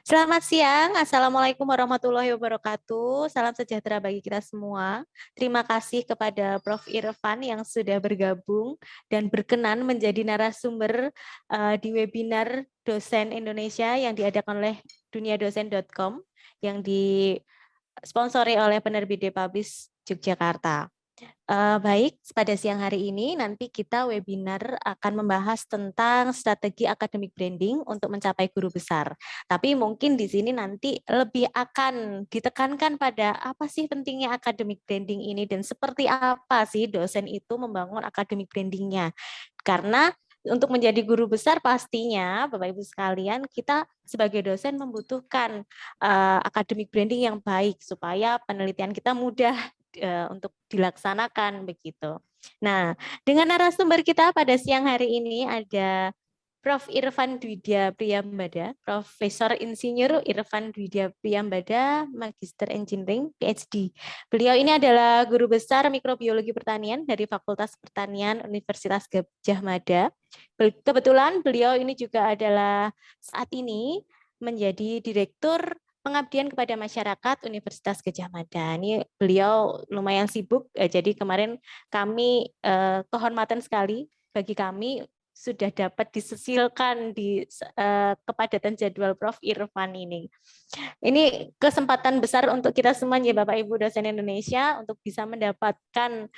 Selamat siang, Assalamualaikum warahmatullahi wabarakatuh. Salam sejahtera bagi kita semua. Terima kasih kepada Prof. Irfan yang sudah bergabung dan berkenan menjadi narasumber di webinar Dosen Indonesia yang diadakan oleh duniadosen.com yang disponsori oleh penerbit Publish Yogyakarta. Baik, pada siang hari ini nanti kita webinar akan membahas tentang strategi akademik branding untuk mencapai guru besar. Tapi mungkin di sini nanti lebih akan ditekankan pada apa sih pentingnya akademik branding ini dan seperti apa sih dosen itu membangun akademik brandingnya. Karena untuk menjadi guru besar pastinya Bapak Ibu sekalian kita sebagai dosen membutuhkan akademik branding yang baik supaya penelitian kita mudah untuk dilaksanakan begitu. Nah, dengan narasumber kita pada siang hari ini ada Prof. Irfan Dwidya Priyambada, Profesor Insinyur Irfan Dwidya Priyambada, Magister Engineering, PhD. Beliau ini adalah guru besar mikrobiologi pertanian dari Fakultas Pertanian Universitas Gadjah Mada. Kebetulan beliau ini juga adalah saat ini menjadi Direktur Pengabdian kepada Masyarakat Universitas Gadjah Mada. Ini beliau lumayan sibuk, jadi kemarin kami kehormatan sekali bagi kami sudah dapat disesilkan di kepadatan jadwal Prof. Irfan ini. Ini kesempatan besar untuk kita semua ya Bapak Ibu dosen Indonesia untuk bisa mendapatkan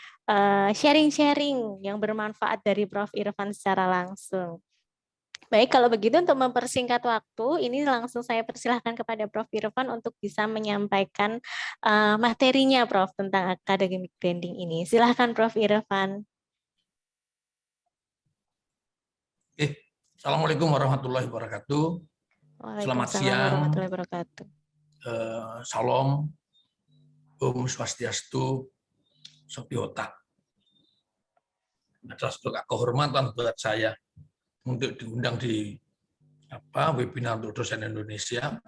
sharing-sharing yang bermanfaat dari Prof. Irfan secara langsung. Baik, kalau begitu untuk mempersingkat waktu, ini langsung saya persilahkan kepada Prof. Irfan untuk bisa menyampaikan materinya Prof. tentang academic branding ini. Silahkan Prof. Irfan. Assalamualaikum warahmatullahi wabarakatuh. Selamat Waalaikumsalam siang. warahmatullahi wabarakatuh. Salam, Om Swastiastu, Sopiota. Adalah suatu kehormatan buat saya untuk diundang di webinar untuk dosen Indonesia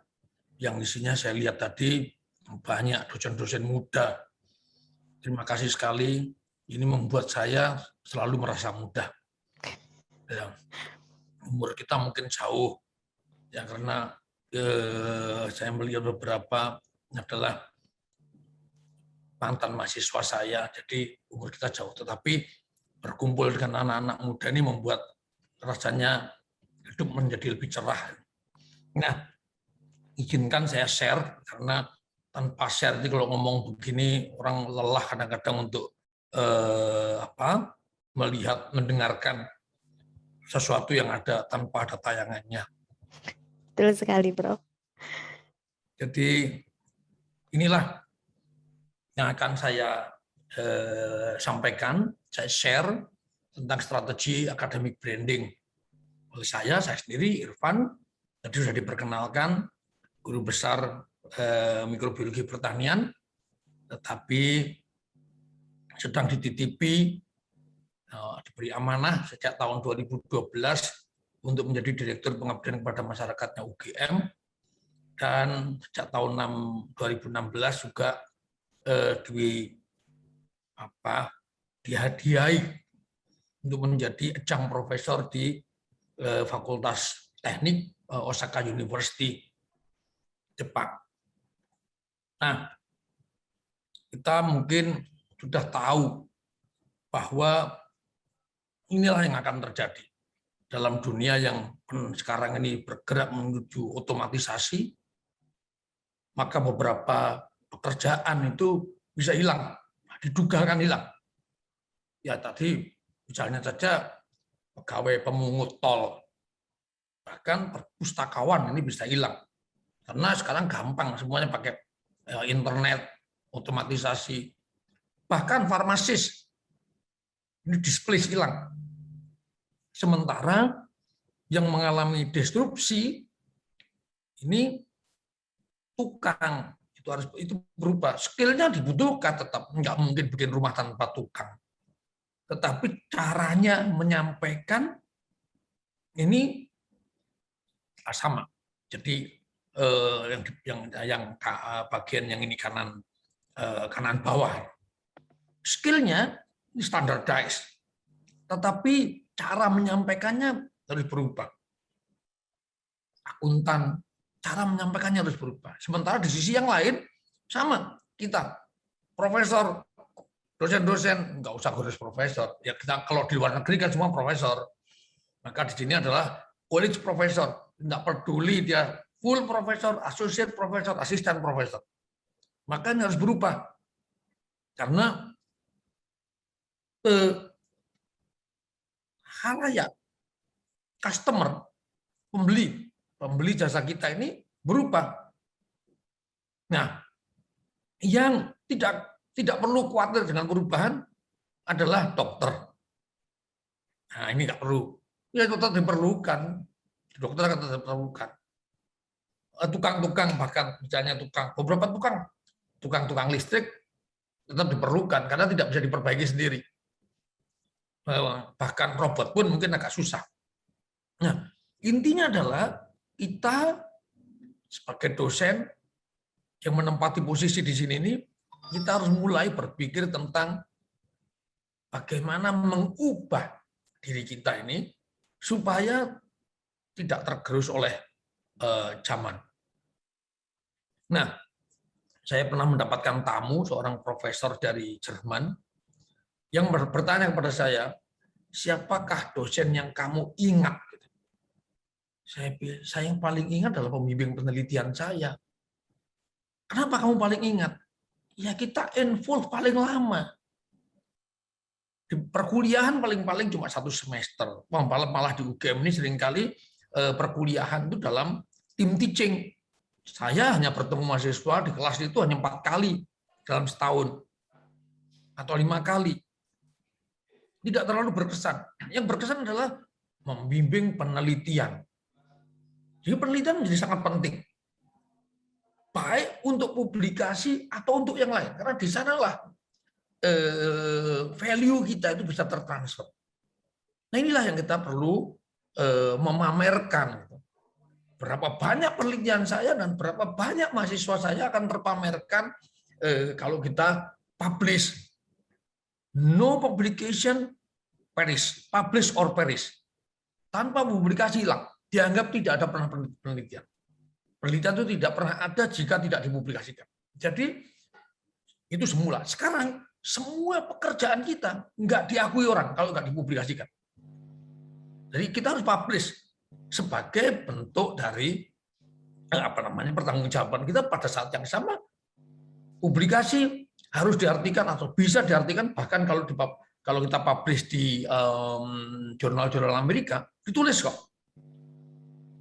yang isinya saya lihat tadi banyak dosen-dosen muda. Terima kasih sekali. Ini membuat saya selalu merasa muda. Ya, umur kita mungkin jauh, ya karena saya melihat beberapa adalah mantan mahasiswa saya, jadi umur kita jauh. Tetapi berkumpul dengan anak-anak muda ini membuat rasanya hidup menjadi lebih cerah. Nah, izinkan saya share, karena tanpa share itu kalau ngomong begini orang lelah kadang-kadang untuk melihat, mendengarkan sesuatu yang ada tanpa ada tayangannya. Betul sekali, Prof. Jadi inilah yang akan saya sampaikan, saya share tentang strategi akademik branding. Oleh saya sendiri, Irfan, tadi sudah diperkenalkan, guru besar mikrobiologi pertanian, tetapi sedang dititipi, diberi amanah sejak tahun 2012 untuk menjadi Direktur Pengabdian kepada Masyarakatnya UGM, dan sejak tahun 2016 juga dihadiahi untuk menjadi adjunct profesor di Fakultas Teknik Osaka University, Jepang. Nah, kita mungkin sudah tahu bahwa inilah yang akan terjadi dalam dunia yang sekarang ini bergerak menuju otomatisasi, maka beberapa pekerjaan itu bisa hilang, diduga akan hilang. Ya tadi misalnya saja pegawai pemungut tol, bahkan perpustakawan ini bisa hilang. Karena sekarang gampang, semuanya pakai internet, otomatisasi. Bahkan farmasis, ini displace hilang. Sementara yang mengalami disrupsi, ini tukang, itu berubah. Skillnya dibutuhkan tetap, nggak mungkin bikin rumah tanpa tukang. Tetapi caranya menyampaikan ini sama. Jadi yang bagian yang ini kanan bawah, skillnya ini standardized, tetapi cara menyampaikannya harus berubah. Akuntan, cara menyampaikannya harus berubah. Sementara di sisi yang lain, sama kita, profesor, dosen-dosen, nggak usah harus profesor. Ya kita kalau di luar negeri kan semua profesor. Maka di sini adalah college profesor. Nggak peduli dia full profesor, associate profesor, asisten profesor. Maka ini harus berubah. Karena halayak, customer, pembeli jasa kita ini berubah. Nah, yang tidak perlu khawatir dengan perubahan adalah dokter. Nah, ini nggak perlu. Ya, dokter diperlukan. Dokter akan tetap diperlukan. Tukang-tukang, bahkan misalnya beberapa tukang listrik tetap diperlukan karena tidak bisa diperbaiki sendiri. Bahkan robot pun mungkin agak susah. Nah, intinya adalah kita sebagai dosen yang menempati posisi di sini ini, kita harus mulai berpikir tentang bagaimana mengubah diri kita ini supaya tidak tergerus oleh zaman. Nah, saya pernah mendapatkan tamu, seorang profesor dari Jerman, yang bertanya kepada saya, siapakah dosen yang kamu ingat? Saya yang paling ingat adalah pembimbing penelitian saya. Kenapa kamu paling ingat? Ya kita involve paling lama. Di perkuliahan paling-paling cuma 1 semester. Malah di UGM ini seringkali perkuliahan itu dalam tim teaching. Saya hanya bertemu mahasiswa di kelas itu hanya 4 kali dalam setahun. Atau 5 kali. Tidak terlalu berkesan. Yang berkesan adalah membimbing penelitian. Jadi penelitian menjadi sangat penting. Baik untuk publikasi atau untuk yang lain. Karena di sanalah value kita itu bisa tertransfer. Nah inilah yang kita perlu memamerkan. Berapa banyak penelitian saya dan berapa banyak mahasiswa saya akan terpamerkan kalau kita publish. No publication perish, publish or perish. Tanpa publikasi hilang. Dianggap tidak ada pernah penelitian. Penelitian itu tidak pernah ada jika tidak dipublikasikan. Jadi itu semula. Sekarang semua pekerjaan kita nggak diakui orang kalau nggak dipublikasikan. Jadi kita harus publish sebagai bentuk dari pertanggungjawaban kita pada saat yang sama. Publikasi harus diartikan atau bisa diartikan bahkan kalau kita publish di jurnal-jurnal Amerika ditulis kok.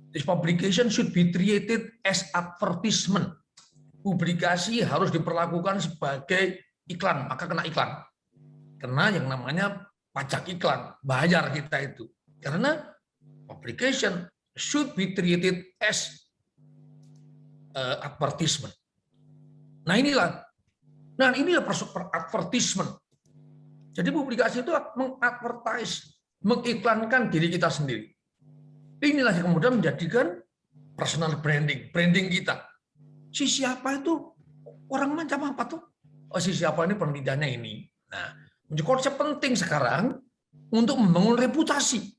This publication should be treated as advertisement. Publikasi harus diperlakukan sebagai iklan, maka kena iklan. Kena yang namanya pajak iklan, bayar kita itu. Karena publication should be treated as advertisement. Nah inilah advertisement. Jadi publikasi itu mengadvertise, mengiklankan diri kita sendiri. Inilah yang kemudian menjadikan personal branding kita. Si siapa itu orang macam apa tuh? Oh si siapa ini penelitiannya ini. Nah, menjadi konsep penting sekarang untuk membangun reputasi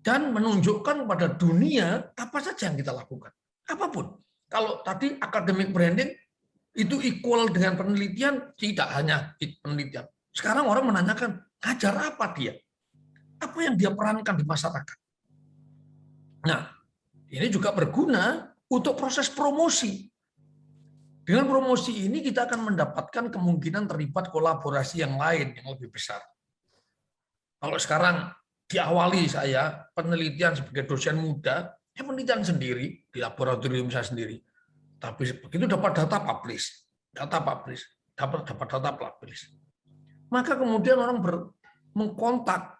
dan menunjukkan kepada dunia apa saja yang kita lakukan. Apapun. Kalau tadi academic branding itu equal dengan penelitian, tidak hanya penelitian. Sekarang orang menanyakan, ngajar apa dia? Apa yang dia perankan di masyarakat? Nah, ini juga berguna untuk proses promosi. Dengan promosi ini kita akan mendapatkan kemungkinan terlibat kolaborasi yang lain yang lebih besar. Kalau sekarang diawali saya penelitian sebagai dosen muda, penelitian sendiri di laboratorium saya sendiri. Tapi begitu dapat data publish. Maka kemudian orang mengkontak,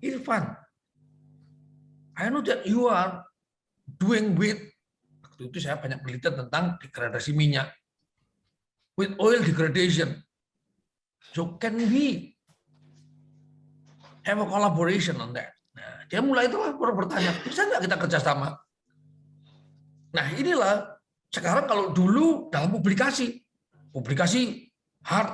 Irfan, I know that you are doing with, waktu itu saya banyak penelitian tentang degradasi minyak, with oil degradation. So can we have a collaboration on that? Nah, dia mulai itu bertanya, bisa nggak kita kerjasama? Nah inilah, sekarang kalau dulu dalam publikasi hard,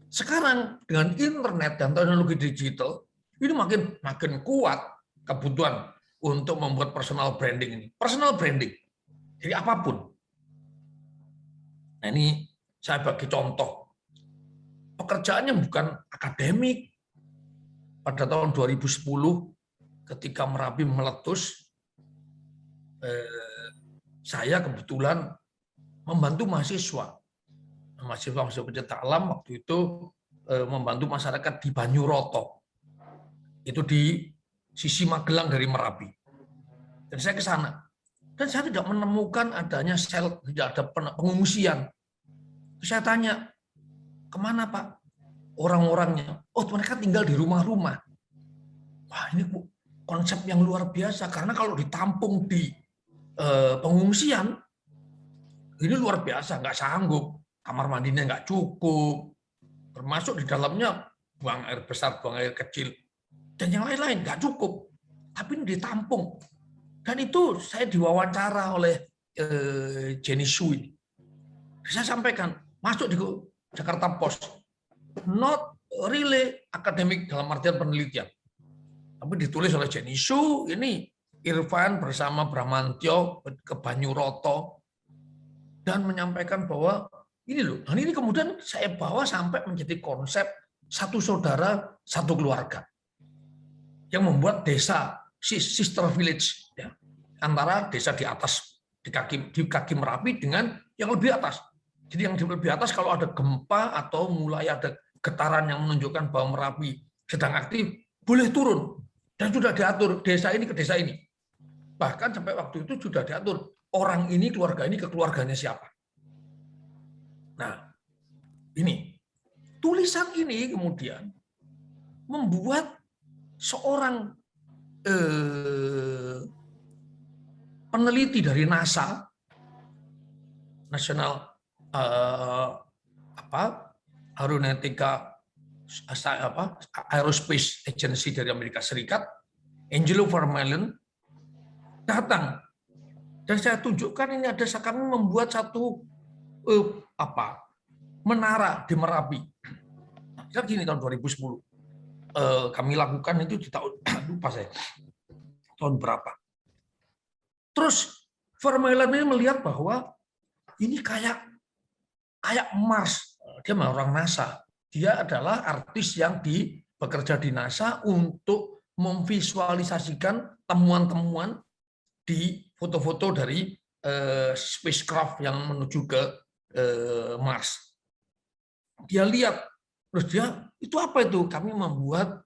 sekarang dengan internet dan teknologi digital, ini makin kuat kebutuhan untuk membuat personal branding ini. Personal branding, jadi apapun. Nah, ini saya bagi contoh. Pekerjaannya bukan akademik. Pada tahun 2010, ketika Merapi meletus, saya kebetulan membantu mahasiswa pencetak alam waktu itu, membantu masyarakat di Banyuroto. Itu di sisi Magelang dari Merapi. Dan saya ke sana. Dan saya tidak menemukan adanya sel, tidak ada pengungsian. Terus saya tanya, kemana Pak orang-orangnya? Oh, mereka tinggal di rumah-rumah. Wah, ini konsep yang luar biasa. Karena kalau ditampung di pengungsian, ini luar biasa, nggak sanggup. Kamar mandinya nggak cukup. Termasuk di dalamnya buang air besar, buang air kecil. Dan yang lain-lain nggak cukup. Tapi ini ditampung. Dan itu saya diwawancara oleh Jenny Sui. Saya sampaikan, masuk di Jakarta Post. Not really akademik dalam artian penelitian. Tapi ditulis oleh Jenny Sui, ini Irfan bersama Bramantyo ke Banyuroto. Dan menyampaikan bahwa ini loh, dan ini kemudian saya bawa sampai menjadi konsep satu saudara, satu keluarga. Yang membuat desa, sister village, ya, antara desa di atas, di kaki Merapi dengan yang lebih atas. Jadi yang lebih atas kalau ada gempa atau mulai ada getaran yang menunjukkan bahwa Merapi sedang aktif, boleh turun. Dan sudah diatur desa ini ke desa ini. Bahkan sampai waktu itu sudah diatur orang ini, keluarga ini ke keluarganya siapa. Nah, ini tulisan ini kemudian membuat seorang peneliti dari NASA, National Aerospace Agency dari Amerika Serikat, Angelo Vermeulen, datang. Dan saya tunjukkan ini ada kami membuat satu menara di Merapi. Kira gini tahun 2010. Kami lakukan itu di tahun lupa saya. Tahun berapa. Terus Vermeulen ini melihat bahwa ini kayak Mars. Dia orang NASA. Dia adalah artis yang bekerja di NASA untuk memvisualisasikan temuan-temuan di foto-foto dari spacecraft yang menuju ke Mars. Dia lihat, terus dia itu apa itu? Kami membuat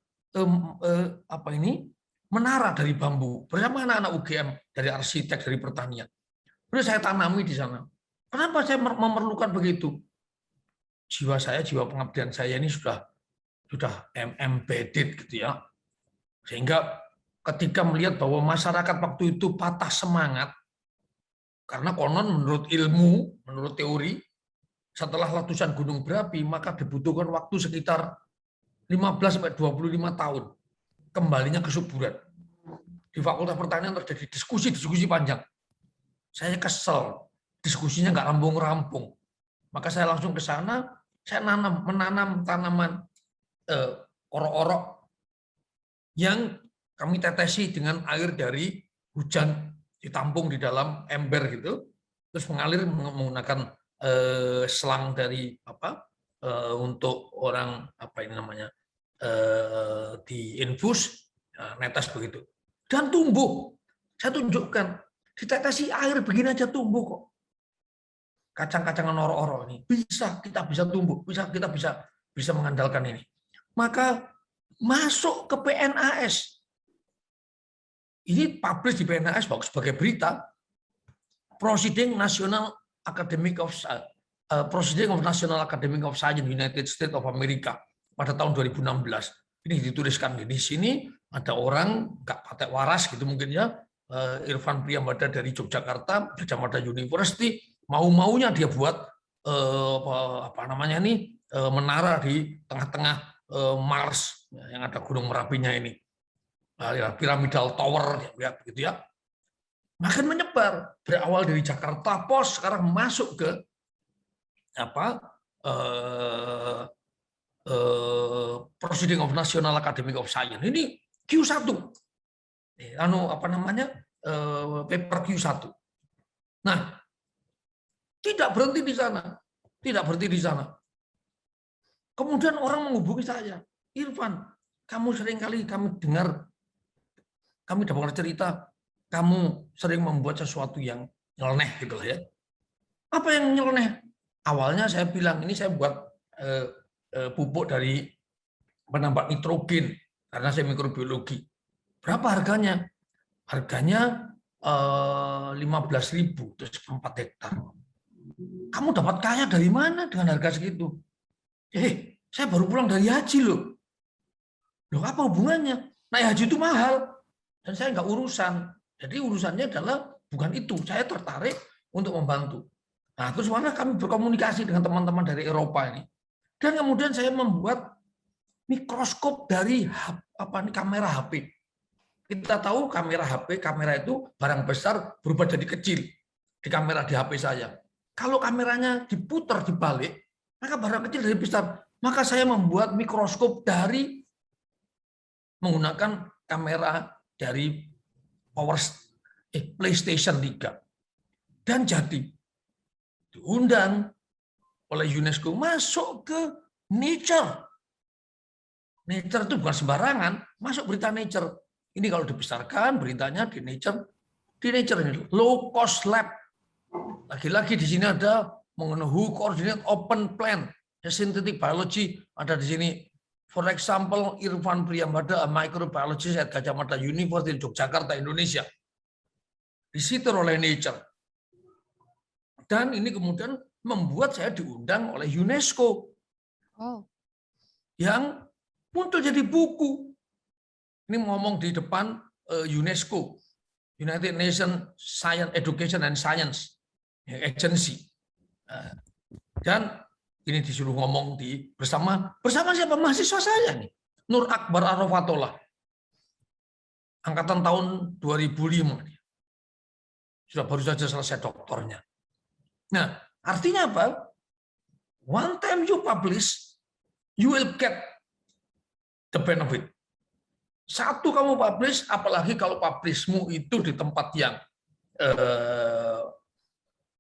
menara dari bambu bersama anak-anak UGM, dari arsitek, dari pertanian. Terus saya tanami di sana. Kenapa saya memerlukan begitu? Jiwa pengabdian saya ini sudah embedded gitu ya. Sehingga ketika melihat bahwa masyarakat waktu itu patah semangat, karena konon menurut ilmu, menurut teori, setelah letusan gunung berapi, maka dibutuhkan waktu sekitar 15-25 tahun kembalinya kesuburan. Di Fakultas Pertanian terjadi diskusi panjang. Saya kesel, diskusinya nggak rampung-rampung. Maka saya langsung ke sana, saya menanam tanaman orok-orok yang kami tetesi dengan air dari hujan, ditampung di dalam ember gitu, terus mengalir menggunakan selang dari untuk orang diinfus, netes begitu, dan tumbuh. Saya tunjukkan, ditetesi air begini aja tumbuh kok. Kacang-kacangan orok-orok ini kita bisa tumbuh, kita bisa mengandalkan ini. Maka masuk ke PNAS. Ini publish di PNAS bagus sebagai berita. Proceeding National Academic of National Academic of Science United States of America pada tahun 2016. Ini dituliskan di sini, ada orang nggak patek waras gitu mungkin ya, Irfan Priyambada dari Yogyakarta, Gadjah Mada University, mau-maunya dia buat menara di tengah-tengah Mars yang ada Gunung Merapinya ini, Pyramidal Tower ya, begitu ya. Makin menyebar, berawal dari Jakarta Post, sekarang masuk ke Proceeding of National Academy of Science. Ini Q1. paper Q1. Nah, tidak berhenti di sana. Tidak berhenti di sana. Kemudian orang menghubungi saya, Irfan, kamu sering kali kami dengar, kami dapat cerita, kamu sering membuat sesuatu yang nyeleneh gitu lah ya. Apa yang nyeleneh? Awalnya saya bilang, ini saya buat pupuk dari penambah nitrogen, karena saya mikrobiologi. Berapa harganya? Harganya 15.000, terus 4 hektar. Kamu dapat kaya dari mana dengan harga segitu? Saya baru pulang dari haji loh. Loh, apa hubungannya? Naik haji itu mahal. Dan saya nggak urusan. Jadi urusannya adalah bukan itu. Saya tertarik untuk membantu. Nah, terus mana kami berkomunikasi dengan teman-teman dari Eropa ini. Dan kemudian saya membuat mikroskop dari kamera HP. Kita tahu kamera HP, kamera itu barang besar berubah jadi kecil di kamera di HP saya. Kalau kameranya diputar dibalik, maka barang kecil jadi besar. Maka saya membuat mikroskop dari menggunakan kamera dari PlayStation 3. Dan jadi diundang oleh UNESCO masuk ke Nature. Nature itu bukan sembarangan, masuk berita Nature. Ini kalau dibesarkan beritanya di Nature ini low cost lab. Lagi-lagi di sini ada mengenai who coordinate open plan, synthetic biology ada di sini. For example, Irfan Priyambada, a microbiologist at Gajah Mada University Yogyakarta, Indonesia. Disita oleh Nature. Dan ini kemudian membuat saya diundang oleh UNESCO. Yang muncul jadi buku. Ini ngomong di depan UNESCO, United Nations Science Education and Science Agency. Dan ini disuruh ngomong bersama siapa? Mahasiswa saya nih, Nur Akbar Arafatullah, angkatan tahun 2005. Sudah baru saja selesai doktornya. Nah, artinya apa? One time you publish, you will get the benefit. Satu, kamu publish, apalagi kalau publishmu itu di tempat yang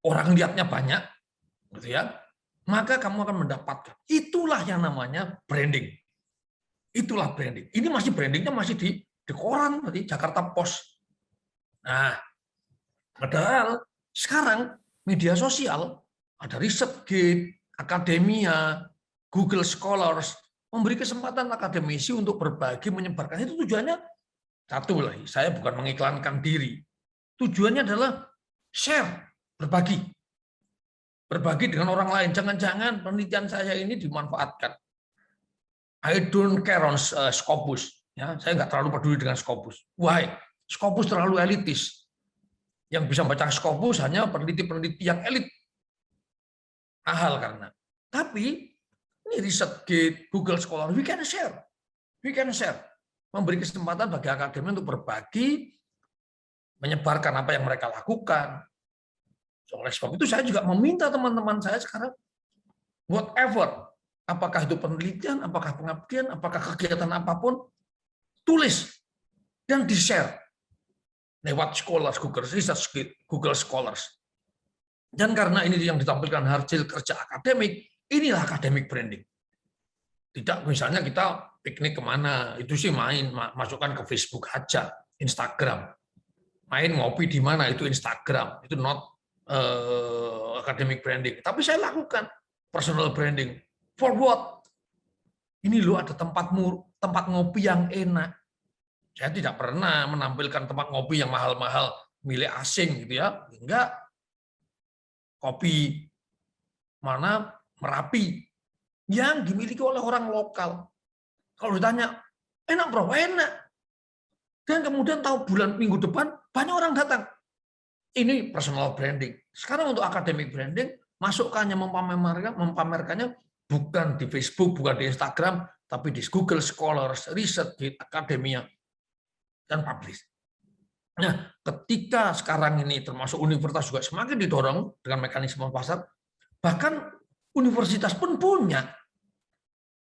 orang lihatnya banyak, gitu ya, maka kamu akan mendapatkan. Itulah yang namanya branding. Itulah branding. Ini masih brandingnya masih di koran, di Jakarta Post. Nah, padahal sekarang media sosial ada ResearchGate, Akademia, Google Scholars, memberi kesempatan akademisi untuk berbagi, menyebarkan. Itu tujuannya satu lagi, saya bukan mengiklankan diri. Tujuannya adalah share, berbagi. Berbagi dengan orang lain. Jangan-jangan penelitian saya ini dimanfaatkan. I don't care on Scopus. Ya, saya nggak terlalu peduli dengan Scopus. Why? Scopus terlalu elitis. Yang bisa membaca Scopus hanya peneliti-peneliti yang elit. Mahal karena. Tapi ini ResearchGate, Google Scholar, we can share. Memberi kesempatan bagi akademi untuk berbagi, menyebarkan apa yang mereka lakukan. Oleh sebab itu saya juga meminta teman-teman saya sekarang, whatever, apakah itu penelitian, apakah pengabdian, apakah kegiatan apapun, tulis dan di-share lewat Scholars, Google ResearchGate, Google Scholars. Dan karena ini yang ditampilkan hasil kerja akademik, inilah academic branding. Tidak misalnya kita piknik kemana, itu sih main, masukkan ke Facebook aja, Instagram. Main ngopi di mana, itu Instagram. Itu not academic branding. Tapi saya lakukan personal branding. For what? Ini loh ada tempat ngopi yang enak. Saya tidak pernah menampilkan tempat ngopi yang mahal-mahal, milik asing gitu ya. Enggak. Kopi mana Merapi yang dimiliki oleh orang lokal. Kalau ditanya, enak bro, enak. Dan kemudian tahu bulan minggu depan banyak orang datang. Ini personal branding. Sekarang untuk academic branding, masukkannya mempamerkannya bukan di Facebook, bukan di Instagram, tapi di Google Scholars, ResearchGate, Akademia, dan publish. Nah, ketika sekarang ini termasuk universitas juga semakin didorong dengan mekanisme pasar, bahkan universitas pun punya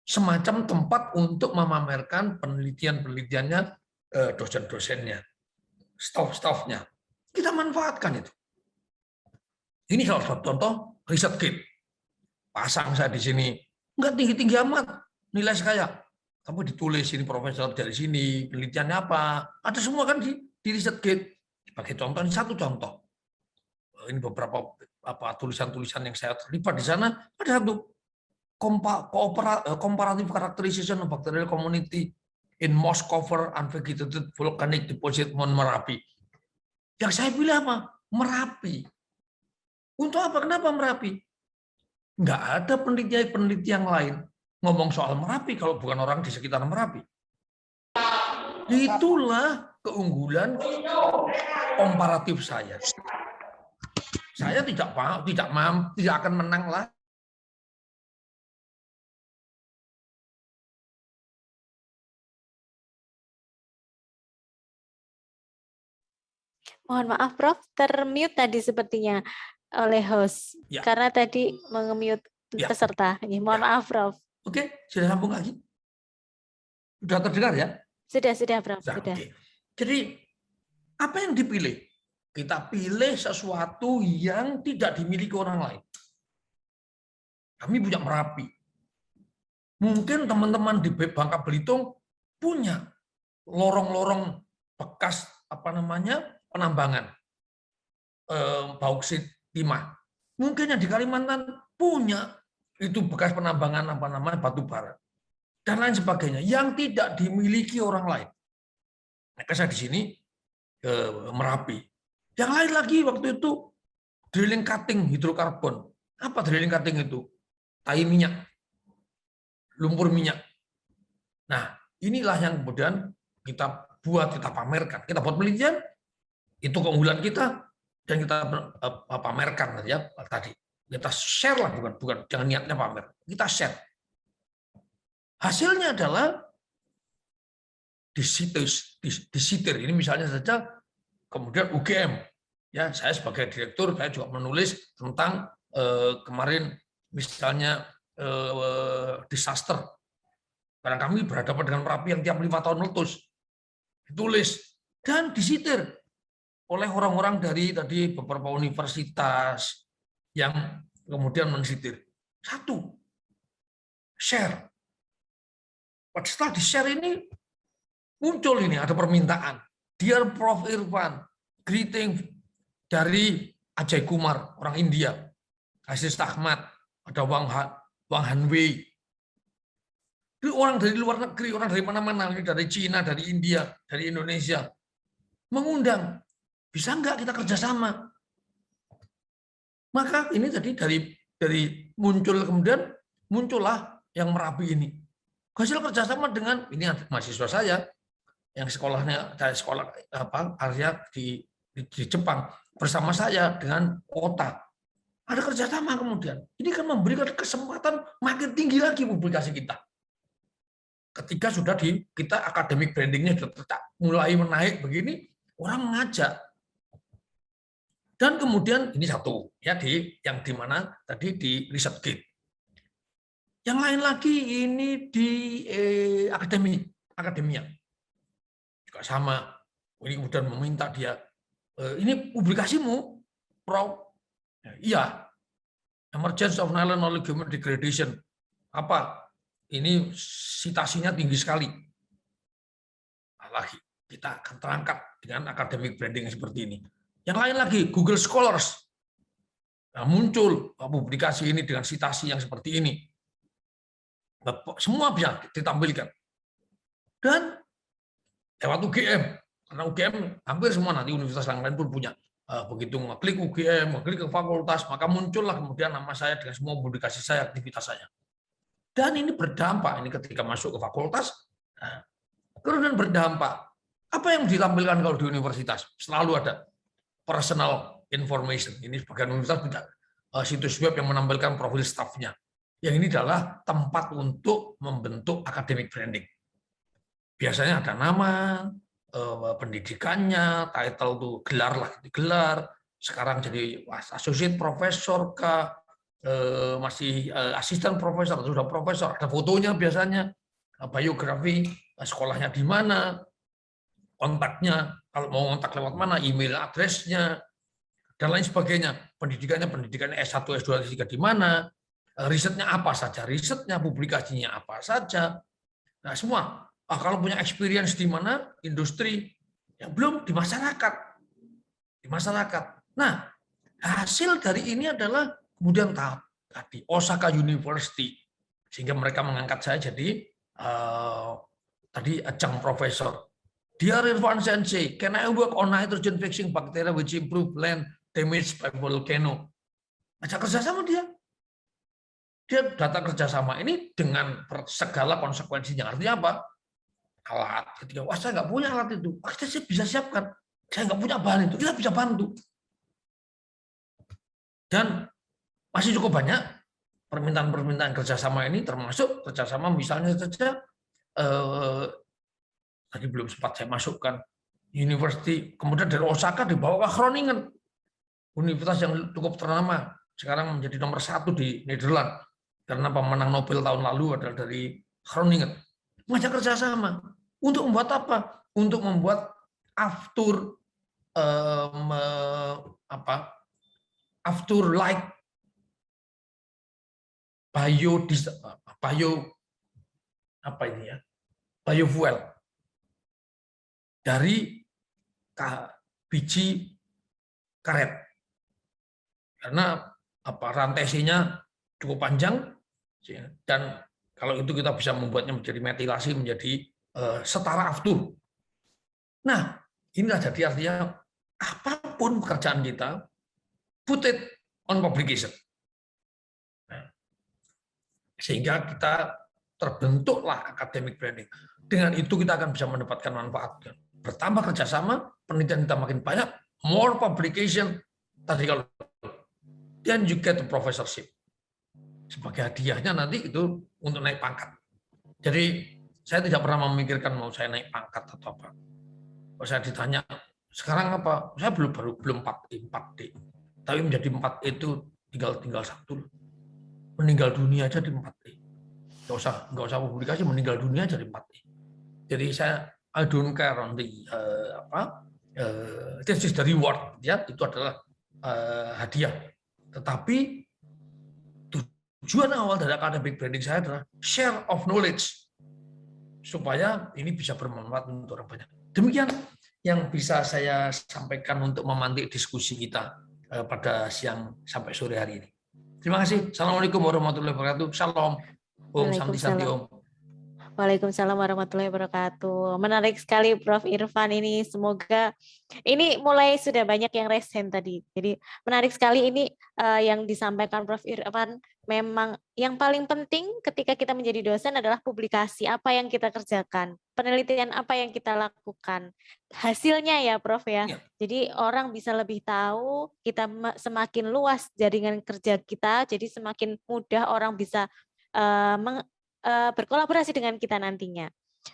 semacam tempat untuk memamerkan penelitian-penelitiannya, dosen-dosennya. staff-staffnya. Kita manfaatkan itu. Ini salah satu contoh riset gate. Pasang saya di sini, nggak tinggi-tinggi amat nilai saya. Tapi ditulis ini profesor dari sini, penelitiannya apa. Ada semua kan di riset gate. Sebagai contoh, ini satu contoh. Ini beberapa tulisan-tulisan yang saya terlibat di sana. Ada satu comparative characterization of bacterial community in moss cover unvegetated volcanic deposit Mount Merapi. Yang saya pilih apa? Merapi. Untuk apa? Kenapa Merapi? Nggak ada peneliti yang lain ngomong soal Merapi kalau bukan orang di sekitar Merapi. Itulah keunggulan komparatif saya. Saya tidak akan menang lah. Mohon maaf, Prof. Termute tadi sepertinya oleh host. Ya. Karena tadi menge-mute peserta. Ya, mohon maaf, Prof. Oke, sudah sambung lagi. Sudah terdengar ya? Sudah, Prof. Sudah. Sudah. Okay. Jadi, apa yang dipilih? Kita pilih sesuatu yang tidak dimiliki orang lain. Kami punya Merapi. Mungkin teman-teman di Bangka Belitung punya lorong-lorong bekas penambangan bauksit timah. Mungkin yang di Kalimantan punya itu bekas penambangan batu bara dan lain sebagainya yang tidak dimiliki orang lain. Maka saya di sini Merapi. Yang lain lagi waktu itu drilling cutting hidrokarbon. Apa drilling cutting itu? Tai minyak, lumpur minyak. Nah, inilah yang kemudian kita buat, kita pamerkan. Kita buat penelitian, itu keunggulan kita, dan kita pamerkan ya tadi. Kita share lah, bukan jangan niatnya pamer. Kita share. Hasilnya adalah disitir. Ini misalnya saja, kemudian UGM. Ya, saya sebagai direktur, saya juga menulis tentang kemarin misalnya disaster. Karena kami berhadapan dengan Merapi yang tiap 5 tahun meletus. Ditulis dan disitir oleh orang-orang dari tadi beberapa universitas yang kemudian mensitir. Satu, share. Setelah di-share ini muncul ini ada permintaan. Dear Prof. Irfan, greeting dari Ajay Kumar, orang India. Aziz Ahmad, ada Wang Hanwei. Itu orang dari luar negeri, orang dari mana-mana, dari Cina, dari India, dari Indonesia. Mengundang, bisa nggak kita kerjasama? Maka ini tadi dari muncullah yang Merapi ini. Hasil kerjasama dengan ini mahasiswa saya yang sekolahnya dari sekolah Arya di Jepang bersama saya dengan kota. Ada kerjasama kemudian. Ini kan memberikan kesempatan makin tinggi lagi publikasi kita. Ketika sudah kita akademik brandingnya sudah mulai menaik begini, orang mengajak. Dan kemudian ini satu ya yang di mana tadi di riset gate. Yang lain lagi ini di akademia juga sama. Ini kemudian meminta dia ini publikasimu, Prof. Iya. Emergence of Nylon Oligomer Degradation. Apa? Ini citasinya tinggi sekali. Lagi kita akan terangkat dengan academic branding seperti ini. Yang lain lagi Google Scholars. Nah, muncul publikasi ini dengan citasi yang seperti ini. Semua bisa ditampilkan. Dan lewat UGM. Karena UGM hampir semua nanti universitas yang lain pun punya. Begitu ngeklik UGM, ngeklik ke fakultas, maka muncullah kemudian nama saya dengan semua publikasi saya, aktivitas saya. Dan ini berdampak, ini ketika masuk ke fakultas, kemudian berdampak. Apa yang ditampilkan kalau di universitas? Selalu ada personal information. Ini sebagian universitas punya situs web yang menampilkan profil stafnya. Yang ini adalah tempat untuk membentuk academic branding. Biasanya ada nama, pendidikannya, title itu gelar. Sekarang jadi associate professor kah, masih asisten profesor atau sudah profesor, ada fotonya biasanya, biografi sekolahnya di mana, kontaknya, kalau mau kontak lewat mana, email address-nya, dan lain sebagainya. Pendidikan S1, S2, S3 di mana, risetnya apa saja, risetnya, publikasinya apa saja. Nah, semua. Kalau punya experience di mana, industri, yang belum di masyarakat. Di masyarakat. Nah, hasil dari ini adalah kemudian tadi Osaka University, sehingga mereka mengangkat saya jadi tadi adjunct professor. Dear Irfan Sensei, can I work on nitrogen fixing bacteria which improve land damage by volcano? Ajak kerja sama dia. Dia datang kerjasama ini dengan segala konsekuensinya. Artinya apa? Alat. Ketika, wah saya nggak punya alat itu. Kita bisa siapkan. Saya nggak punya bahan itu. Kita bisa bantu. Dan masih cukup banyak permintaan-permintaan kerjasama ini, termasuk kerjasama misalnya saja, tadi belum sempat saya masukkan, university, kemudian dari Osaka dibawa ke Groningen, universitas yang cukup ternama, sekarang menjadi nomor 1 di Nederland, karena pemenang Nobel tahun lalu adalah dari Groningen. Mengajak kerjasama. Untuk membuat apa? Untuk membuat after like biofuel dari biji karet, karena rantainya cukup panjang, dan kalau itu kita bisa membuatnya menjadi metilasi, menjadi setara aftur. Nah, inilah jadi artinya apapun pekerjaan kita, put it on publication. Sehingga kita terbentuklah academic branding. Dengan itu kita akan bisa mendapatkan manfaat. Bertambah kerjasama, penelitian kita makin banyak, more publication, tadi kalau then you get the professorship. Sebagai hadiahnya nanti itu untuk naik pangkat. Jadi saya tidak pernah memikirkan mau saya naik pangkat atau apa. Kalau saya ditanya, sekarang apa? Saya belum 4D. Tapi menjadi 4D itu tinggal satu. Meninggal dunia aja di 4D. Nggak usah publikasi, meninggal dunia jadi 4D. Jadi saya I don't care on the this is the reward, ya, itu adalah hadiah. Tetapi tujuan awal dari academic branding saya adalah share of knowledge, supaya ini bisa bermanfaat untuk orang banyak. Demikian yang bisa saya sampaikan untuk memantik diskusi kita pada siang sampai sore hari ini. Terima kasih. Assalamualaikum warahmatullahi wabarakatuh. Shalom. Om Santi Santi Om. Waalaikumsalam warahmatullahi wabarakatuh. Menarik sekali Prof. Irfan ini. Semoga ini mulai sudah banyak yang resen tadi. Jadi menarik sekali ini yang disampaikan Prof. Irfan. Memang yang paling penting ketika kita menjadi dosen adalah publikasi apa yang kita kerjakan, penelitian apa yang kita lakukan, hasilnya ya Prof ya. Jadi orang bisa lebih tahu, kita semakin luas jaringan kerja kita, jadi semakin mudah orang bisa berkolaborasi dengan kita nantinya.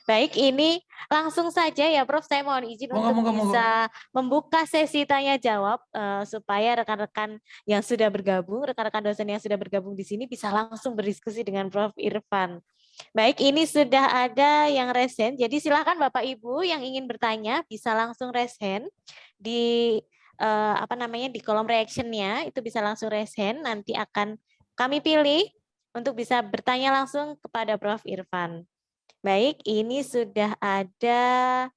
Baik, ini langsung saja ya Prof, saya mohon izin untuk bisa membuka sesi tanya jawab supaya rekan-rekan yang sudah bergabung, rekan-rekan dosen yang sudah bergabung di sini bisa langsung berdiskusi dengan Prof Irfan. Baik, ini sudah ada yang raise hand, jadi silakan Bapak Ibu yang ingin bertanya bisa langsung raise hand di di kolom reaction-nya, itu bisa langsung raise hand, nanti akan kami pilih untuk bisa bertanya langsung kepada Prof Irfan. Baik, ini sudah ada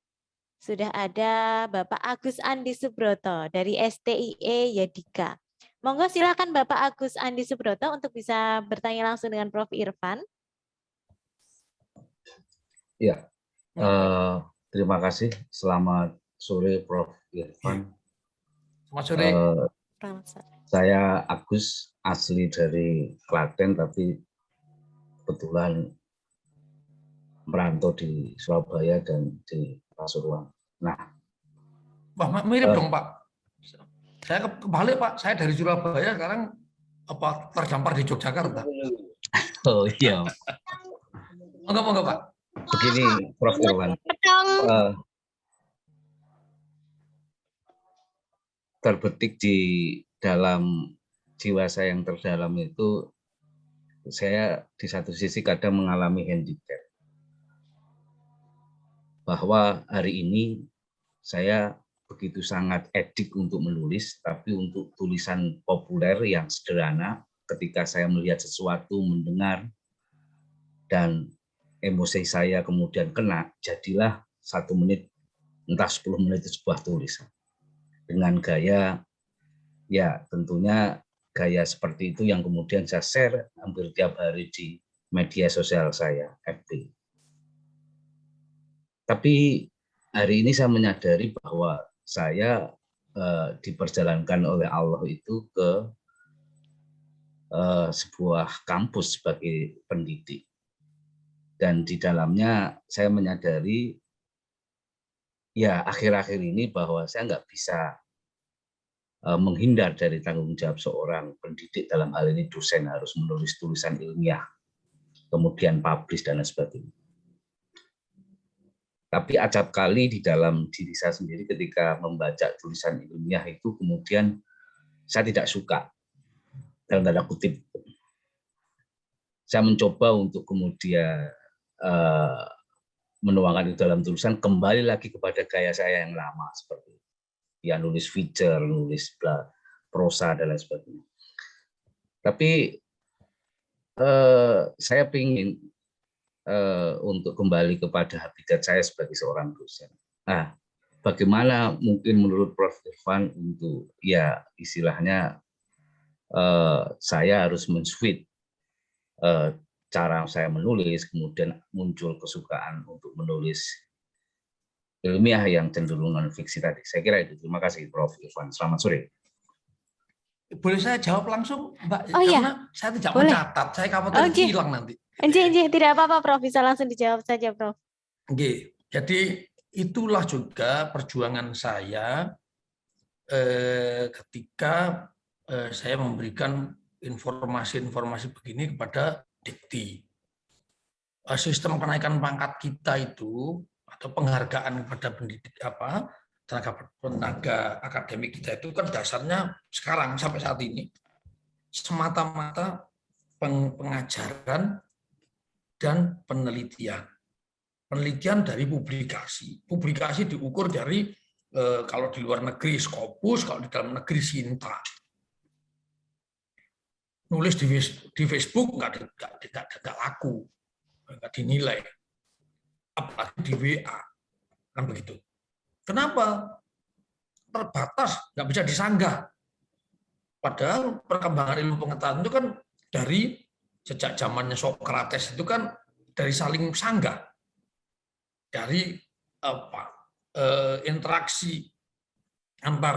Bapak Agus Andi Subroto dari STIE Yadika. Monggo silakan Bapak Agus Andi Subroto untuk bisa bertanya langsung dengan Prof Irfan. Ya, terima kasih. Selamat sore Prof Irfan. Selamat sore. Saya Agus, asli dari Klaten, tapi kebetulan merantau di Surabaya dan di Pasuruan. Nah, mirip dong Pak. Saya kebalik Pak. Saya dari Surabaya sekarang terdampar di Yogyakarta. Oh iya. Monggo Pak. Begini Prof Irfan. Terbetik di dalam jiwa saya yang terdalam itu, saya di satu sisi kadang mengalami handicap. Bahwa hari ini saya begitu sangat edik untuk menulis, tapi untuk tulisan populer yang sederhana, ketika saya melihat sesuatu, mendengar, dan emosi saya kemudian kena, jadilah 1 menit, entah 10 menit itu sebuah tulisan. Dengan gaya, ya tentunya gaya seperti itu yang kemudian saya share hampir tiap hari di media sosial saya, FB. Tapi hari ini saya menyadari bahwa saya diperjalankan oleh Allah itu ke sebuah kampus sebagai pendidik. Dan di dalamnya saya menyadari ya akhir-akhir ini bahwa saya nggak bisa menghindar dari tanggung jawab seorang pendidik, dalam hal ini dosen, harus menulis tulisan ilmiah, kemudian publish dan lain sebagainya. Tapi acap kali di dalam diri saya sendiri ketika membaca tulisan ilmiah itu kemudian saya tidak suka, dalam tanda kutip. Saya mencoba untuk kemudian menuangkan itu dalam tulisan, kembali lagi kepada gaya saya yang lama, seperti ya nulis feature, nulis prosa dan lain sebagainya. Tapi saya ingin untuk kembali kepada habitat saya sebagai seorang dosen. Nah, bagaimana mungkin menurut Prof. Irfan untuk ya istilahnya saya harus men-switch cara saya menulis, kemudian muncul kesukaan untuk menulis ilmiah yang cenderung non-fiksi tadi. Saya kira itu. Terima kasih Prof. Irfan. Selamat sore. Boleh saya jawab langsung, Mbak? Oh, iya. Karena saya tidak Boleh. mencatat, saya khawatir Oke. hilang nanti. Tidak apa-apa, Prof. Bisa langsung dijawab saja, Prof. Oke, jadi itulah juga perjuangan saya ketika saya memberikan informasi-informasi begini kepada Dikti. Sistem kenaikan pangkat kita itu atau penghargaan kepada pendidik tenaga akademik kita itu kan dasarnya sekarang sampai saat ini semata-mata pengajaran dan penelitian. Penelitian dari publikasi. Publikasi diukur dari kalau di luar negeri Scopus, kalau di dalam negeri Sinta. Nulis di Facebook nggak laku, nggak dinilai. Apalagi di WA, kan begitu. Kenapa? Terbatas, nggak bisa disanggah. Padahal perkembangan ilmu pengetahuan itu kan dari sejak zamannya Socrates itu kan dari saling sanggah, dari interaksi antar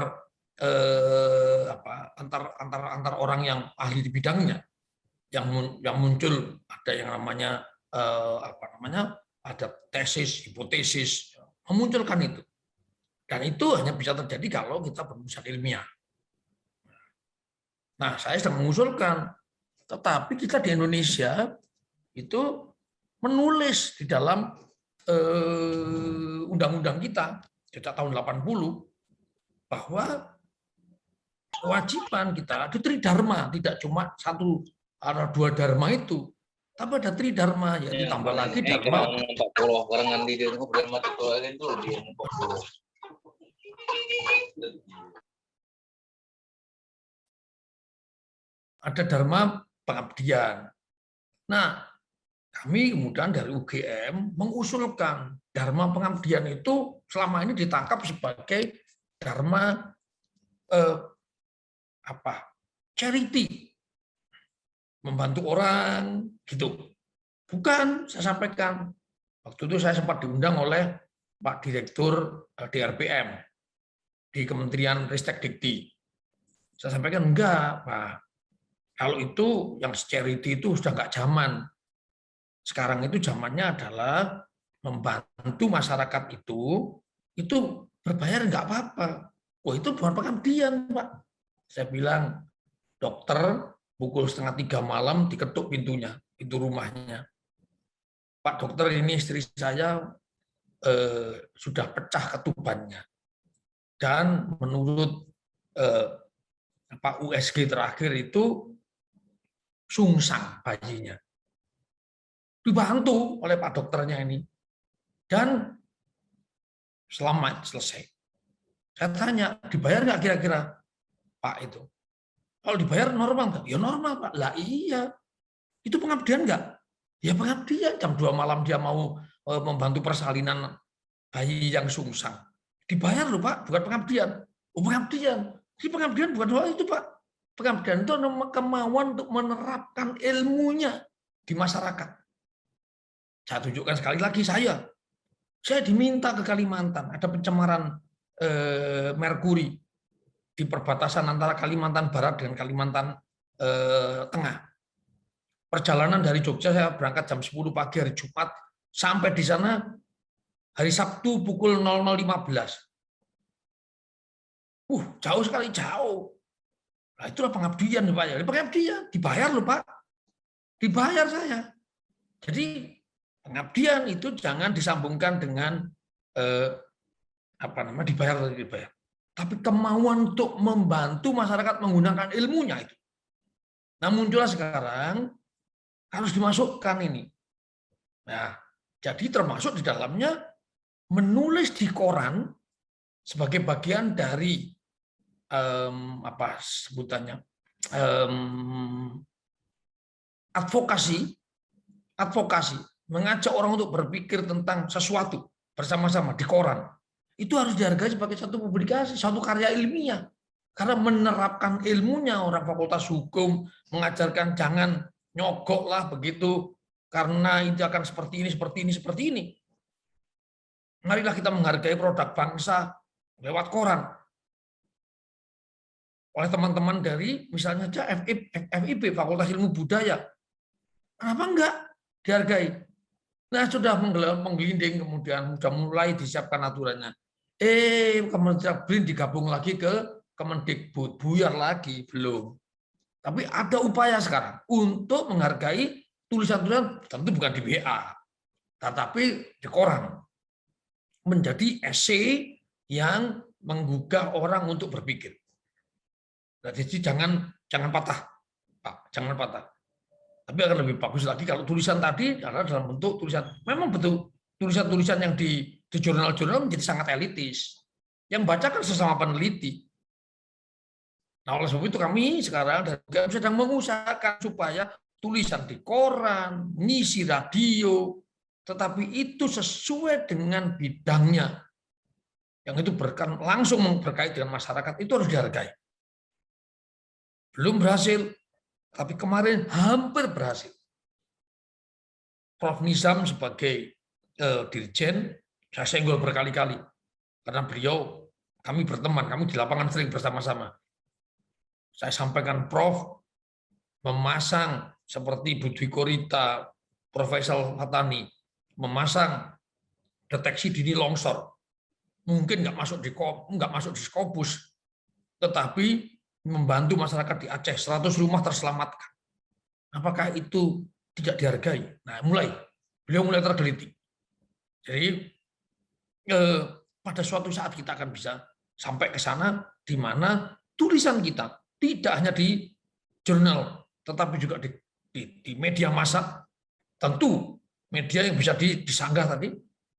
orang yang ahli di bidangnya, yang muncul ada yang namanya ada tesis, hipotesis, memunculkan itu. Dan itu hanya bisa terjadi kalau kita berusaha ilmiah. Nah, saya sedang mengusulkan, tetapi kita di Indonesia itu menulis di dalam undang-undang kita sejak tahun 80 bahwa kewajiban kita ada tridharma, tidak cuma 1 atau 2 dharma itu, tapi ada tridharma, yaitu tambah lagi dharma. Ada dharma pengabdian. Nah, kami kemudian dari UGM mengusulkan dharma pengabdian itu selama ini ditangkap sebagai dharma charity, membantu orang gitu. Bukan, saya sampaikan. Waktu itu saya sempat diundang oleh Pak Direktur DRPM di Kementerian Ristek Dikti. Saya sampaikan enggak, Pak. Kalau itu yang charity itu sudah enggak zaman. Sekarang itu zamannya adalah membantu masyarakat itu berbayar enggak apa-apa. Oh, itu bukan pengabdian, Pak. Saya bilang, dokter pukul 2:30 malam diketuk pintunya, pintu rumahnya. Pak dokter, ini istri saya sudah pecah ketubannya. Dan menurut Pak USG terakhir itu sungsang bayinya. Dibantu oleh Pak dokternya ini. Dan selamat, selesai. Saya tanya, dibayar nggak kira-kira Pak itu? Kalau dibayar normal nggak? Ya normal Pak. Lah iya, itu pengabdian nggak? Ya pengabdian. Jam 2 malam dia mau membantu persalinan bayi yang sungsang. Dibayar loh Pak, bukan pengabdian. Oh pengabdian. Jadi pengabdian bukan soal itu Pak. Pengabdian itu kemauan untuk menerapkan ilmunya di masyarakat. Saya tunjukkan sekali lagi saya diminta ke Kalimantan, ada pencemaran merkuri di perbatasan antara Kalimantan Barat dengan Kalimantan Tengah. Perjalanan dari Jogja saya berangkat jam 10 pagi hari Jumat, sampai di sana hari Sabtu pukul 00.15. Jauh sekali, jauh. Nah, itulah pengabdian Pak ya. Pengabdian, dibayar loh Pak. Dibayar saya. Jadi pengabdian itu jangan disambungkan dengan dibayar atau dibayar. Tapi kemauan untuk membantu masyarakat menggunakan ilmunya itu. Nah, muncullah sekarang harus dimasukkan ini. Nah, jadi termasuk di dalamnya menulis di koran sebagai bagian dari advokasi, mengajak orang untuk berpikir tentang sesuatu bersama-sama di koran. Itu harus dihargai sebagai satu publikasi, satu karya ilmiah. Karena menerapkan ilmunya, orang fakultas hukum mengajarkan jangan nyogok lah begitu, karena itu akan seperti ini, seperti ini, seperti ini. Marilah kita menghargai produk bangsa lewat koran. Oleh teman-teman dari misalnya aja FIB, Fakultas Ilmu Budaya. Kenapa enggak dihargai? Nah, sudah menggelinding, kemudian sudah mulai disiapkan aturannya. Kementerian BRIN digabung lagi ke Kemendikbud, buyar lagi, belum. Tapi ada upaya sekarang untuk menghargai tulisan-tulisan, tentu bukan di WA, tetapi di koran. Menjadi esai yang menggugah orang untuk berpikir. Nah, jadi jangan patah, Pak, jangan patah. Tapi akan lebih bagus lagi kalau tulisan tadi adalah dalam bentuk tulisan. Memang betul tulisan-tulisan yang di jurnal-jurnal menjadi sangat elitis. Yang baca kan sesama peneliti. Nah, oleh sebab itu kami sekarang sedang mengusahakan supaya tulisan di koran, ngisi radio, tetapi itu sesuai dengan bidangnya. Yang itu langsung berkait dengan masyarakat, itu harus dihargai. Belum berhasil, tapi kemarin hampir berhasil. Prof. Nizam sebagai dirjen, saya senggol berkali-kali. Karena beliau, kami berteman, kami di lapangan sering bersama-sama. Saya sampaikan, Prof, memasang seperti Bu Dwi Korita, Profesor Fatani, memasang deteksi dini longsor. Mungkin nggak masuk di Skopus, tetapi membantu masyarakat di Aceh, 100 rumah terselamatkan. Apakah itu tidak dihargai? Nah, beliau mulai tergeliti. Jadi pada suatu saat kita akan bisa sampai ke sana, di mana tulisan kita tidak hanya di jurnal, tetapi juga di media massa, tentu media yang bisa disanggah tadi,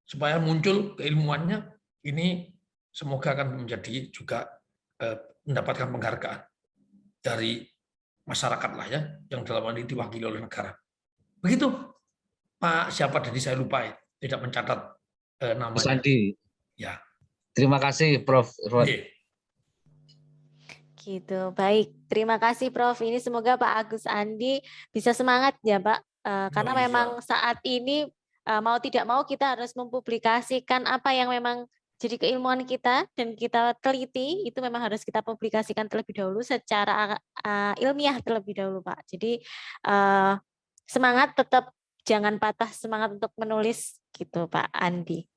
supaya muncul keilmuannya, ini semoga akan menjadi juga mendapatkan penghargaan dari masyarakat lah ya, yang dalam hal ini diwakili oleh negara. Begitu, Pak siapa tadi saya lupa ya, tidak mencatat namanya. Sandi. Ya. Terima kasih Prof. Gitu, baik. Terima kasih Prof. Ini semoga Pak Agus Andi bisa semangat ya Pak, karena memang saat ini mau tidak mau kita harus mempublikasikan apa yang memang jadi keilmuan kita dan kita teliti, itu memang harus kita publikasikan terlebih dahulu secara ilmiah terlebih dahulu Pak. Jadi semangat, tetap jangan patah semangat untuk menulis gitu Pak Andi.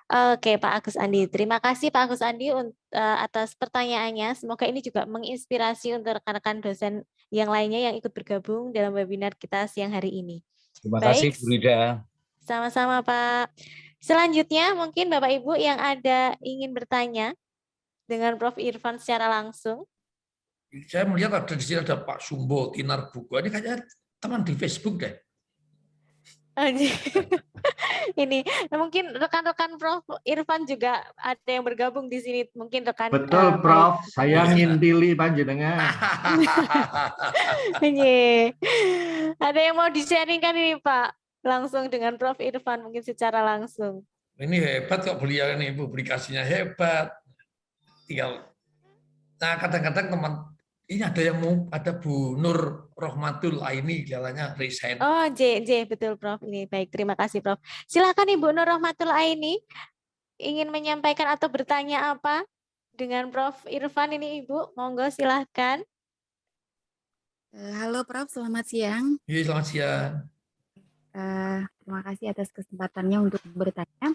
Oke Pak Agus Andi, terima kasih Pak Agus Andi atas pertanyaannya. Semoga ini juga menginspirasi untuk rekan-rekan dosen yang lainnya yang ikut bergabung dalam webinar kita siang hari ini. Terima kasih Bu Rida. Sama-sama Pak. Selanjutnya mungkin Bapak Ibu yang ingin bertanya dengan Prof. Irfan secara langsung. Saya melihat ada di sini ada Pak Sumbo Tinar Buku. Ini kayaknya teman di Facebook deh. Ini mungkin rekan-rekan Prof Irfan juga ada yang bergabung di sini. Mungkin rekan Betul, Prof. Saya ngintili panjenengan. Iya. Ada yang mau di-sharingkan ini, Pak? Langsung dengan Prof Irfan mungkin secara langsung. Ini hebat kok beliau ini, publikasinya hebat. Tinggal, nah kadang-kadang teman ini ada Bu Nur Rohmatul Aini, jalannya resign. Oh, J, betul Prof. Ini baik, terima kasih Prof. Silakan Ibu Nur Rohmatul Aini ingin menyampaikan atau bertanya apa dengan Prof Irfan ini Ibu, monggo silahkan. Halo Prof, selamat siang. Iya, selamat siang. Terima kasih atas kesempatannya untuk bertanya.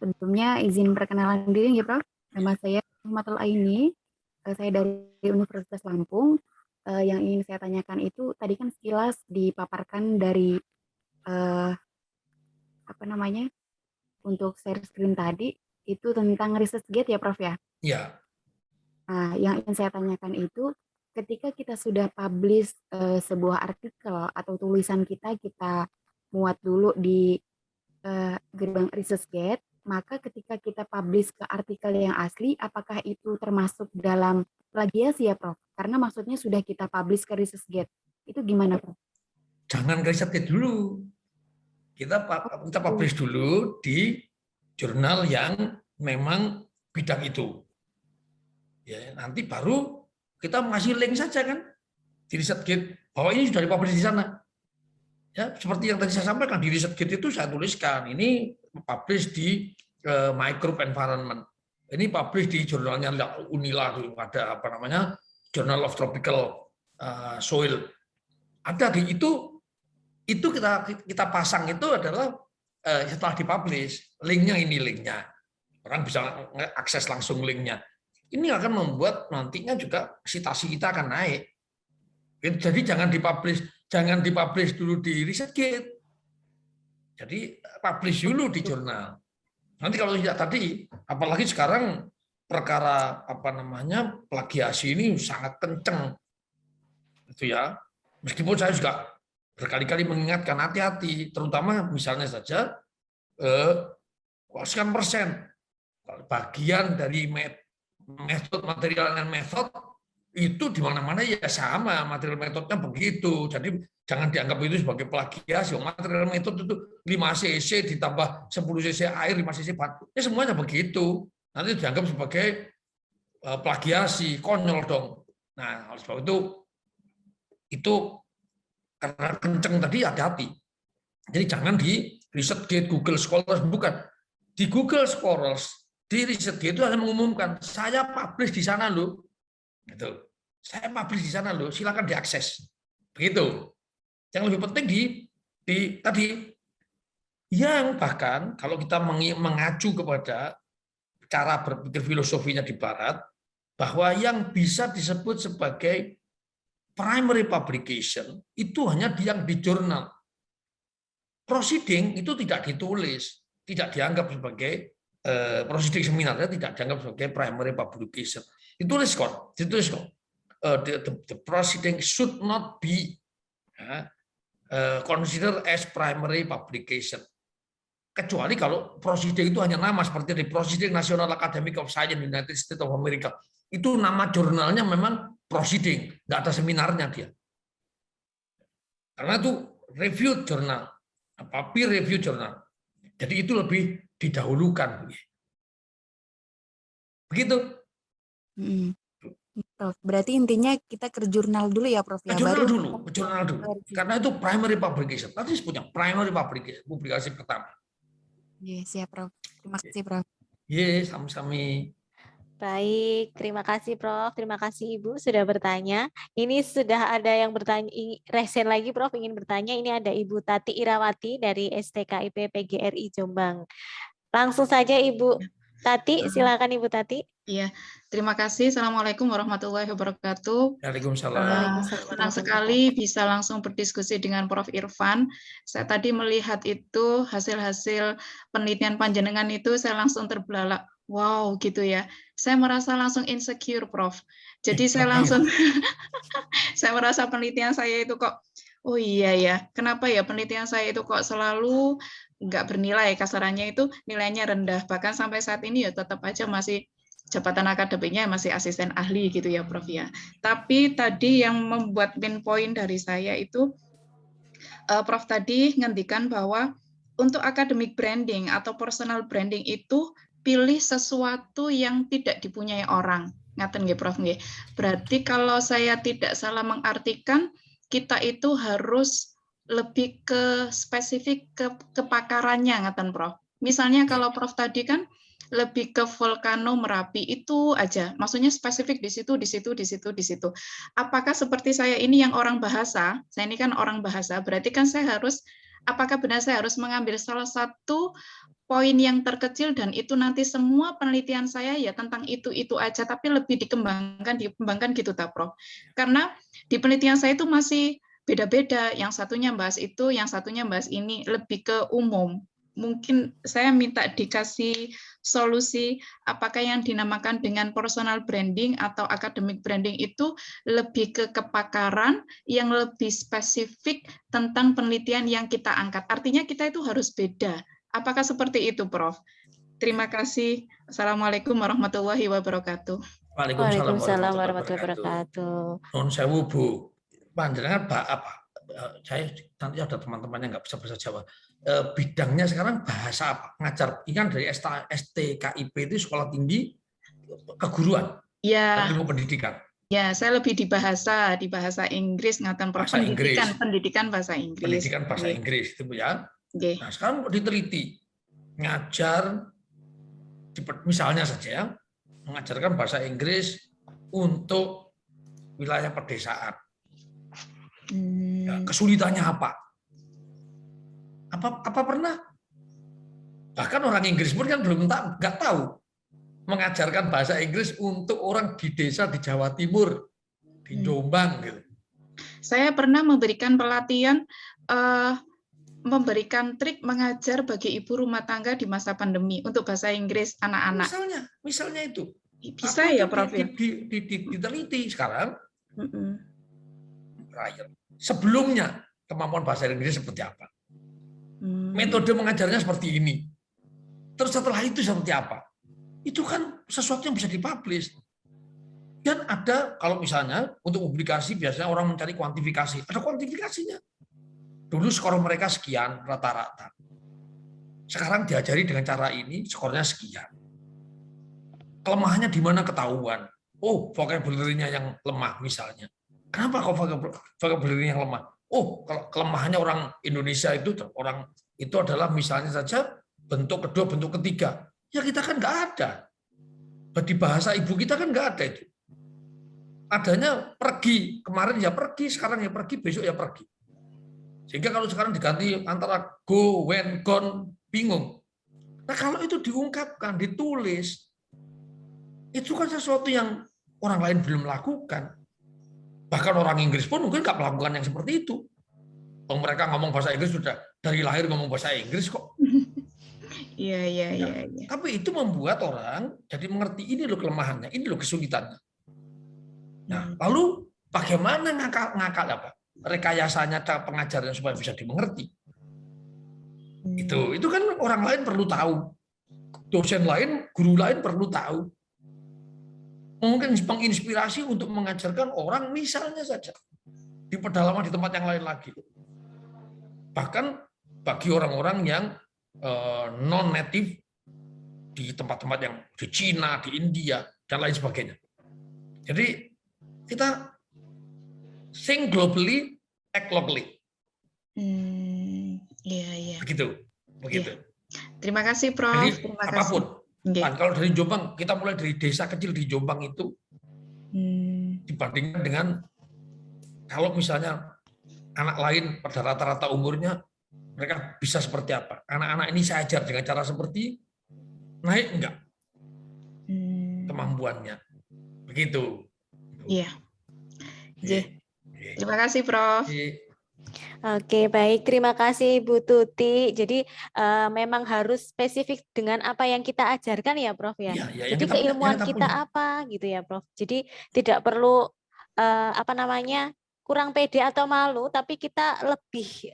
Tentunya izin perkenalan diri ya Prof. Nama saya Rohmatul Aini. Saya dari Universitas Lampung. Yang ingin saya tanyakan itu tadi kan sekilas dipaparkan dari untuk share screen tadi itu tentang ResearchGate ya Prof ya. Iya. Nah, yang ingin saya tanyakan itu ketika kita sudah publish sebuah artikel atau tulisan kita muat dulu di gerbang ResearchGate, maka ketika kita publish ke artikel yang asli, apakah itu termasuk dalam plagiasi ya Prof? Karena maksudnya sudah kita publish ke ResearchGate. Itu gimana Prof? Jangan ke ResearchGate dulu. Kita publish dulu di jurnal yang memang bidang itu. Ya, nanti baru kita ngasih link saja kan di ResearchGate bahwa ini sudah dipublish di sana. Ya, seperti yang tadi saya sampaikan di ResearchGate itu saya tuliskan ini publish di Microbe Environment. Ini publish di jurnalnya Unila, ada Journal of Tropical Soil. Ada di itu kita pasang itu adalah setelah dipublish, linknya ini linknya. Orang bisa akses langsung linknya. Ini akan membuat nantinya juga citasi kita akan naik. Jadi jangan dipublish dulu di ResearchGate. Jadi publish dulu di jurnal. Nanti kalau tidak tadi, apalagi sekarang perkara plagiasi ini sangat kenceng. Itu ya. Meskipun saya juga berkali-kali mengingatkan hati-hati, terutama misalnya saja sekian persen bagian dari metode material dan metode itu di mana-mana ya sama, material metodenya begitu. Jadi jangan dianggap itu sebagai plagiasi. Material metode itu 5 cc ditambah 10 cc air, 5 cc batu. Ya semuanya begitu. Nanti dianggap sebagai plagiasi, konyol dong. Nah, oleh sebab itu karena kenceng tadi hati-hati. Jadi jangan di ResearchGate, Google Scholars, bukan. Di Google Scholars, di ResearchGate itu hanya mengumumkan, saya publish di sana loh. Gitu. Saya publish di sana loh, silakan diakses. Begitu. Yang lebih penting di tadi yang bahkan kalau kita mengacu kepada cara berpikir filosofinya di barat, bahwa yang bisa disebut sebagai primary publication itu hanya yang di jurnal. Proceeding itu tidak ditulis, tidak dianggap sebagai proceeding seminarnya tidak dianggap sebagai primary publication. Ditulis kok. The proceeding should not be considered as primary publication. Kecuali kalau proceeding itu hanya nama seperti di Proceeding National Academy of Science United States of America. Itu nama jurnalnya memang proceeding, nggak ada seminarnya dia. Karena itu review jurnal, peer review jurnal. Jadi itu lebih didahulukan. Begitu. Prof, berarti intinya kita ke jurnal dulu ya Prof ya. Ke jurnal dulu. Karena itu primary publication. Nanti disebutnya primary publication, publikasi pertama. Yes, ya Prof. Terima kasih Prof. Yes, sama-sama. Baik, terima kasih Prof. Terima kasih Ibu sudah bertanya. Ini sudah ada yang bertanya, resen lagi Prof ingin bertanya. Ini ada Ibu Tati Irawati dari STKIP PGRI Jombang. Langsung saja Ibu Tati, silakan Ibu Tati. Iya, terima kasih. Assalamualaikum warahmatullahi wabarakatuh. Waalaikumsalam. Senang sekali bisa langsung berdiskusi dengan Prof. Irfan. Saya tadi melihat itu hasil-hasil penelitian panjenengan itu saya langsung terbelalak. Wow, gitu ya. Saya merasa langsung insecure, Prof. Jadi saya langsung, saya merasa penelitian saya itu kok, oh iya ya, kenapa ya penelitian saya itu kok selalu nggak bernilai, kasarannya itu nilainya rendah. Bahkan sampai saat ini ya tetap aja masih jabatan akademiknya masih asisten ahli gitu ya Prof ya. Tapi tadi yang membuat main point dari saya itu Prof tadi ngendikan bahwa untuk academic branding atau personal branding itu pilih sesuatu yang tidak dipunyai orang. Ngaten nggih Prof nggih. Berarti kalau saya tidak salah mengartikan, kita itu harus lebih ke spesifik ke kepakarannya ngaten Prof. Misalnya kalau Prof tadi kan lebih ke Volcano Merapi itu aja, maksudnya spesifik di situ, di situ, di situ, di situ. Apakah seperti saya ini yang orang bahasa, saya ini kan orang bahasa, berarti kan saya harus, apakah benar saya harus mengambil salah satu poin yang terkecil dan itu nanti semua penelitian saya ya tentang itu aja, tapi lebih dikembangkan gitu, tak Prof? Karena di penelitian saya itu masih beda-beda, yang satunya bahas itu, yang satunya bahas ini, lebih ke umum. Mungkin saya minta dikasih solusi apakah yang dinamakan dengan personal branding atau academic branding itu lebih ke kepakaran yang lebih spesifik tentang penelitian yang kita angkat. Artinya kita itu harus beda. Apakah seperti itu, Prof? Terima kasih. Assalamualaikum warahmatullahi wabarakatuh. Waalaikumsalam warahmatullahi wabarakatuh. Non sewu Bu, panjenengan apa? Saya nanti ada teman-teman yang nggak bisa bahasa Jawa. Bidangnya sekarang bahasa apa? Ngajar, ini kan dari STKIP itu sekolah tinggi keguruan, Ya, ilmu pendidikan. ya, saya lebih di bahasa Inggris ngaten Prof. Bahasa Inggris. Pendidikan bahasa Inggris. Pendidikan bahasa Inggris itu ya. Okay. Nah, sekarang diteliti ngajar, misalnya saja ya, mengajarkan bahasa Inggris untuk wilayah pedesaan. Ya, kesulitannya apa? Apa pernah? Bahkan orang Inggris pun kan belum nggak tahu mengajarkan bahasa Inggris untuk orang di desa di Jawa Timur, di Jombang gitu. Saya pernah memberikan pelatihan, memberikan trik mengajar bagi ibu rumah tangga di masa pandemi untuk bahasa Inggris anak-anak. Misalnya itu. Bisa ya, Prof? Diteliti sekarang. Sebelumnya kemampuan bahasa Inggris seperti apa? Metode mengajarnya seperti ini. Terus setelah itu seperti apa? Itu kan sesuatu yang bisa dipublish. Dan ada, kalau misalnya untuk publikasi biasanya orang mencari kuantifikasi. Ada kuantifikasinya. Dulu skor mereka sekian rata-rata. Sekarang diajari dengan cara ini, skornya sekian. Kelemahannya di mana ketahuan. Oh, vocabulary-nya yang lemah misalnya. Kenapa kok vocabulary yang lemah? Oh, kalau kelemahannya orang Indonesia itu adalah misalnya saja bentuk kedua, bentuk ketiga. Ya kita kan nggak ada. Di bahasa ibu kita kan nggak ada itu. Adanya pergi, kemarin ya pergi, sekarang ya pergi, besok ya pergi. Sehingga kalau sekarang diganti antara go, when, gone, bingung. Nah kalau itu diungkapkan, ditulis, itu kan sesuatu yang orang lain belum lakukan. Bahkan orang Inggris pun mungkin nggak melakukan yang seperti itu. Mereka ngomong bahasa Inggris sudah dari lahir ngomong bahasa Inggris kok. Iya. Tapi itu membuat orang jadi mengerti ini loh kelemahannya, ini loh kesulitannya. Nah, lalu bagaimana ngakal apa? Rekayasanya cara pengajaran supaya bisa dimengerti. Itu kan orang lain perlu tahu. Dosen lain, guru lain perlu tahu. Mungkin menginspirasi untuk mengajarkan orang misalnya saja di pedalaman di tempat yang lain lagi. Bahkan bagi orang-orang yang non-native di tempat-tempat yang di Cina, di India, dan lain sebagainya. Jadi kita think globally, act locally. Iya. Begitu. Ya. Terima kasih, Prof. Jadi terima apapun. kasih. Nah, kalau dari Jombang, kita mulai dari desa kecil di Jombang itu, dibandingkan dengan kalau misalnya anak lain pada rata-rata umurnya, mereka bisa seperti apa? Anak-anak ini saya ajar dengan cara seperti naik enggak kemampuannya? Begitu. Iya. Terima kasih, Prof. Oke, baik. Terima kasih Bu Tuti. Jadi memang harus spesifik dengan apa yang kita ajarkan ya, Prof ya. Jadi keilmuan kita apa gitu ya, Prof. Jadi tidak perlu kurang pede atau malu, tapi kita lebih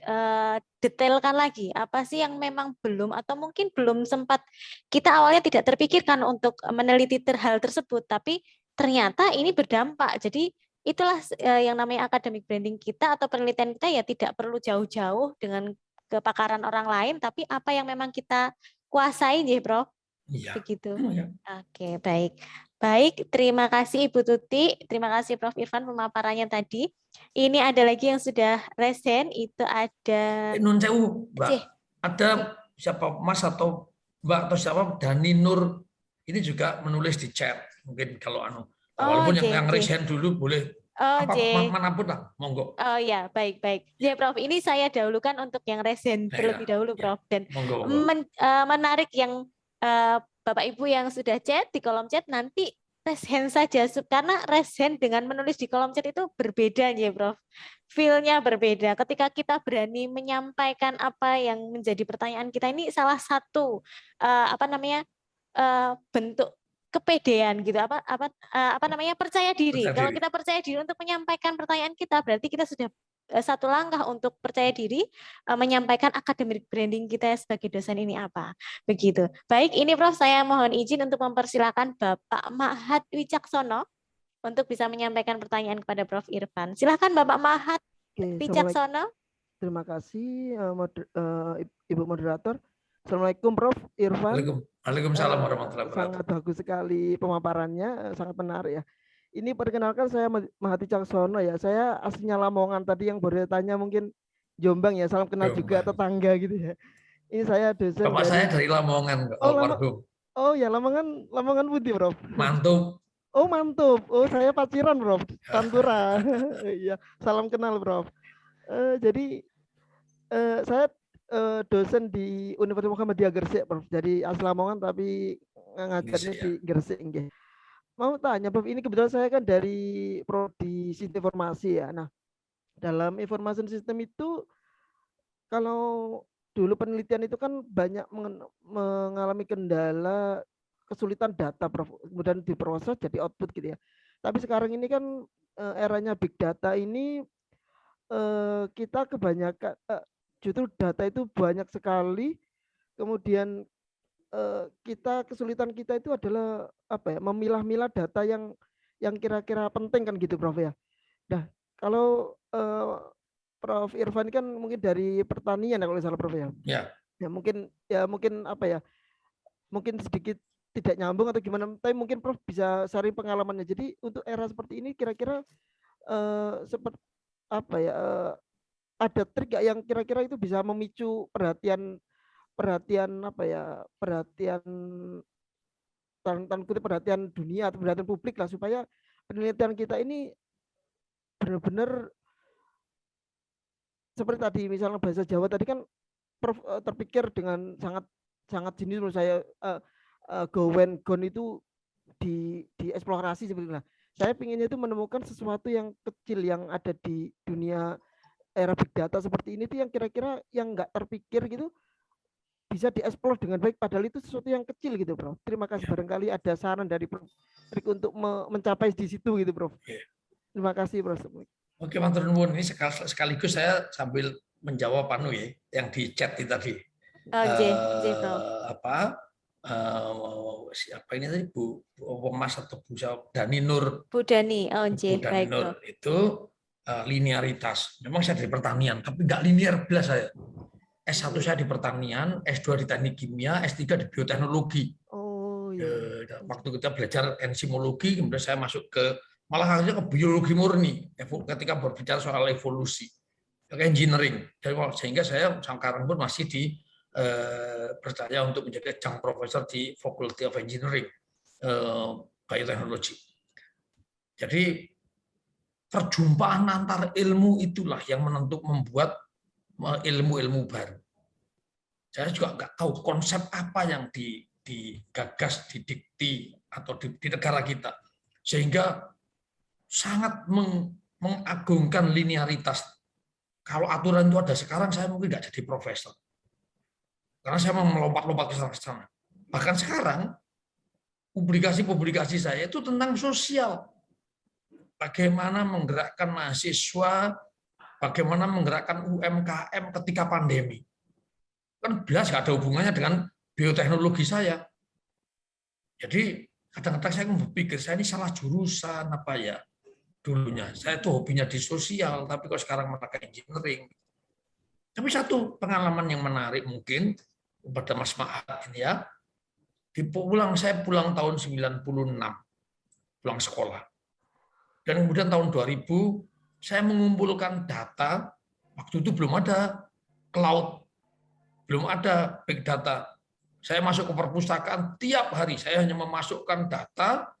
detailkan lagi apa sih yang memang belum atau mungkin belum sempat kita awalnya tidak terpikirkan untuk meneliti hal tersebut, tapi ternyata ini berdampak. Jadi itulah yang namanya academic branding kita atau penelitian kita ya tidak perlu jauh-jauh dengan kepakaran orang lain, tapi apa yang memang kita kuasai, ya, Prof. Iya. Begitu. Ya. Oke, baik. Baik, terima kasih Ibu Tuti, terima kasih Prof. Irfan pemaparannya tadi. Ini ada lagi yang sudah resen, itu ada Nun sewu, Mbak. Cih. Ada siapa Mas atau Mbak atau siapa Dani Nur ini juga menulis di chat. Mungkin kalau walaupun yang resen dulu boleh manapun lah, monggo. Oh ya, baik. Ya Prof, ini saya dahulukan untuk yang resen terlebih dahulu Prof. Dan monggo. Menarik yang Bapak Ibu yang sudah chat di kolom chat nanti raise hand saja karena raise hand dengan menulis di kolom chat itu berbeda ya Prof. Feel-nya berbeda. Ketika kita berani menyampaikan apa yang menjadi pertanyaan kita, ini salah satu bentuk kepedean gitu, percaya diri. Kalau kita percaya diri untuk menyampaikan pertanyaan kita, berarti kita sudah satu langkah untuk percaya diri menyampaikan academic branding kita sebagai dosen ini apa. Begitu. Baik, ini Prof, saya mohon izin untuk mempersilakan Bapak Mahat Wicaksono untuk bisa menyampaikan pertanyaan kepada Prof Irfan. Silakan Bapak Mahat Wicaksono. Terima kasih Ibu moderator. Assalamualaikum Prof Irfan. Waalaikumsalam warahmatullahi wabarakatuh. Sangat bagus sekali pemaparannya, sangat menarik ya. Ini perkenalkan saya Mahat Wicaksono ya. Saya aslinya Lamongan, tadi yang baru tanya mungkin Jombang ya. Salam kenal juga tetangga gitu ya. Ini saya dosen. Bapak saya dari Lamongan. Oh ya, Lamongan Putih Prof. Mantub. Oh mantap. Oh saya Paciran Prof. Pantura. Iya. Salam kenal Prof. Jadi saya dosen di Universitas Muhammadiyah Gresik Prof. Jadi asli Lamongan tapi ngajarnya di Gresik nggih. Mau tanya Prof, ini kebetulan saya kan dari prodi sistem informasi ya. Nah, dalam information system itu kalau dulu penelitian itu kan banyak mengalami kendala kesulitan data Prof, kemudian diproses jadi output gitu ya. Tapi sekarang ini kan eranya big data ini kita kebanyakan justru data itu banyak sekali, kemudian kesulitan kita itu adalah memilah-milah data yang kira-kira penting kan gitu Prof ya. Nah, kalau Prof Irfan kan mungkin dari pertanian ya kalau salah Prof ya. Ya. Mungkin sedikit tidak nyambung atau gimana, tapi mungkin Prof bisa sharing pengalamannya. Jadi untuk era seperti ini kira-kira seperti ada trik yang kira-kira itu bisa memicu perhatian dunia atau perhatian publik lah, supaya penelitian kita ini benar-benar seperti tadi misalnya bahasa Jawa tadi kan Prof terpikir dengan sangat jenis menurut saya, Gowen Gon itu dieksplorasi seperti itu. Nah, saya pinginnya itu menemukan sesuatu yang kecil yang ada di dunia era big data seperti ini tuh yang kira-kira yang nggak terpikir gitu bisa dieksplor dengan baik, padahal itu sesuatu yang kecil gitu Prof. Terima kasih, barangkali ada saran dari Prof trik untuk mencapai di situ gitu Prof. Terima kasih Prof. Oke, matur nuwun. Ini sekaligus saya sambil menjawab yang di chat tadi. Siapa ini tadi Bu Mas atau Bu Dani Nur. Bu Dani, Dani Nur itu linearitas. Memang saya dari pertanian, tapi nggak linear belas saya. S1 saya di pertanian, S2 di teknik kimia, S3 di bioteknologi. Oh iya. Waktu kita belajar enzimologi, kemudian saya masuk malah akhirnya ke biologi murni ketika berbicara soal evolusi, ke engineering. Sehingga saya sekarang pun masih percaya untuk menjadi adjunct professor di Faculty of Engineering, Bioteknologi. Jadi perjumpaan antar ilmu itulah yang membuat ilmu-ilmu baru. Saya juga nggak tahu konsep apa yang digagas, didikti atau di negara kita, sehingga sangat mengagungkan linearitas. Kalau aturan itu ada sekarang, saya mungkin nggak jadi profesor, karena saya mau melompat-lompat ke sana. Bahkan sekarang publikasi-publikasi saya itu tentang sosial. bagaimana menggerakkan mahasiswa, bagaimana menggerakkan UMKM ketika pandemi. Kan jelas nggak ada hubungannya dengan bioteknologi saya. Jadi kadang-kadang saya berpikir, saya ini salah jurusan apa ya dulunya. Saya tuh hobinya di sosial, tapi kok sekarang malah ke engineering. Tapi satu pengalaman yang menarik mungkin kepada Mas Maat ini ya, saya pulang tahun 96, pulang sekolah. Dan kemudian tahun 2000, saya mengumpulkan data, waktu itu belum ada cloud, belum ada big data. Saya masuk ke perpustakaan tiap hari, saya hanya memasukkan data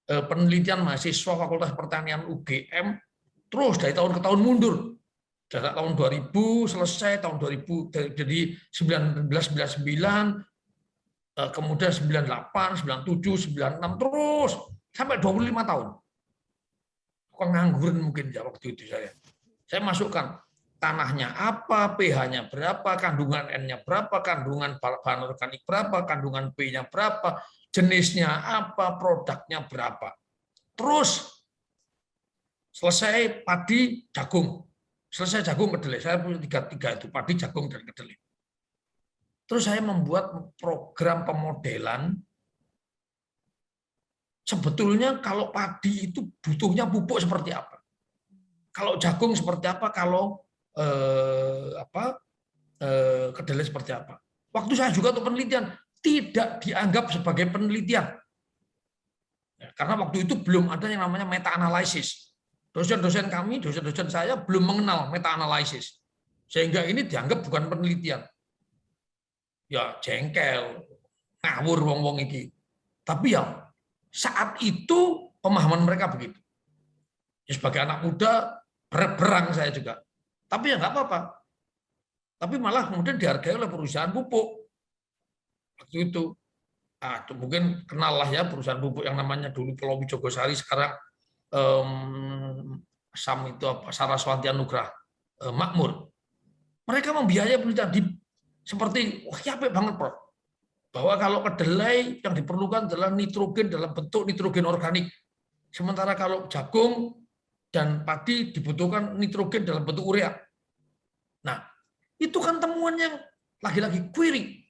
penelitian mahasiswa Fakultas Pertanian UGM, terus dari tahun ke tahun mundur. Dari tahun 2000 selesai, tahun 2000 jadi 1999, kemudian 98, 97, 96, terus sampai 25 tahun. Pengangguran mungkin ya waktu itu saya. Saya masukkan tanahnya apa, pH-nya berapa, kandungan N-nya berapa, kandungan bahan organik berapa, kandungan P-nya berapa, jenisnya apa, produknya berapa. Terus selesai padi, jagung. Selesai jagung, kedelai. Saya punya tiga itu, padi, jagung, dan kedelai. Terus saya membuat program pemodelan. Sebetulnya kalau padi itu butuhnya pupuk seperti apa? Kalau jagung seperti apa? Kalau kedelai seperti apa? Waktu saya juga untuk penelitian tidak dianggap sebagai penelitian, karena waktu itu belum ada yang namanya meta-analisis. Dosen-dosen kami, dosen-dosen saya belum mengenal meta-analisis, sehingga ini dianggap bukan penelitian. Ya jengkel, ngawur wong-wong iki. Tapi ya saat itu pemahaman mereka begitu. Ya, sebagai anak muda berang saya juga. Tapi ya nggak apa-apa. Tapi malah kemudian dihargai oleh perusahaan pupuk. Waktu itu, mungkin kenal lah ya perusahaan pupuk yang namanya dulu Pulau Jogosari, sekarang SAM itu apa? Saraswati Anugrah Makmur. Mereka membiayai penelitian seperti wah capek banget, Prof. Bahwa kalau kedelai yang diperlukan adalah nitrogen dalam bentuk nitrogen organik. Sementara kalau jagung dan padi dibutuhkan nitrogen dalam bentuk urea. Nah, itu kan temuan yang lagi-lagi query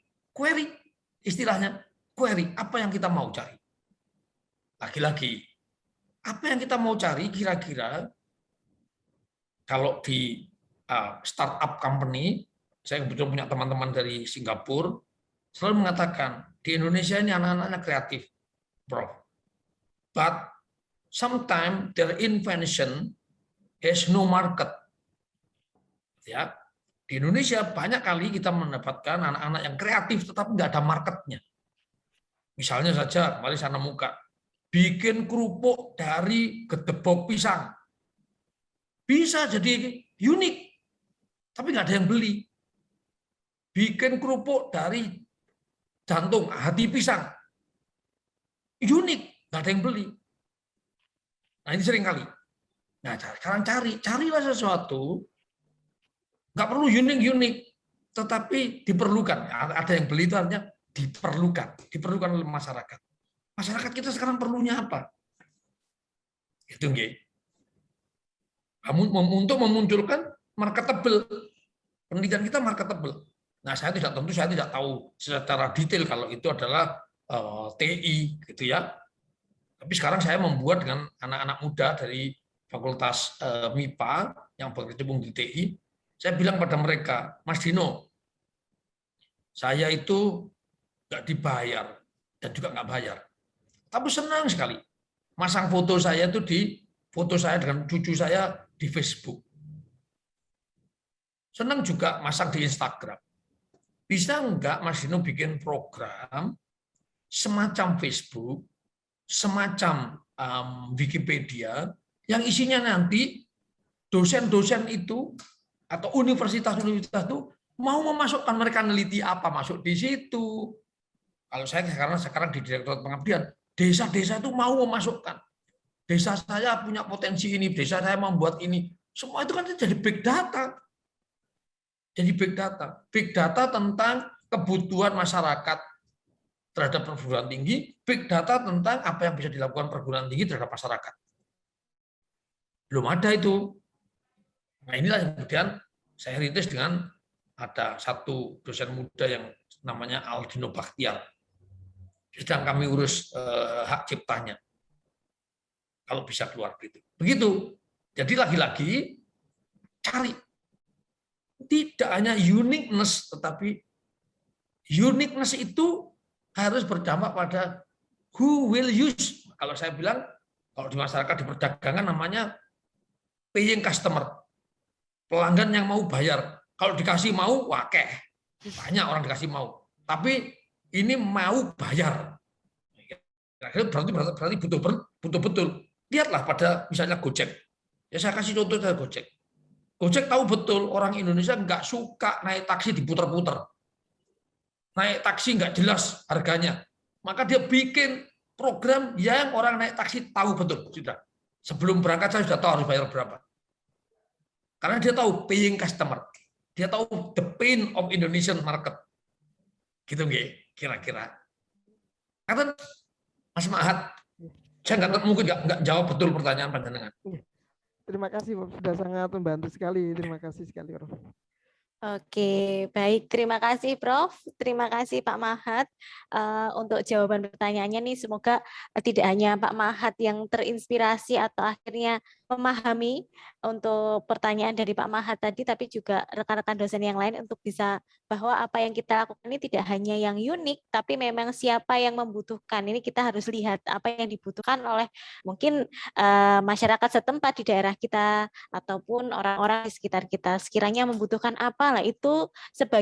istilahnya query, apa yang kita mau cari. Lagi-lagi, apa yang kita mau cari kira-kira kalau di startup company, saya kebetulan punya teman-teman dari Singapura, selalu mengatakan, di Indonesia ini anak-anaknya kreatif, Prof. But sometimes their invention has no market. Ya, di Indonesia banyak kali kita mendapatkan anak-anak yang kreatif tetapi nggak ada marketnya. Misalnya saja, kemarin saya nemukan, bikin kerupuk dari gedebok pisang. Bisa jadi unik, tapi nggak ada yang beli. Bikin kerupuk dari jantung, hati pisang. Unik, nggak ada yang beli. Nah ini sering kali. Nah sekarang carilah sesuatu, nggak perlu unik-unik, tetapi diperlukan. Ada yang beli itu artinya diperlukan oleh masyarakat. Masyarakat kita sekarang perlunya apa? Itu nggih. Untuk memunculkan marketable, penelitian kita marketable. Nah, saya tidak tahu secara detail kalau itu adalah TI gitu ya. Tapi sekarang saya membuat dengan anak-anak muda dari Fakultas MIPA yang berkecimpung di TI. Saya bilang pada mereka, Mas Dino, saya itu nggak dibayar dan juga nggak bayar. Tapi senang sekali masang foto saya itu foto saya dengan cucu saya di Facebook. Senang juga masang di Instagram. Bisa nggak Mas Dino bikin program semacam Facebook, semacam Wikipedia, yang isinya nanti dosen-dosen itu atau universitas-universitas itu mau memasukkan mereka neliti apa masuk di situ. Kalau saya sekarang di Direktorat Pengabdian, desa-desa itu mau memasukkan. Desa saya punya potensi ini, desa saya membuat ini. Semua itu kan jadi big data. Jadi big data. Big data tentang kebutuhan masyarakat terhadap perguruan tinggi, big data tentang apa yang bisa dilakukan perguruan tinggi terhadap masyarakat. Belum ada itu. Nah inilah yang kemudian saya rintis dengan ada satu dosen muda yang namanya Aldino Bakhtiar. Sedang kami urus hak ciptanya. Kalau bisa keluar gitu. Begitu. Jadi lagi-lagi cari. Tidak hanya uniqueness, tetapi uniqueness itu harus berdampak pada who will use. Kalau saya bilang, kalau di masyarakat di perdagangan namanya paying customer. Pelanggan yang mau bayar. Kalau dikasih mau, wakeh. Banyak orang dikasih mau. Tapi ini mau bayar. Berarti butuh betul. Lihatlah pada misalnya Gojek. Ya saya kasih contoh dari Gojek. Gojek tahu betul orang Indonesia nggak suka naik taksi diputer-puter. Naik taksi nggak jelas harganya. Maka dia bikin program yang orang naik taksi tahu betul. Sudah. Sebelum berangkat saya sudah tahu harus bayar berapa. Karena dia tahu paying customer. Dia tahu the pain of Indonesian market. Gitu nggih, kira-kira. Kata Mas Mahat, saya mungkin nggak jawab betul pertanyaan panjenengan. Terima kasih Prof. Sudah sangat membantu sekali. Terima kasih sekali Prof. Oke, baik. Terima kasih, Prof. Terima kasih, Pak Mahat, untuk jawaban pertanyaannya nih. Semoga tidak hanya Pak Mahat yang terinspirasi atau akhirnya memahami untuk pertanyaan dari Pak Mahat tadi, tapi juga rekan-rekan dosen yang lain untuk bisa bahwa apa yang kita lakukan ini tidak hanya yang unik, tapi memang siapa yang membutuhkan. Ini kita harus lihat apa yang dibutuhkan oleh mungkin masyarakat setempat di daerah kita ataupun orang-orang di sekitar kita. Sekiranya membutuhkan apa lah itu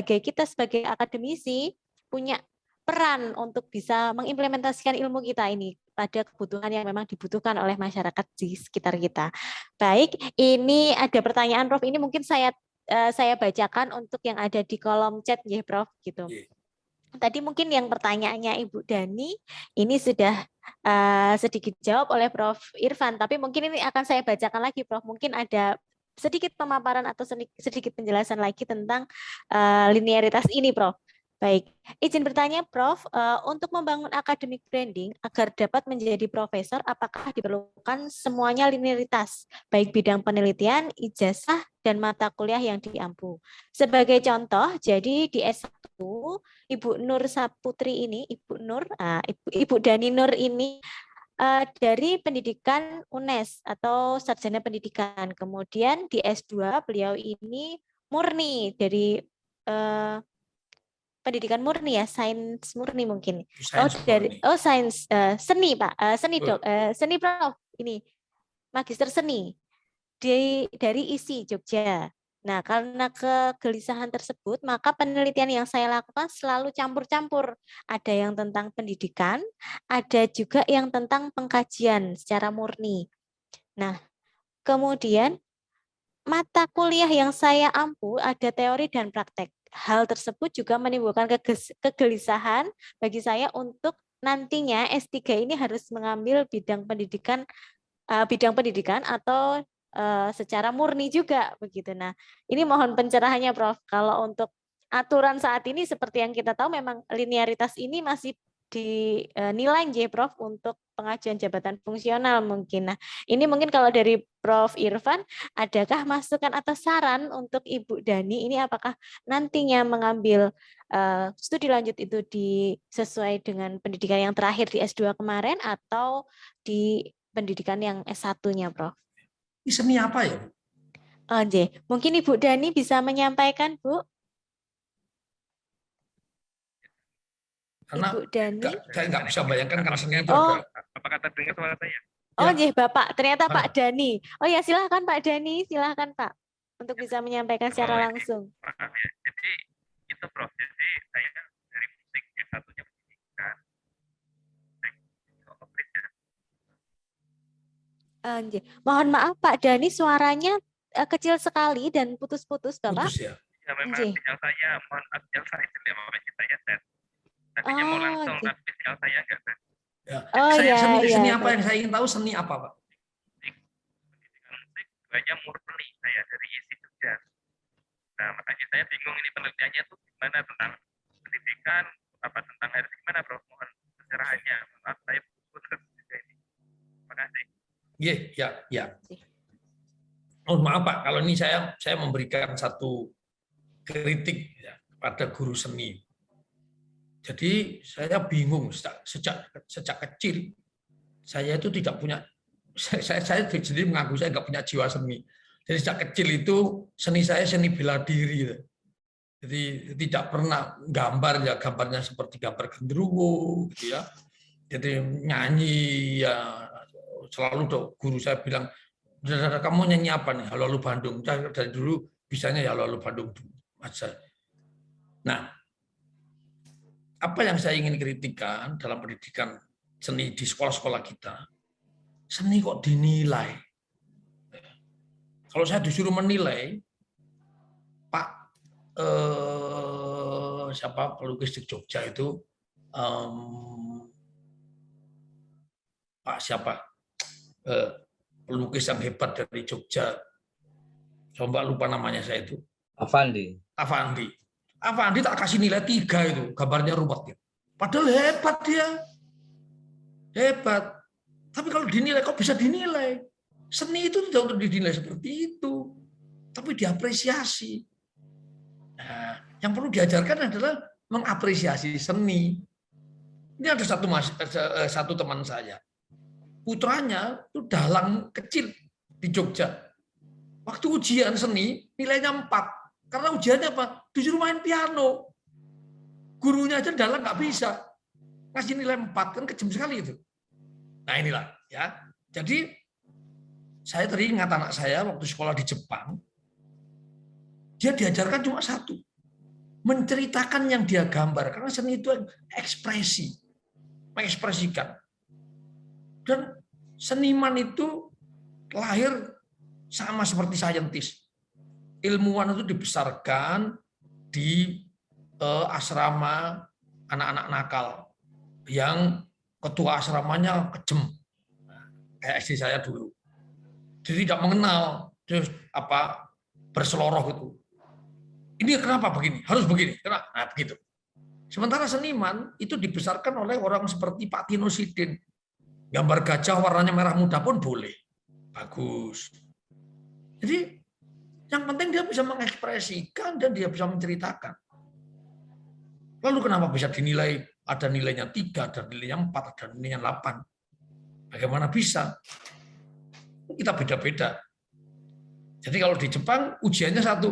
kita sebagai akademisi punya peran untuk bisa mengimplementasikan ilmu kita ini pada kebutuhan yang memang dibutuhkan oleh masyarakat di sekitar kita. Baik, ini ada pertanyaan Prof. Ini mungkin saya bacakan untuk yang ada di kolom chat ya Prof gitu. Tadi mungkin yang pertanyaannya Ibu Dani ini sudah sedikit jawab oleh Prof. Irfan, tapi mungkin ini akan saya bacakan lagi Prof. Mungkin ada sedikit pemaparan atau sedikit penjelasan lagi tentang linearitas ini Prof. Baik, izin bertanya Prof, untuk membangun academic branding agar dapat menjadi profesor, apakah diperlukan semuanya linearitas, baik bidang penelitian, ijazah, dan mata kuliah yang diampu. Sebagai contoh, jadi di S1, Ibu Nur Saputri ini, Ibu Dani Nur ini dari pendidikan UNES atau sarjana pendidikan. Kemudian di S2 beliau ini murni dari pendidikan murni ya, sains murni mungkin. Sains seni Pak, seni Dok, seni Prof. Ini magister seni dari ISI Jogja. Nah, karena kegelisahan tersebut, maka penelitian yang saya lakukan selalu campur-campur. Ada yang tentang pendidikan, ada juga yang tentang pengkajian secara murni. Nah, kemudian mata kuliah yang saya ampu ada teori dan praktek. Hal tersebut juga menimbulkan kegelisahan bagi saya untuk nantinya S3 ini harus mengambil bidang pendidikan atau secara murni juga begitu. Nah, ini mohon pencerahannya Prof. Kalau untuk aturan saat ini seperti yang kita tahu memang linearitas ini masih dinilai Prof untuk pengajuan jabatan fungsional mungkin. Nah, ini mungkin kalau dari Prof Irfan, adakah masukan atau saran untuk Ibu Dani ini apakah nantinya mengambil studi lanjut itu sesuai dengan pendidikan yang terakhir di S2 kemarin atau di pendidikan yang S1-nya, Prof? Ini seni apa ya? Mungkin Ibu Dani bisa menyampaikan, Bu. Karena Ibu Dani, saya nggak bisa bayangkan karena seni itu ada. Apakah terdengar suara saya? Oh, ya. Bapak. Ternyata Pak Dani. Oh ya, silahkan Pak Dani, silahkan Pak untuk bisa menyampaikan secara langsung. Jadi itu Prof. Jadi saya dari musik S1-nya pendidikan. Mohon maaf Pak Dani, suaranya kecil sekali dan putus-putus Bapak. Putus ya. Ya memang sinyal saya, mohon maaf sinyal saya jelek, makanya saya tes. Tadinya mau langsung, tapi sinyal saya enggak tes. Ya. Seni apa yang saya ingin tahu, seni apa Pak? Pendidikan musik banyak murni saya dari ISI Jogja. Nah makanya saya bingung ini penelitiannya itu gimana tentang pendidikan, apa tentang harus gimana Prof? Mohon pencerahannya. Maaf saya putus juga ini. Terima kasih. Ya. mohon maaf Pak, kalau ini saya memberikan satu kritik ya, pada guru seni. Jadi saya bingung sejak kecil saya itu tidak punya, saya sendiri mengaku saya nggak punya jiwa seni. Jadi sejak kecil itu seni saya seni bela diri. Jadi tidak pernah gambar ya, gambarnya seperti gambar genderuwo gitu ya. Jadi nyanyi ya, selalu guru saya bilang, kamu nyanyi apa nih? Halo Halo Bandung. Dari dulu bisanya ya Halo Halo Bandung dulu. Nah, apa yang saya ingin kritikan dalam pendidikan seni di sekolah-sekolah kita, seni kok dinilai. Kalau saya disuruh menilai, Pak siapa pelukis di Jogja itu, Pak siapa pelukis yang hebat dari Jogja, coba lupa namanya saya itu. Avandi tak kasih nilai 3 itu, gambarnya ruwet. Padahal hebat dia. Hebat. Tapi kalau dinilai, kok bisa dinilai? Seni itu tidak untuk dinilai seperti itu. Tapi diapresiasi. Nah, yang perlu diajarkan adalah mengapresiasi seni. Ini ada satu teman saya. Putranya itu dalang kecil di Jogja. Waktu ujian seni, nilainya 4. Karena ujiannya apa? Disuruh main piano. Gurunya aja dalang nggak bisa. Ngasih nilai 4, kan kejam sekali itu. Nah inilah ya. Jadi saya teringat anak saya waktu sekolah di Jepang, dia diajarkan cuma satu, menceritakan yang dia gambar. Karena seni itu ekspresi, mengekspresikan. Dan seniman itu lahir sama seperti saintis. Ilmuwan itu dibesarkan di asrama anak-anak nakal yang ketua asramanya kejem, kayak SD saya dulu. Jadi tidak mengenal terus apa berseloroh itu. Ini kenapa begini? Harus begini. Kenapa? Nah, begitu. Sementara seniman itu dibesarkan oleh orang seperti Pak Tino Sidin. Gambar gajah warnanya merah muda pun boleh. Bagus. Jadi yang penting dia bisa mengekspresikan dan dia bisa menceritakan. Lalu kenapa bisa dinilai ada nilainya 3, ada nilainya 4, ada nilainya 8? Bagaimana bisa? Kita beda-beda. Jadi kalau di Jepang ujiannya satu,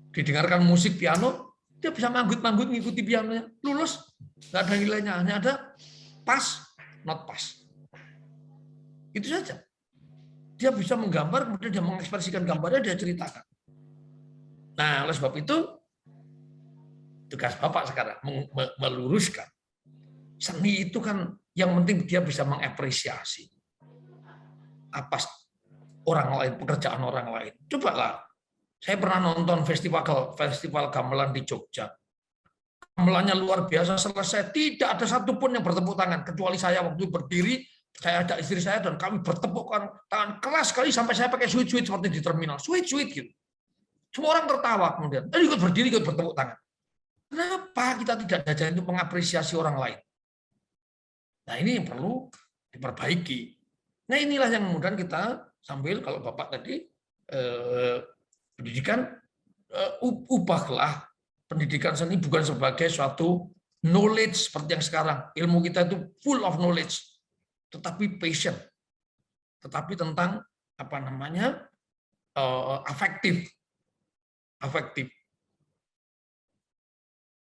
didengarkan musik piano, dia bisa manggut-manggut ngikuti pianonya, lulus, nggak ada nilainya, hanya ada pass, not pass. Itu saja. Dia bisa menggambar, kemudian dia mengekspresikan gambarnya, dia ceritakan. Nah, oleh sebab itu, tugas Bapak sekarang meluruskan. Seni itu kan yang penting dia bisa mengapresiasi apa orang lain, pekerjaan orang lain. Cobalah, saya pernah nonton festival gamelan di Jogja. Gamelannya luar biasa, selesai tidak ada satupun yang bertepuk tangan, kecuali saya waktu berdiri, saya ada istri saya dan kami bertepuk tangan keras sekali sampai saya pakai sweet seperti di terminal, sweet gitu. Semua orang tertawa kemudian, ikut berdiri, ikut bertepuk tangan. Kenapa kita tidak diajarin untuk mengapresiasi orang lain? Nah ini yang perlu diperbaiki. Nah inilah yang kemudian kita sambil kalau Bapak tadi pendidikan, ubahlah pendidikan seni bukan sebagai suatu knowledge seperti yang sekarang. Ilmu kita itu full of knowledge, tetapi passion, tetapi tentang apa namanya afektif.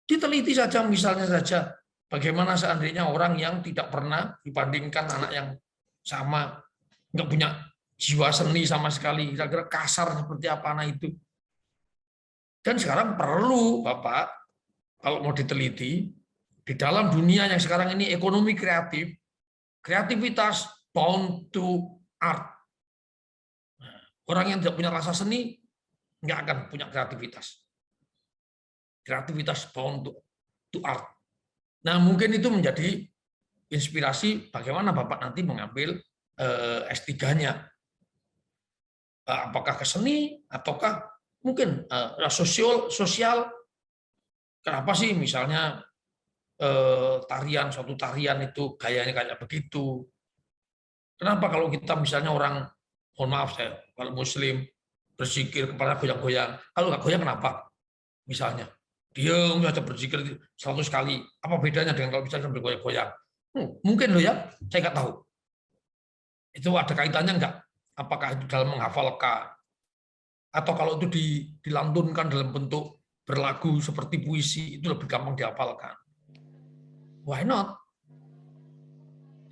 Diteliti saja, misalnya saja bagaimana seandainya orang yang tidak pernah dibandingkan anak yang sama, nggak punya jiwa seni sama sekali, kira-kira kasar seperti apa anak itu. Dan sekarang perlu Bapak, kalau mau diteliti, di dalam dunia yang sekarang ini ekonomi kreatif, kreativitas bound to art. Orang yang tidak punya rasa seni, nggak akan punya kreativitas. Kreativitas bound to art. Nah, mungkin itu menjadi inspirasi bagaimana Bapak nanti mengambil S3-nya. Apakah ke seni, ataukah mungkin sosial. Kenapa sih misalnya suatu tarian itu gayanya kayak begitu? Kenapa kalau kita misalnya orang, mohon maaf saya, kalau Muslim, berzikir kepala goyang-goyang. Kalau nggak goyang kenapa? Misalnya, diam saja berzikir 100 kali. Apa bedanya dengan kalau bisa sambil goyang-goyang? Mungkin loh ya, saya nggak tahu. Itu ada kaitannya nggak? Apakah itu dalam menghafalkan? Atau kalau itu dilantunkan dalam bentuk berlagu seperti puisi, itu lebih gampang dihafalkan. Why not?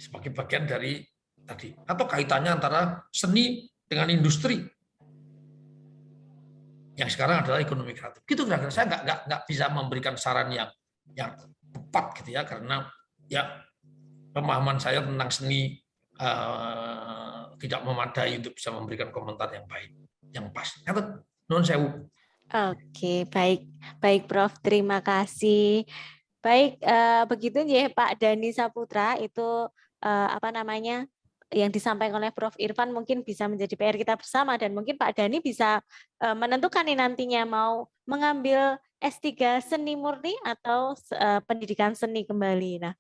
Sebagai bagian dari tadi. Atau kaitannya antara seni dengan industri. Yang sekarang adalah ekonomi kreatif. Gitu kira-kira. Saya nggak bisa memberikan saran yang tepat gitu ya, karena ya pemahaman saya tentang seni tidak memadai untuk bisa memberikan komentar yang baik, yang pas. Non sewu. Oke, baik Prof. Terima kasih. Baik, begitu ya Pak Dhani Saputra, itu yang disampaikan oleh Prof. Irfan mungkin bisa menjadi PR kita bersama, dan mungkin Pak Dhani bisa menentukan nih nantinya mau mengambil S3 seni murni atau pendidikan seni kembali. Nah,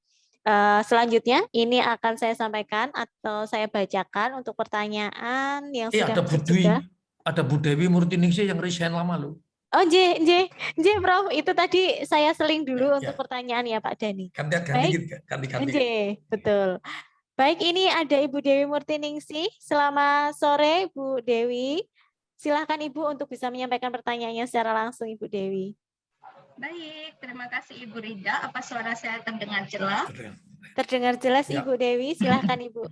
selanjutnya ini akan saya sampaikan atau saya bacakan untuk pertanyaan yang sudah masuk juga. Ada Bu Dewi Murtiningsih yang resign lama loh. Oh, J, Prof. Itu tadi saya seling dulu untuk pertanyaan ya Pak Dhani. Ganti-ganti. Betul. Baik, ini ada Ibu Dewi Murtiningsih. Selamat sore, Bu Dewi. Silakan Ibu untuk bisa menyampaikan pertanyaannya secara langsung, Ibu Dewi. Baik, terima kasih Ibu Rida. Apa suara saya terdengar jelas? Terdengar jelas, ya. Ibu Dewi. Silakan Ibu.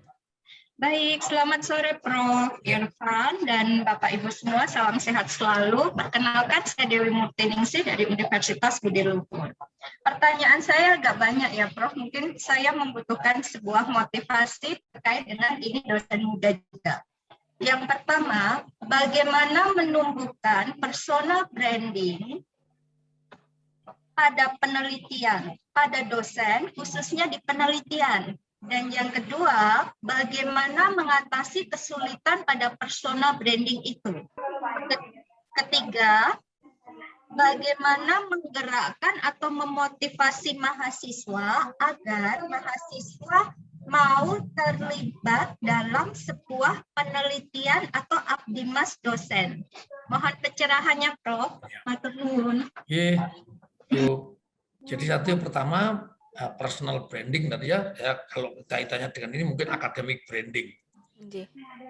Baik, selamat sore Prof. Irfan dan Bapak Ibu semua. Salam sehat selalu. Perkenalkan, saya Dewi Murtiningsih dari Universitas Budi Luhur. Pertanyaan saya agak banyak ya Prof. Mungkin saya membutuhkan sebuah motivasi terkait dengan ini dosen muda juga. Yang pertama, bagaimana menumbuhkan personal branding pada penelitian, pada dosen, khususnya di penelitian. Dan yang kedua, bagaimana mengatasi kesulitan pada personal branding itu. Ketiga, bagaimana menggerakkan atau memotivasi mahasiswa agar mahasiswa mau terlibat dalam sebuah penelitian atau abdimas dosen. Mohon pencerahannya, Prof. Matur nuwun. Jadi satu yang pertama, personal branding tadi ya, kalau kaitannya dengan ini mungkin academic branding.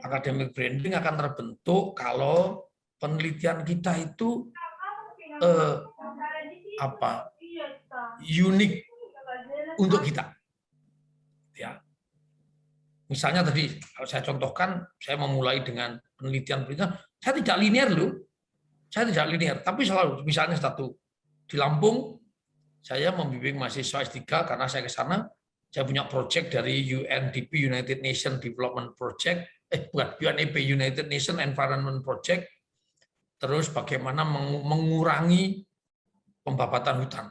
Academic branding akan terbentuk kalau penelitian kita itu unik untuk kita. Ya. Misalnya tadi kalau saya contohkan, saya memulai dengan penelitian, saya tidak linear loh. Saya tidak linear, tapi selalu misalnya di Lampung, saya membimbing mahasiswa S3 karena saya ke sana, saya punya proyek dari UNDP, United Nations Development Project, UNEP, United Nations Environment Project, terus bagaimana mengurangi pembabatan hutan.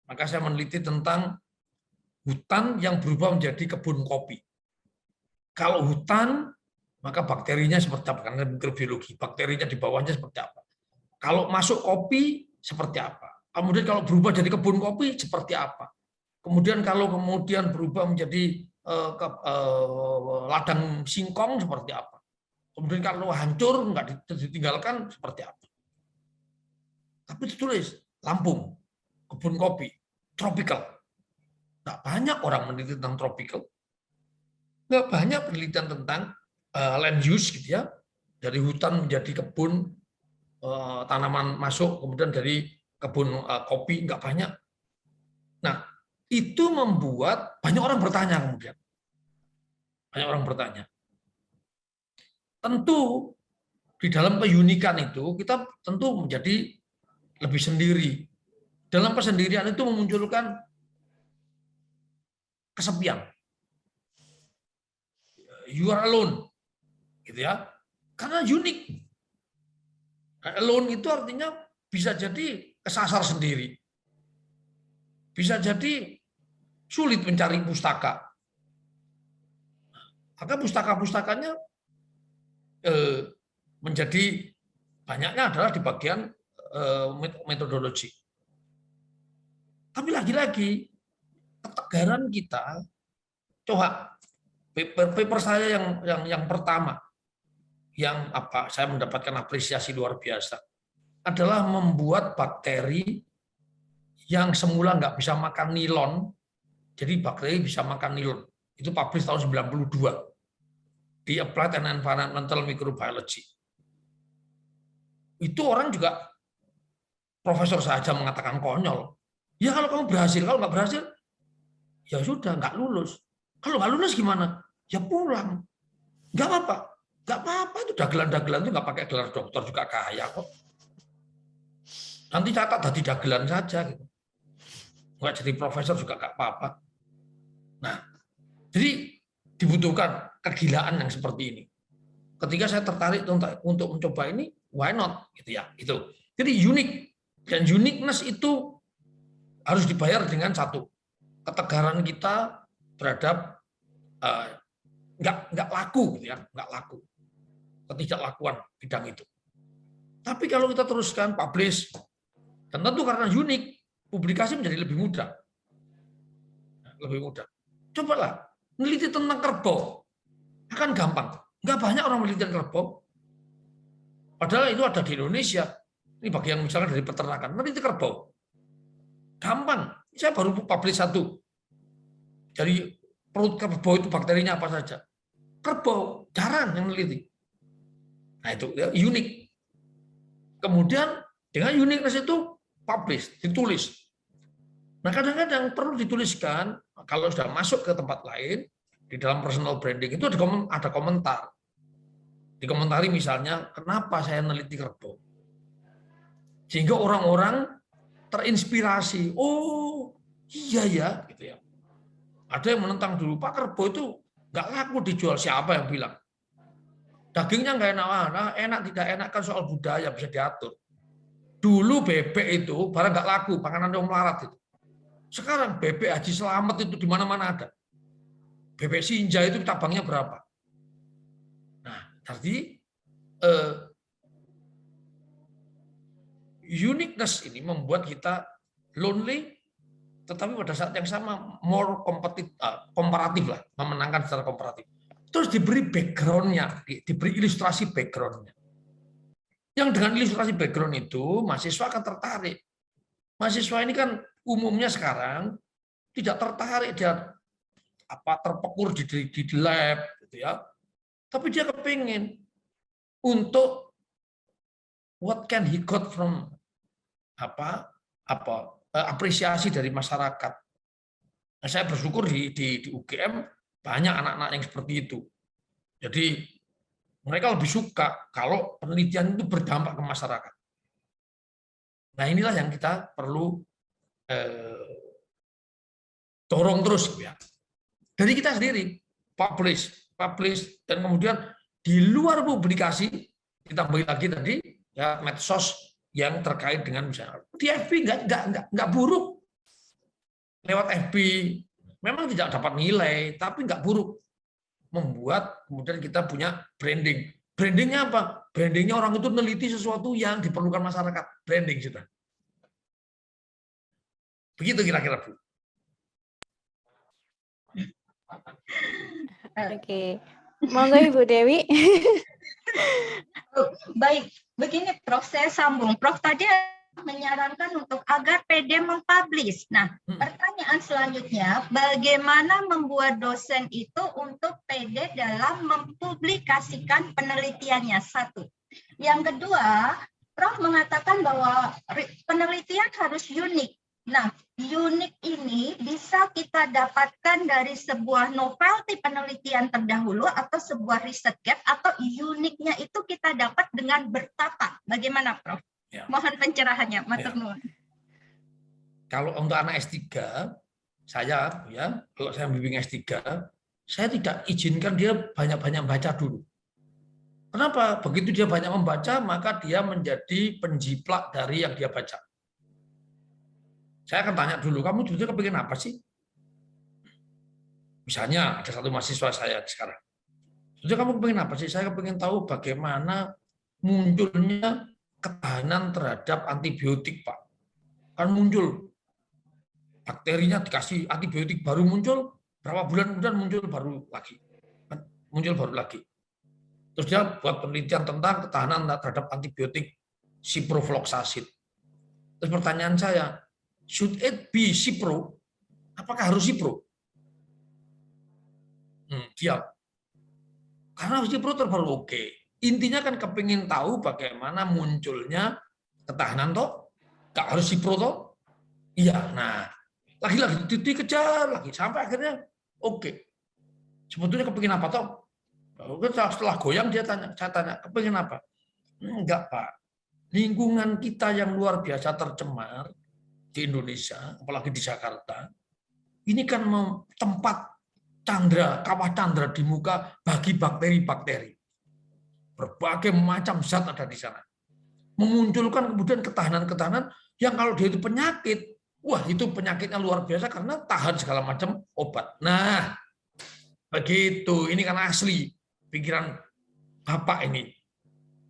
Maka saya meneliti tentang hutan yang berubah menjadi kebun kopi. Kalau hutan, maka bakterinya seperti apa? Karena mikrobiologi, bakterinya di bawahnya seperti apa? Kalau masuk kopi, seperti apa? Kemudian kalau berubah jadi kebun kopi, seperti apa? Kemudian kalau berubah menjadi ladang singkong, seperti apa? Kemudian kalau hancur, nggak ditinggalkan, seperti apa? Tapi ditulis, Lampung, kebun kopi, tropical. Nggak banyak orang meneliti tentang tropical. Nggak banyak penelitian tentang land use, gitu ya. Dari hutan menjadi kebun, tanaman masuk, kemudian dari kebun kopi, nggak banyak. Nah, itu membuat banyak orang bertanya kemudian. Banyak orang bertanya. Tentu, di dalam keunikan itu, kita tentu menjadi lebih sendiri. Dalam kesendirian itu memunculkan kesepian. You are alone. Gitu ya. Karena unik. Alone itu artinya bisa jadi kesasar sendiri. Bisa jadi sulit mencari pustaka. Maka pustaka-pustakanya menjadi banyaknya adalah di bagian metodologi. Tapi lagi-lagi ketegaran kita, coba paper saya yang pertama yang saya mendapatkan apresiasi luar biasa adalah membuat bakteri yang semula nggak bisa makan nilon, jadi bakteri bisa makan nilon. Itu publish tahun 92 di Applied and Environmental Microbiology. Itu orang juga, profesor saja mengatakan konyol. Ya kalau kamu berhasil, kalau nggak berhasil, ya sudah, nggak lulus. Kalau nggak lulus gimana? Ya pulang. Nggak apa-apa. Nggak apa-apa, itu dagelan-dagelan itu nggak pakai gelar dokter juga kaya kok. Nanti catat dari dagelan saja. Gitu. Nggak jadi profesor juga nggak apa-apa. Nah, jadi dibutuhkan kegilaan yang seperti ini. Ketika saya tertarik untuk mencoba ini, why not? Gitu ya. Itu. Jadi unik. Dan uniqueness itu harus dibayar dengan satu, ketegaran kita terhadap nggak laku, gitu ya, nggak laku, ketidaklakuan bidang itu. Tapi kalau kita teruskan publish, dan tentu karena unik, publikasi menjadi lebih mudah, lebih mudah. Cobalah meneliti tentang kerbau, akan gampang. Nggak banyak orang meneliti kerbau, padahal itu ada di Indonesia. Ini bagi yang misalnya dari peternakan, meneliti kerbau. Gampang. Saya baru publish satu. Dari perut kerbau itu bakterinya apa saja. Kerbau, jarang yang meneliti. Nah itu ya, unik. Kemudian dengan uniqueness itu publish, ditulis. Nah kadang-kadang perlu dituliskan, kalau sudah masuk ke tempat lain, di dalam personal branding itu ada komentar. Dikomentari misalnya, kenapa saya meneliti kerbau? Sehingga orang-orang terinspirasi. Oh, iya ya, gitu ya. Ada yang menentang dulu, Pak, kerbau itu nggak laku dijual. Siapa yang bilang? Dagingnya nggak enak, enak tidak enak kan soal budaya bisa diatur. Dulu bebek itu barang nggak laku, makanan yang melarat itu. Sekarang bebek Haji Selamat itu di mana-mana ada. Bebek Sinja itu cabangnya berapa? Nah, jadi uniqueness ini membuat kita lonely, tetapi pada saat yang sama more komparatif lah, memenangkan secara komparatif. Terus diberi background-nya, diberi ilustrasi background-nya. Yang dengan ilustrasi background itu mahasiswa akan tertarik. Mahasiswa ini kan umumnya sekarang tidak tertarik, dia terpekur di lab, gitu ya. Tapi dia kepingin untuk what can he got from apresiasi dari masyarakat. Nah, saya bersyukur di UGM banyak anak-anak yang seperti itu. Jadi mereka lebih suka kalau penelitian itu berdampak ke masyarakat. Nah inilah yang kita perlu dorong terus, ya. Dari kita sendiri, publish, dan kemudian di luar publikasi ditambah lagi tadi ya medsos yang terkait dengan misalnya di FB nggak buruk, lewat FB memang tidak dapat nilai tapi nggak buruk, membuat kemudian kita punya branding. Brandingnya apa? Brandingnya orang itu meneliti sesuatu yang diperlukan masyarakat, branding sudah. Begitu kira-kira, Bu. Oke, monggo Ibu Dewi. Baik, begini Prof, saya sambung. Prof tadi menyarankan untuk agar PD mempublish. Nah, pertanyaan selanjutnya, bagaimana membuat dosen itu untuk PD dalam mempublikasikan penelitiannya? Satu. Yang kedua, Prof mengatakan bahwa penelitian harus unik. Nah, unik ini bisa kita dapatkan dari sebuah novelty penelitian terdahulu atau sebuah riset gap, atau uniknya itu kita dapat dengan bertapa. Bagaimana, Prof? Ya. Mohon pencerahannya, matur nuwun. Kalau untuk anak S3, saya kalau saya membimbing S3, saya tidak izinkan dia banyak-banyak baca dulu. Kenapa? Begitu dia banyak membaca, maka dia menjadi penjiplak dari yang dia baca. Saya akan tanya dulu, kamu sebetulnya kepingin apa sih? Misalnya ada satu mahasiswa saya sekarang. Sebetulnya kamu kepingin apa sih? Saya kepingin tahu bagaimana munculnya ketahanan terhadap antibiotik, Pak. Kan muncul bakterinya dikasih antibiotik baru muncul, berapa bulan kemudian muncul baru lagi. Terus dia buat penelitian tentang ketahanan terhadap antibiotik ciprofloxacin. Terus pertanyaan saya, should it be cipro? Apakah harus cipro? Diam. Karena cipro terbaru oke. Intinya kan kepingin tahu bagaimana munculnya ketahanan toh. Gak harus cipro toh? Iya. Nah, lagi-lagi dikejar lagi sampai akhirnya oke. Sebetulnya kepingin apa toh? Setelah goyang saya tanya, kepingin apa? Enggak, Pak. Lingkungan kita yang luar biasa tercemar di Indonesia, apalagi di Jakarta, ini kan tempat kawah candra di muka bagi bakteri-bakteri. Berbagai macam zat ada di sana. Memunculkan kemudian ketahanan-ketahanan yang kalau dia itu penyakit, wah itu penyakitnya luar biasa karena tahan segala macam obat. Nah, begitu. Ini kan asli pikiran Bapak ini.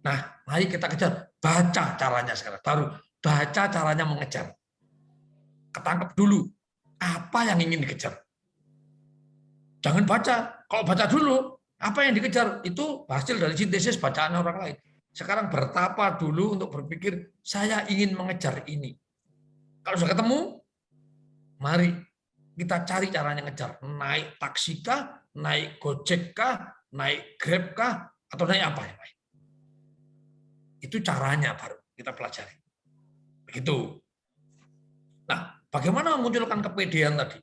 Nah, mari kita kejar. Baca caranya sekarang. Baru baca caranya mengejar. Ketangkep dulu. Apa yang ingin dikejar? Jangan baca. Kalau baca dulu, apa yang dikejar? Itu hasil dari sintesis bacaan orang lain. Sekarang bertapa dulu untuk berpikir, saya ingin mengejar ini. Kalau sudah ketemu, mari kita cari caranya ngejar. Naik taksi kah? Naik Gojek kah? Naik Grab kah? Atau naik apa yang lain? Itu caranya baru kita pelajari. Begitu. Nah, bagaimana memunculkan kepedean tadi?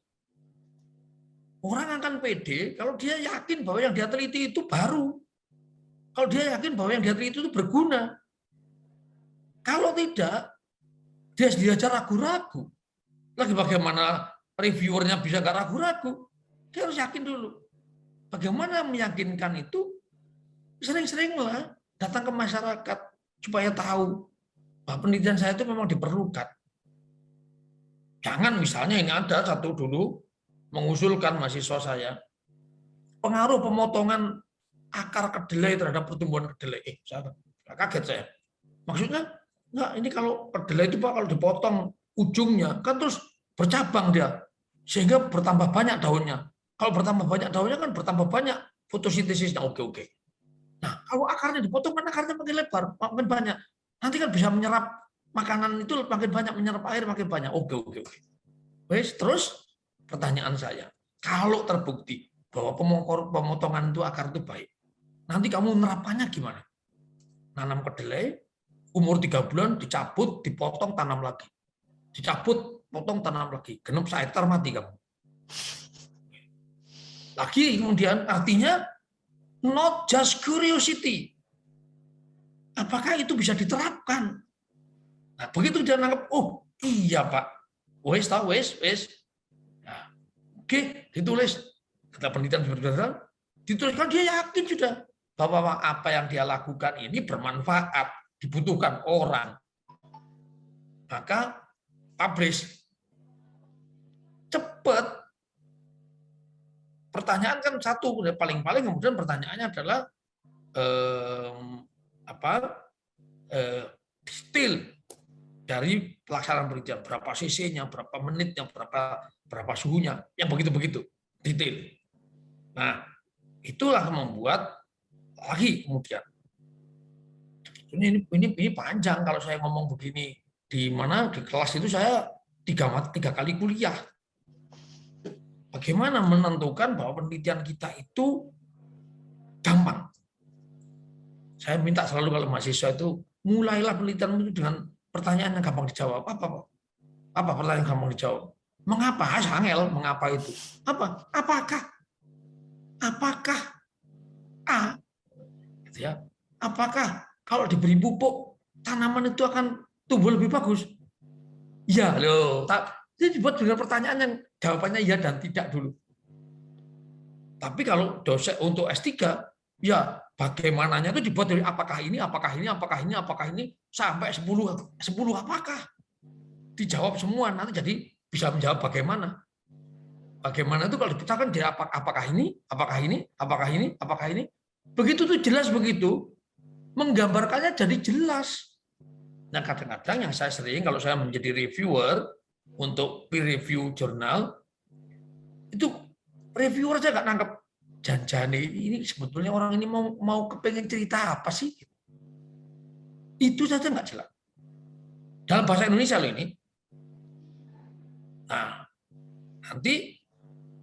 Orang akan pede kalau dia yakin bahwa yang dia teliti itu baru. Kalau dia yakin bahwa yang dia teliti itu berguna. Kalau tidak, dia diajar ragu-ragu. Lagi bagaimana reviewernya bisa nggak ragu-ragu? Dia harus yakin dulu. Bagaimana meyakinkan itu? Sering-seringlah datang ke masyarakat supaya tahu bahwa penelitian saya itu memang diperlukan. Jangan misalnya ini ada satu dulu mengusulkan mahasiswa saya pengaruh pemotongan akar kedelai terhadap pertumbuhan kedelai. Saya kaget saya. Maksudnya enggak, ini kalau kedelai itu Pak kalau dipotong ujungnya kan terus bercabang dia sehingga bertambah banyak daunnya. Kalau bertambah banyak daunnya kan bertambah banyak fotosintesisnya. Oke. Nah, kalau akarnya dipotong kan akarnya makin lebar, makin banyak. Nanti kan bisa menyerap makanan itu makin banyak, menyerap air makin banyak. Oke. Wes, terus pertanyaan saya, kalau terbukti bahwa pemotongan itu akar itu baik, nanti kamu nerapannya gimana? Nanam kedelai, umur 3 bulan dicabut, dipotong, tanam lagi. Dicabut, potong, tanam lagi. Genep 1 hektar mati kamu. Lagi kemudian artinya not just curiosity. Apakah itu bisa diterapkan? Nah, begitu dia nangkep, oh iya Pak, wes. Nah, oke, ditulis. Kita penelitian berdasarkan, dituliskan dia yakin sudah bahwa apa yang dia lakukan ini bermanfaat, dibutuhkan orang. Maka publish. Cepat. Pertanyaan kan satu, paling-paling kemudian pertanyaannya adalah detail dari pelaksanaan penelitian, berapa cc-nya, berapa menitnya, berapa suhunya, yang begitu-begitu detail. Nah, itulah membuat lagi kemudian ini panjang kalau saya ngomong begini. Di mana di kelas itu saya tiga kali kuliah. Bagaimana menentukan bahwa penelitian kita itu gampang? Saya minta selalu kalau mahasiswa itu mulailah penelitian itu dengan pertanyaan yang gampang dijawab. Apa pertanyaan yang gampang dijawab? Mengapa? Angel, mengapa itu? Apakah? A? Gitu ya. Apakah kalau diberi pupuk tanaman itu akan tumbuh lebih bagus? Ya loh. Jadi dibuat dengan pertanyaan yang jawabannya ya dan tidak dulu. Tapi kalau dosen untuk S3, ya bagaimananya itu dibuat dari apakah ini sampai 10 apakah. Dijawab semua, nanti jadi bisa menjawab bagaimana. Bagaimana itu kalau dipecahkan jadi apakah ini. Begitu tuh jelas begitu. Menggambarkannya jadi jelas. Nah kadang-kadang yang saya sering kalau saya menjadi reviewer untuk peer review jurnal, itu reviewer aja nggak nangkep janjane ini sebetulnya orang ini mau kepengen cerita apa sih? Itu saja nggak jelas. Dalam bahasa Indonesia loh ini. Nah, nanti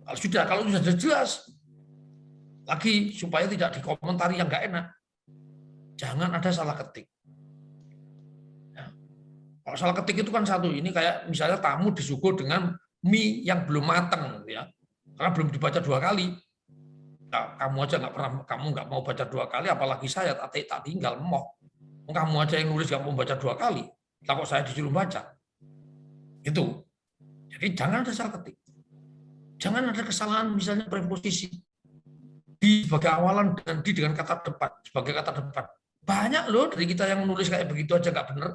kalau sudah jelas, lagi supaya tidak dikomentari yang nggak enak, jangan ada salah ketik. Ya. Kalau salah ketik itu kan satu, ini kayak misalnya tamu disuguh dengan mie yang belum matang, ya, karena belum dibaca 2 kali. Nah, kamu aja nggak mau baca 2 kali, apalagi saya tak tinggal moh. Kamu aja yang nulis nggak mau baca 2 kali, lah kok saya disuruh baca? Itu. Jadi jangan ada salah ketik. Jangan ada kesalahan misalnya preposisi. Di sebagai awalan dan di dengan kata depan, sebagai kata depan. Banyak loh dari kita yang nulis kayak begitu aja nggak benar.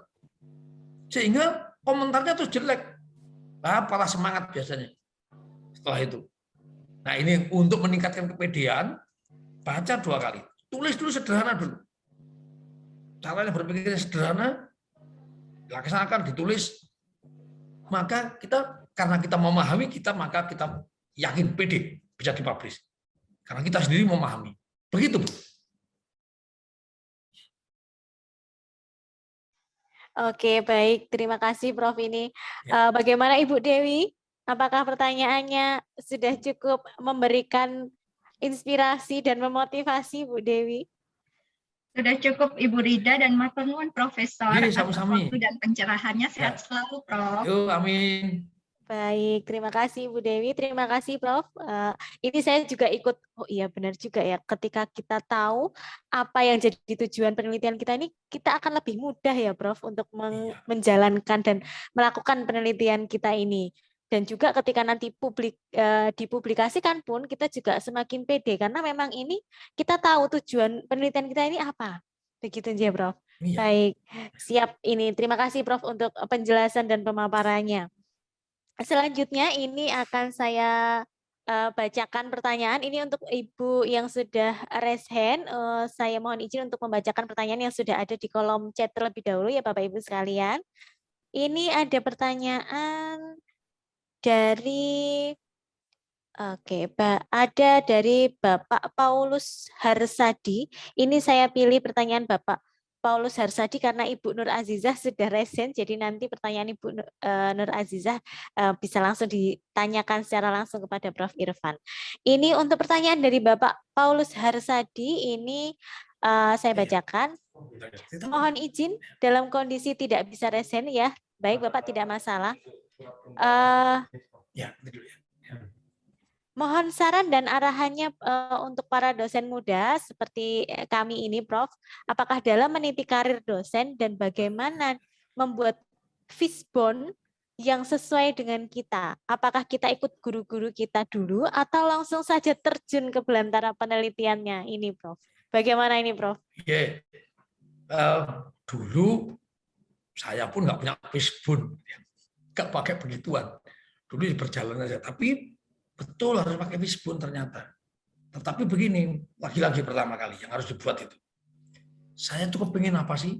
Sehingga komentarnya tuh jelek. Nah, malah semangat biasanya. Setelah itu. Nah, ini untuk meningkatkan kepedean, baca 2 kali. Tulis dulu sederhana dulu. Caranya berpikirnya sederhana, laksanakan, ditulis. Maka karena kita memahami, maka kita yakin pede bisa dipublish. Karena kita sendiri memahami. Begitu, Bu. Oke, baik. Terima kasih, Prof. Ini. Bagaimana Ibu Dewi? Apakah pertanyaannya sudah cukup memberikan inspirasi dan memotivasi, Bu Dewi? Sudah cukup, Ibu Rida, dan matur nuwun Profesor atas sama-sama. waktu dan pencerahannya. Sehat selalu, Prof. Yuk, amin. Baik, terima kasih Bu Dewi, terima kasih Prof. Ini saya juga ikut, oh iya benar juga ya, ketika kita tahu apa yang jadi tujuan penelitian kita ini, kita akan lebih mudah ya Prof untuk menjalankan dan melakukan penelitian kita ini. Dan juga ketika nanti dipublikasikan pun kita juga semakin pede, karena memang ini kita tahu tujuan penelitian kita ini apa. Begitu aja Prof. Iya. Baik, siap ini. Terima kasih Prof untuk penjelasan dan pemaparannya. Selanjutnya ini akan saya bacakan pertanyaan. Ini untuk Ibu yang sudah raise hand. Saya mohon izin untuk membacakan pertanyaan yang sudah ada di kolom chat terlebih dahulu ya Bapak Ibu sekalian. Ini ada pertanyaan dari ada dari Bapak Paulus Harsadi. Ini saya pilih pertanyaan Bapak Paulus Harsadi karena Ibu Nur Azizah sudah resen, jadi nanti pertanyaan Ibu Nur Azizah bisa langsung ditanyakan secara langsung kepada Prof. Irfan. Ini untuk pertanyaan dari Bapak Paulus Harsadi, ini saya bacakan. Mohon izin dalam kondisi tidak bisa resen ya. Baik Bapak, tidak masalah. Mohon saran dan arahannya untuk para dosen muda seperti kami ini, Prof. Apakah dalam meniti karir dosen dan bagaimana membuat fishbone yang sesuai dengan kita? Apakah kita ikut guru-guru kita dulu atau langsung saja terjun ke belantara penelitiannya ini, Prof? Bagaimana ini, Prof? Dulu saya pun nggak punya fishbone, nggak pakai begituan. Dulu berjalan aja, tapi betul harus pakai fishbone ternyata. Tetapi begini, lagi-lagi pertama kali yang harus dibuat itu. Saya tuh kepingin apa sih?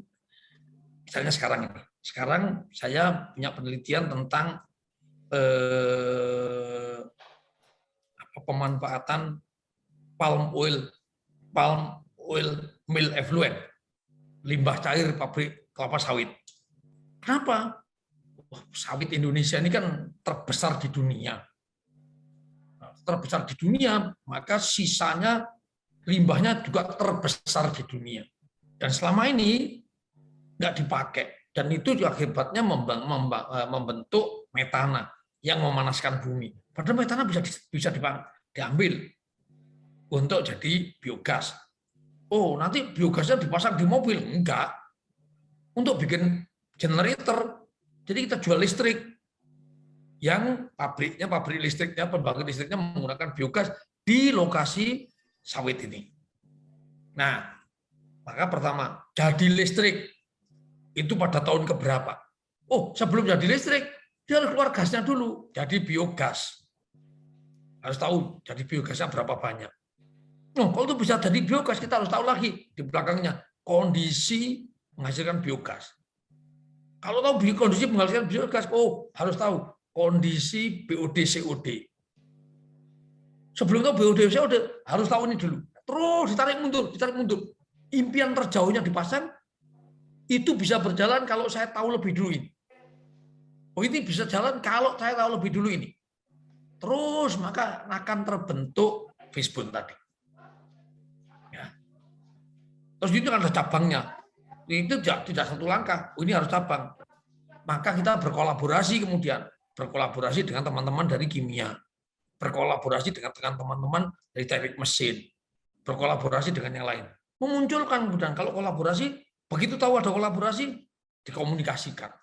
Misalnya sekarang ini. Sekarang saya punya penelitian tentang pemanfaatan palm oil mill effluent, limbah cair pabrik kelapa sawit. Kenapa? Sawit Indonesia ini kan terbesar di dunia. Terbesar di dunia, maka sisanya limbahnya juga terbesar di dunia. Dan selama ini nggak dipakai. Dan itu akibatnya membentuk metana yang memanaskan bumi. Padahal metana bisa diambil untuk jadi biogas. Oh, nanti biogasnya dipasang di mobil? Enggak. Untuk bikin generator. Jadi kita jual listrik. Yang pabrik listriknya, pembangkit listriknya menggunakan biogas di lokasi sawit ini. Nah, maka pertama, jadi listrik itu pada tahun keberapa? Oh, sebelum jadi listrik, dia harus keluar gasnya dulu, jadi biogas. Harus tahu jadi biogasnya berapa banyak. Nah, kalau itu bisa jadi biogas, kita harus tahu lagi di belakangnya kondisi menghasilkan biogas. Kalau tahu kondisi menghasilkan biogas, oh harus tahu kondisi BOD COD. Sebelum tahu BOD saya udah harus tahu ini dulu. Terus ditarik mundur, ditarik mundur. Impian terjauhnya dipasang, itu bisa berjalan kalau saya tahu lebih dulu ini. Oh, ini bisa jalan kalau saya tahu lebih dulu ini. Terus maka akan terbentuk fishbone tadi. Ya. Terus itu kan ada cabangnya. Itu tidak satu langkah. Oh, ini harus cabang. Maka kita berkolaborasi kemudian. Berkolaborasi dengan teman-teman dari kimia. Berkolaborasi dengan teman-teman dari teknik mesin. Berkolaborasi dengan yang lain. Memunculkan kemudian kalau kolaborasi, begitu tahu ada kolaborasi, dikomunikasikan.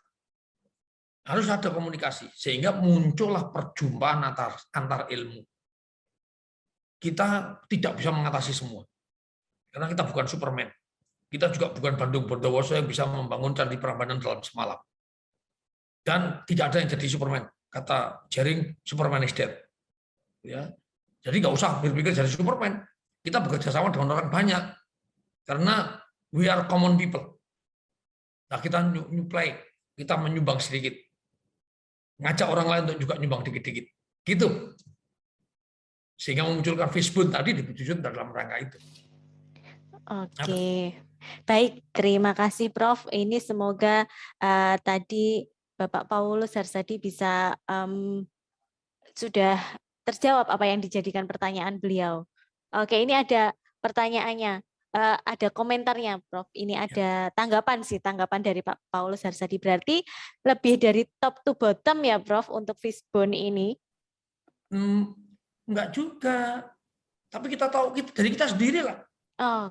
Harus ada komunikasi sehingga muncullah perjumpaan antar ilmu. Kita tidak bisa mengatasi semua karena kita bukan Superman. Kita juga bukan Bandung Bondowoso yang bisa membangun Candi Prambanan dalam semalam. Dan tidak ada yang jadi Superman. Kata Jering, Superman is dead. Ya, jadi nggak usah berpikir jadi Superman. Kita bekerja sama dengan orang banyak karena we are common people. Nah, kita nyuplai, kita menyumbang sedikit. Ngajak orang lain untuk juga nyumbang dikit-dikit. Gitu. Sehingga memunculkan fishbone tadi diwujudkan dalam rangka itu. Oke. Baik, terima kasih Prof. Ini semoga tadi Bapak Paulus Harsadi bisa sudah terjawab apa yang dijadikan pertanyaan beliau. Oke, ini ada pertanyaannya. Ada komentarnya, Prof. Ini ada tanggapan dari Pak Paulus Harsadi. Berarti lebih dari top to bottom ya, Prof, untuk fishbone ini? Enggak juga. Tapi kita tahu dari kita sendiri lah.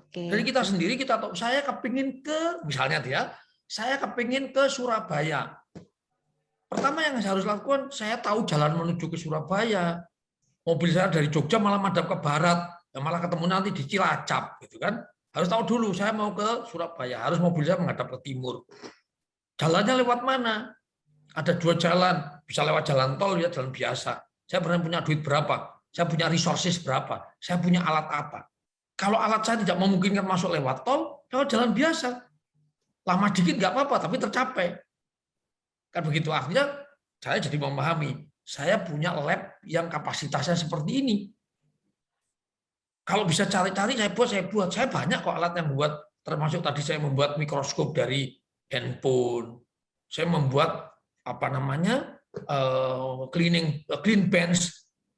Oke. Dari kita sendiri kita tahu. Saya kepingin misalnya saya kepingin ke Surabaya. Pertama yang saya harus lakukan, saya tahu jalan menuju ke Surabaya. Mobil saya dari Jogja malah madhap ke barat. Malah ketemu nanti di Cilacap, gitu kan? Harus tahu dulu saya mau ke Surabaya, harus mobil saya menghadap ke timur. Jalannya lewat mana? Ada 2 jalan, bisa lewat jalan tol ya, jalan biasa. Saya pernah punya duit berapa? Saya punya resources berapa? Saya punya alat apa? Kalau alat saya tidak memungkinkan masuk lewat tol, lewat jalan biasa. Lama dikit nggak apa-apa, tapi tercapai. Kan begitu, akhirnya saya jadi memahami. Saya punya lab yang kapasitasnya seperti ini. Kalau bisa cari-cari, saya buat. Saya banyak kok alat yang buat, termasuk tadi saya membuat mikroskop dari handphone. Saya membuat clean bench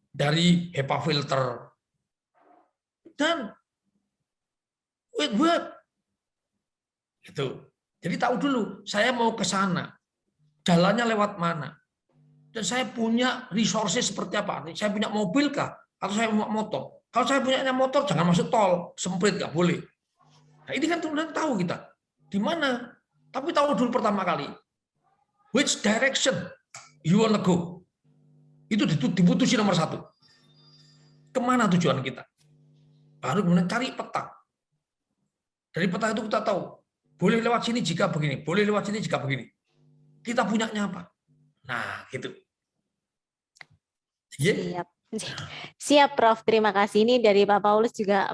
dari HEPA filter. Dan it work. Gitu. Jadi tahu dulu, saya mau ke sana. Jalannya lewat mana? Dan saya punya resources seperti apa? Saya punya mobil kah? Atau saya punya motor? Kalau saya punya motor, jangan masuk tol, sempit, nggak boleh. Nah, ini kan kemudian tahu kita di mana. Tapi tahu dulu pertama kali, which direction you want to go. Itu diputusin nomor 1. Kemana tujuan kita? Baru kemudian cari peta. Dari peta itu kita tahu, boleh lewat sini jika begini, boleh lewat sini jika begini. Kita punyanya apa? Nah, gitu. Siap. Siap, Prof. Terima kasih. Ini dari Pak Paulus juga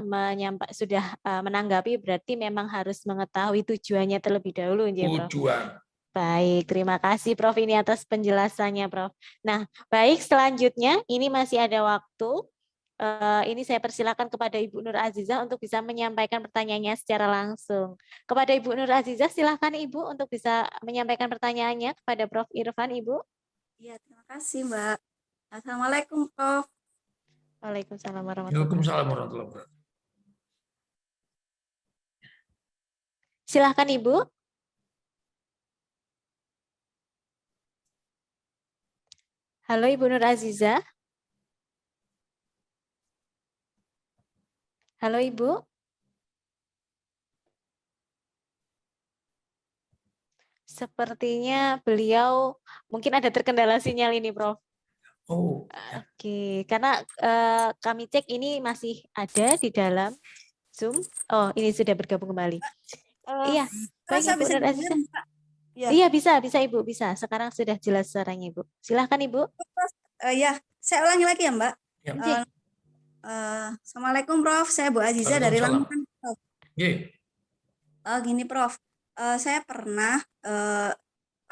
sudah menanggapi, berarti memang harus mengetahui tujuannya terlebih dahulu. Tujuan. Baik, terima kasih Prof. Ini atas penjelasannya, Prof. Nah, baik, selanjutnya ini masih ada waktu. Ini saya persilakan kepada Ibu Nur Azizah untuk bisa menyampaikan pertanyaannya secara langsung. Kepada Ibu Nur Azizah, silakan Ibu untuk bisa menyampaikan pertanyaannya kepada Prof. Irfan, Ibu. Iya, terima kasih, Mbak. Assalamualaikum, Prof. Waalaikumsalam warahmatullahi wabarakatuh. Silakan Ibu. Halo Ibu Nur Azizah. Halo Ibu. Sepertinya beliau mungkin ada terkendala sinyal ini, Prof. Oh. Oke, karena kami cek ini masih ada di dalam Zoom. Oh, ini sudah bergabung kembali. Iya, baik Ibu Nur Azizah. Iya, bisa Ibu, bisa. Sekarang sudah jelas suaranya Ibu. Silahkan Ibu. Ya, saya ulangi lagi ya Mbak. Ya. Assalamualaikum Prof, saya Bu Azizah dari Lamongan. Gini Prof, saya pernah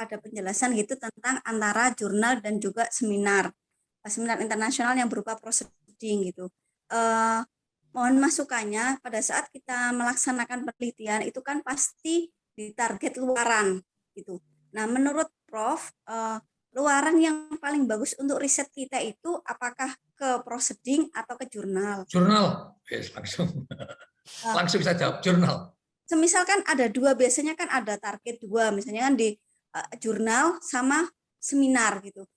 ada penjelasan gitu tentang antara jurnal dan juga seminar internasional yang berupa prosedur proceeding gitu. Mohon masukannya pada saat kita melaksanakan penelitian itu kan pasti di target luaran gitu. Nah, menurut Prof, luaran yang paling bagus untuk riset kita itu apakah ke proceeding atau ke jurnal? Jurnal, yes, langsung saya jawab jurnal. Semisalkan ada dua, biasanya kan ada target dua, misalnya kan di jurnal sama seminar gitu.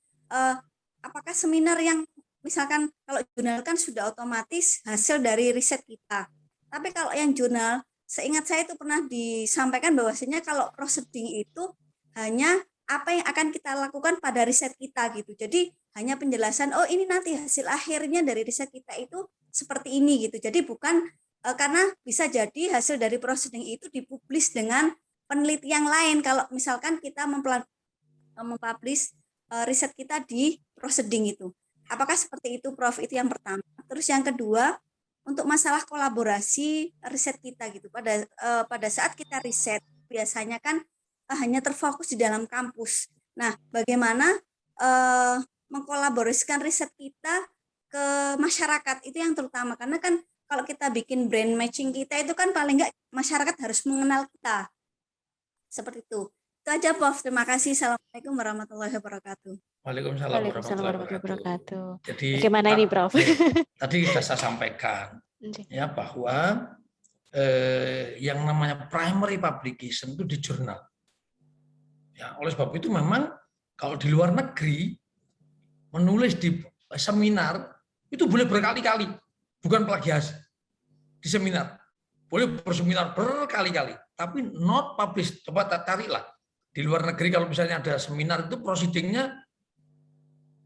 Apakah seminar yang misalkan kalau jurnal kan sudah otomatis hasil dari riset kita. Tapi kalau yang jurnal, seingat saya itu pernah disampaikan bahwasanya kalau proceeding itu hanya apa yang akan kita lakukan pada riset kita gitu. Jadi hanya penjelasan, oh ini nanti hasil akhirnya dari riset kita itu seperti ini gitu. Jadi bukan karena bisa jadi hasil dari proceeding itu dipublish dengan peneliti yang lain. Kalau misalkan kita mempublish riset kita di proceeding itu. Apakah seperti itu, Prof? Itu yang pertama. Terus yang kedua, untuk masalah kolaborasi riset kita gitu. Pada saat kita riset, biasanya kan hanya terfokus di dalam kampus. Nah, bagaimana mengkolaborasikan riset kita ke masyarakat, itu yang terutama. Karena kan kalau kita bikin brand matching kita itu kan paling enggak masyarakat harus mengenal kita. Seperti itu. Itu aja, Prof. Terima kasih. Assalamualaikum warahmatullahi wabarakatuh. Waalaikumsalam warahmatullahi wabarakatuh. Jadi bagaimana ini, Prof? Tadi sudah saya sampaikan ya bahwa yang namanya primary publication itu di jurnal. Ya, oleh sebab itu memang kalau di luar negeri menulis di seminar itu boleh berkali-kali, bukan plagiasi. Di seminar boleh berseminar berkali-kali, tapi not publish. Coba carilah di luar negeri kalau misalnya ada seminar itu proceedingnya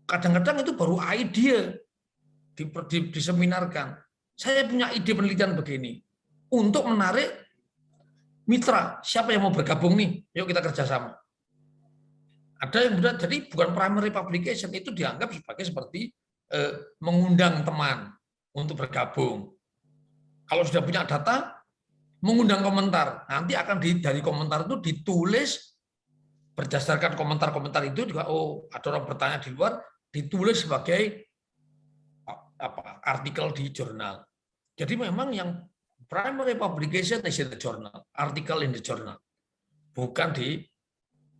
kadang-kadang itu baru ide diseminarkan. Saya punya ide penelitian begini untuk menarik mitra. Siapa yang mau bergabung nih? Yuk kita kerjasama. Ada yang benar, jadi bukan primary publication, itu dianggap sebagai seperti mengundang teman untuk bergabung. Kalau sudah punya data, mengundang komentar. Nanti akan dari komentar itu ditulis berdasarkan komentar-komentar itu juga. Oh, ada orang bertanya di luar, ditulis sebagai artikel di jurnal. Jadi memang yang primary publication is in the journal, article in the journal, bukan di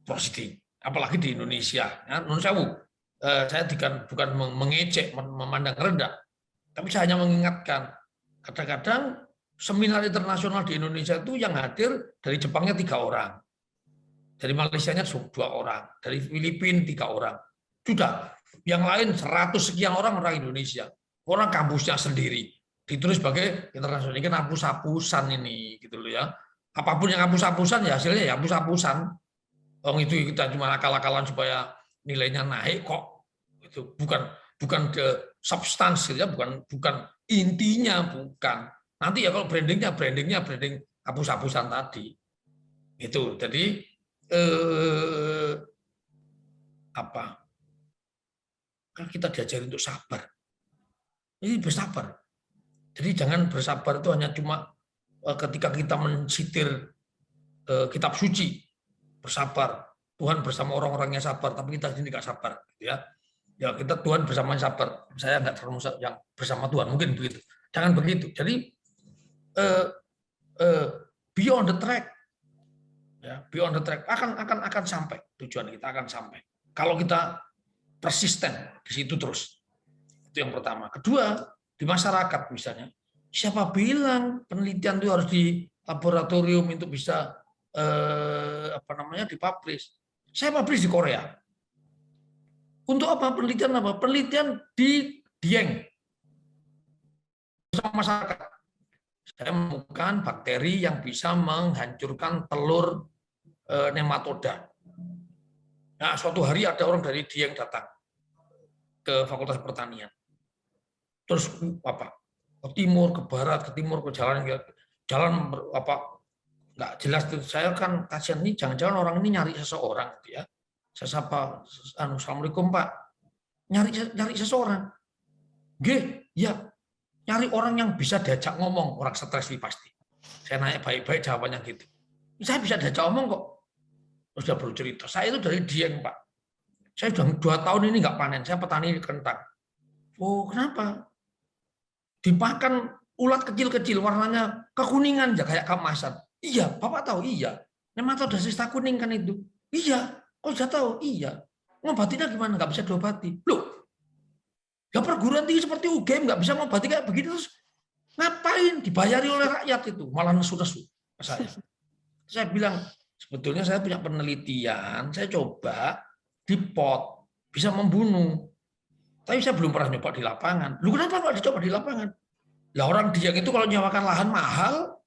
proceeding. Apalagi di Indonesia. Ya, menurut saya bukan mengejek, memandang rendah, tapi saya hanya mengingatkan. Kadang-kadang seminar internasional di Indonesia itu yang hadir dari Jepangnya 3 orang, dari Malaysianya 2 orang, dari Filipina 3 orang. Sudah, yang lain 100 sekian orang Indonesia. Orang kampusnya sendiri. Ditulis sebagai internasional. Ini kan hapus-hapusan ini, gitu loh ya. Apapun yang hapus-hapusan ya hasilnya ya hapus-hapusan. Itu kita cuma akal-akalan supaya nilainya naik kok. Itu bukan substansi ya, bukan intinya, bukan. Nanti ya kalau branding hapus-hapusan tadi. Itu. Jadi kan kita diajari untuk sabar. Ini bersabar. Jadi jangan bersabar itu hanya cuma ketika kita mensitir kitab suci, bersabar. Tuhan bersama orang-orang yang sabar, tapi kita sendiri nggak sabar, ya. Ya kita Tuhan bersama yang sabar. Saya nggak terlalu yang bersama Tuhan, mungkin begitu. Jangan begitu. Jadi beyond the track, ya, beyond the track akan sampai tujuan kita akan sampai. Kalau kita persisten di situ terus. Itu yang pertama. Kedua, di masyarakat misalnya, siapa bilang penelitian itu harus di laboratorium untuk bisa dipublish? Saya publish di Korea. Untuk apa penelitian apa? Penelitian di Dieng bersama masyarakat. Saya menemukan bakteri yang bisa menghancurkan telur nematoda. Nah, suatu hari ada orang dari Dieng datang ke Fakultas Pertanian. Terus ke timur, ke barat, ke timur, ke jalan nggak jelas. Saya kan kasihan nih, jangan-jangan orang ini nyari seseorang, ya. Saya sapa, Assalamualaikum Pak, nyari seseorang. Nggih, ya, nyari orang yang bisa diajak ngomong, orang stres ini pasti. Saya nanya baik-baik jawabannya gitu. Saya bisa diajak ngomong kok. Terus dia baru cerita, saya itu dari Dieng Pak. Saya sudah 2 tahun ini nggak panen, saya petani kentang. Oh kenapa? dimakan ulat kecil-kecil warnanya kekuningan ya kayak keemasan. Iya, Bapak tahu, iya. Nematoda sista kuning kan itu. Iya, kok sudah tahu? Iya. Ngobatinya gimana? Nggak bisa diobati. Loh, ya perguruan tinggi seperti UGM nggak bisa ngobati kayak begitu, terus ngapain? Dibayari oleh rakyat itu, malah nesu-nesu saya. Saya bilang, sebetulnya saya punya penelitian, saya coba di pot, bisa membunuh. Tapi saya belum pernah nyoba di lapangan. Lu kenapa nggak dicoba di lapangan? Lah orang Dieng itu kalau nyewakan lahan mahal,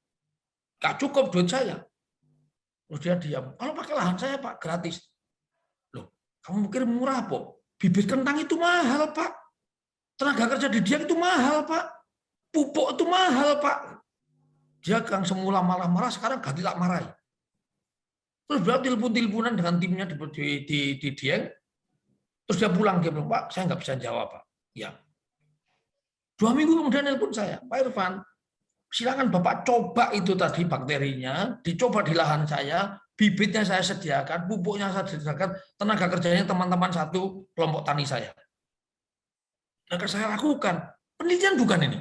nggak cukup duit saya. Terus dia diam. Kalau pakai lahan saya Pak, gratis. Loh, kamu mikir murah, Pak? Bibit kentang itu mahal, Pak. Tenaga kerja di Dieng itu mahal, Pak. Pupuk itu mahal, Pak. Dia yang semula marah-marah, sekarang ganti tak marahi. Terus dia telepon-teleponan dengan timnya di Dieng. Terus dia pulang, dia bilang, Pak, saya nggak bisa jawab, Pak. Ya. 2 minggu kemudian nelpon saya, Pak Irfan, silakan Bapak coba itu tadi bakterinya, dicoba di lahan saya, bibitnya saya sediakan, pupuknya saya sediakan, tenaga kerjanya teman-teman satu kelompok tani saya. Nah, saya lakukan. Penelitian bukan ini.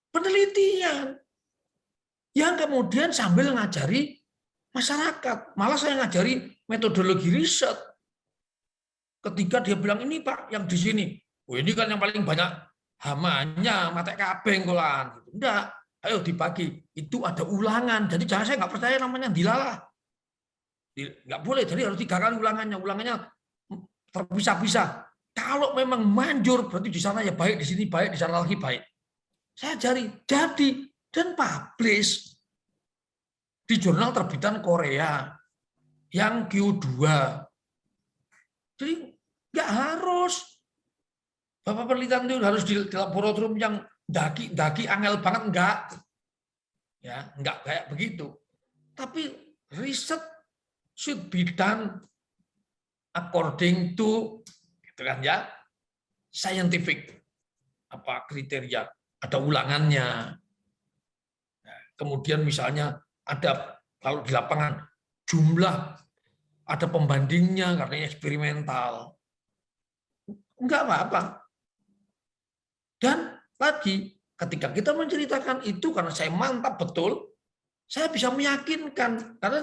Penelitian. Yang kemudian sambil ngajari masyarakat. Malah saya ngajari metodologi riset. Ketika dia bilang, ini Pak, yang di sini. Oh, ini kan yang paling banyak hamanya, mate kabeng kolan. Enggak, ayo dibagi. Itu ada ulangan. Jadi jangan saya nggak percaya namanya dilalah. Nggak boleh, jadi harus 3 kali ulangannya. Ulangannya terpisah-pisah. Kalau memang manjur, berarti di sana ya baik, di sini baik, di sana lagi baik. Saya jadi dan publish di jurnal terbitan Korea yang Q2. Jadi nggak harus. Bapak penelitian itu harus di laboratorium yang daki angel banget, enggak. Ya, enggak kayak begitu. Tapi riset should be done according to gitu kan ya, scientific apa kriteria, ada ulangannya. Nah, kemudian misalnya ada kalau di lapangan jumlah ada pembandingnya karena eksperimental. Enggak apa-apa. Dan lagi, ketika kita menceritakan itu, karena saya mantap betul, saya bisa meyakinkan. Karena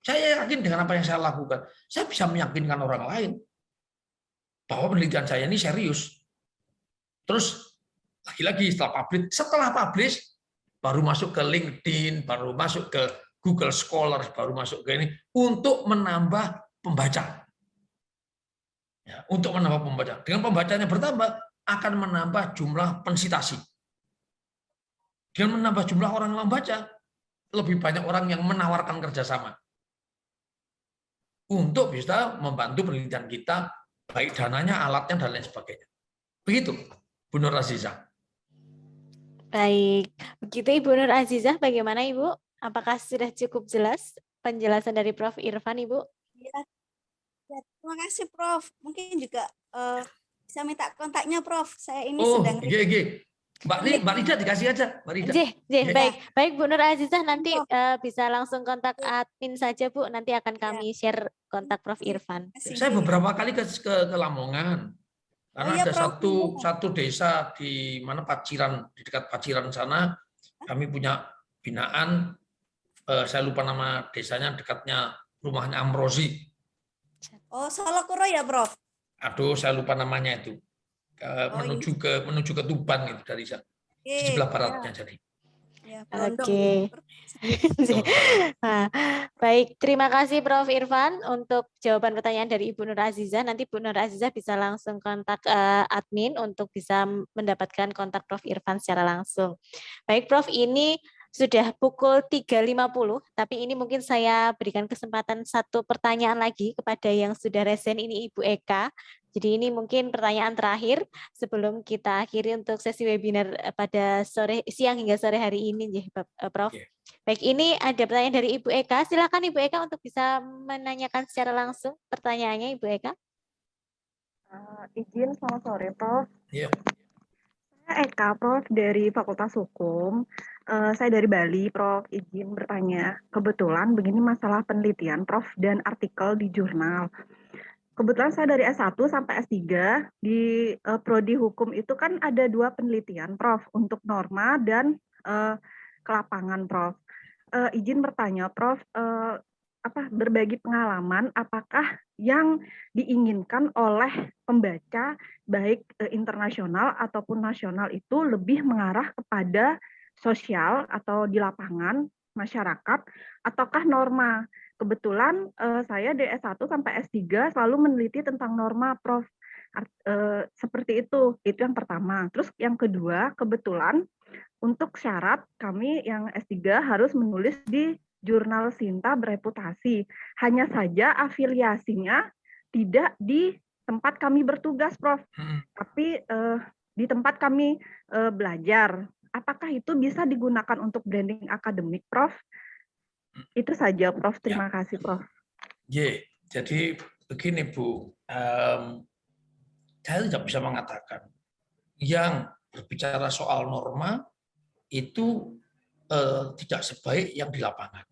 saya yakin dengan apa yang saya lakukan. Saya bisa meyakinkan orang lain bahwa penelitian saya ini serius. Terus, lagi-lagi setelah publish, baru masuk ke LinkedIn, baru masuk ke Google Scholar, baru masuk ke ini, untuk menambah pembaca. Ya, untuk menambah pembaca. Dengan pembacanya bertambah, akan menambah jumlah pensitasi. Dengan menambah jumlah orang yang membaca, lebih banyak orang yang menawarkan kerjasama untuk bisa membantu penelitian kita, baik dananya, alatnya, dan lain sebagainya. Begitu, Bu Nur Azizah. Baik, begitu Ibu Nur Azizah, bagaimana Ibu? Apakah sudah cukup jelas penjelasan dari Prof. Irfan, Ibu? Ya, terima kasih Prof. Mungkin juga bisa minta kontaknya Prof. Saya ini sedang Mbak Rida dikasih aja, Mbak Rida. Baik Bu Nur Azizah, nanti bisa langsung kontak admin saja Bu, nanti akan kami share kontak Prof. Irfan. Saya beberapa kali ke Lamongan, karena ada satu desa di mana Paciran, di dekat Paciran sana, kami punya binaan, saya lupa nama desanya, dekatnya rumahnya Amrozi. Oh, Solokuro ya Prof? Aduh, saya lupa namanya itu. Menuju ke Tuban gitu dari sana. Di sebelah baratnya jadi. Ya, Oke. Nah, baik, terima kasih Prof. Irfan untuk jawaban pertanyaan dari Ibu Nur Azizah. Nanti Bu Nur Azizah bisa langsung kontak admin untuk bisa mendapatkan kontak Prof. Irfan secara langsung. Baik Prof, ini sudah pukul 3.50, tapi ini mungkin saya berikan kesempatan satu pertanyaan lagi kepada yang sudah resen, ini Ibu Eka. Jadi ini mungkin pertanyaan terakhir sebelum kita akhiri untuk sesi webinar pada siang hingga sore hari ini, Prof. Baik, ini ada pertanyaan dari Ibu Eka. Silakan Ibu Eka untuk bisa menanyakan secara langsung pertanyaannya, Ibu Eka. Izin, selamat sore, Prof. Iya. Saya Eka, Prof, dari Fakultas Hukum. Saya dari Bali, Prof. Izin bertanya. Kebetulan begini masalah penelitian, Prof, dan artikel di jurnal. kebetulan saya dari S1 sampai S3 di prodi hukum itu kan ada 2 penelitian, Prof, untuk norma dan ke lapangan, Prof. Izin bertanya, Prof, berbagi pengalaman, apakah yang diinginkan oleh pembaca baik internasional ataupun nasional itu lebih mengarah kepada sosial atau di lapangan masyarakat ataukah norma? Kebetulan saya dari S1 sampai S3 selalu meneliti tentang norma, Prof. Seperti itu yang pertama. Terus yang kedua, kebetulan untuk syarat kami yang S3 harus menulis di jurnal Sinta bereputasi. Hanya saja afiliasinya tidak di tempat kami bertugas, Prof. Tapi di tempat kami belajar. Apakah itu bisa digunakan untuk branding akademik, Prof? Itu saja, Prof. Terima kasih, Prof. Jadi begini, Bu. Saya tidak bisa mengatakan yang berbicara soal norma itu tidak sebaik yang di lapangan.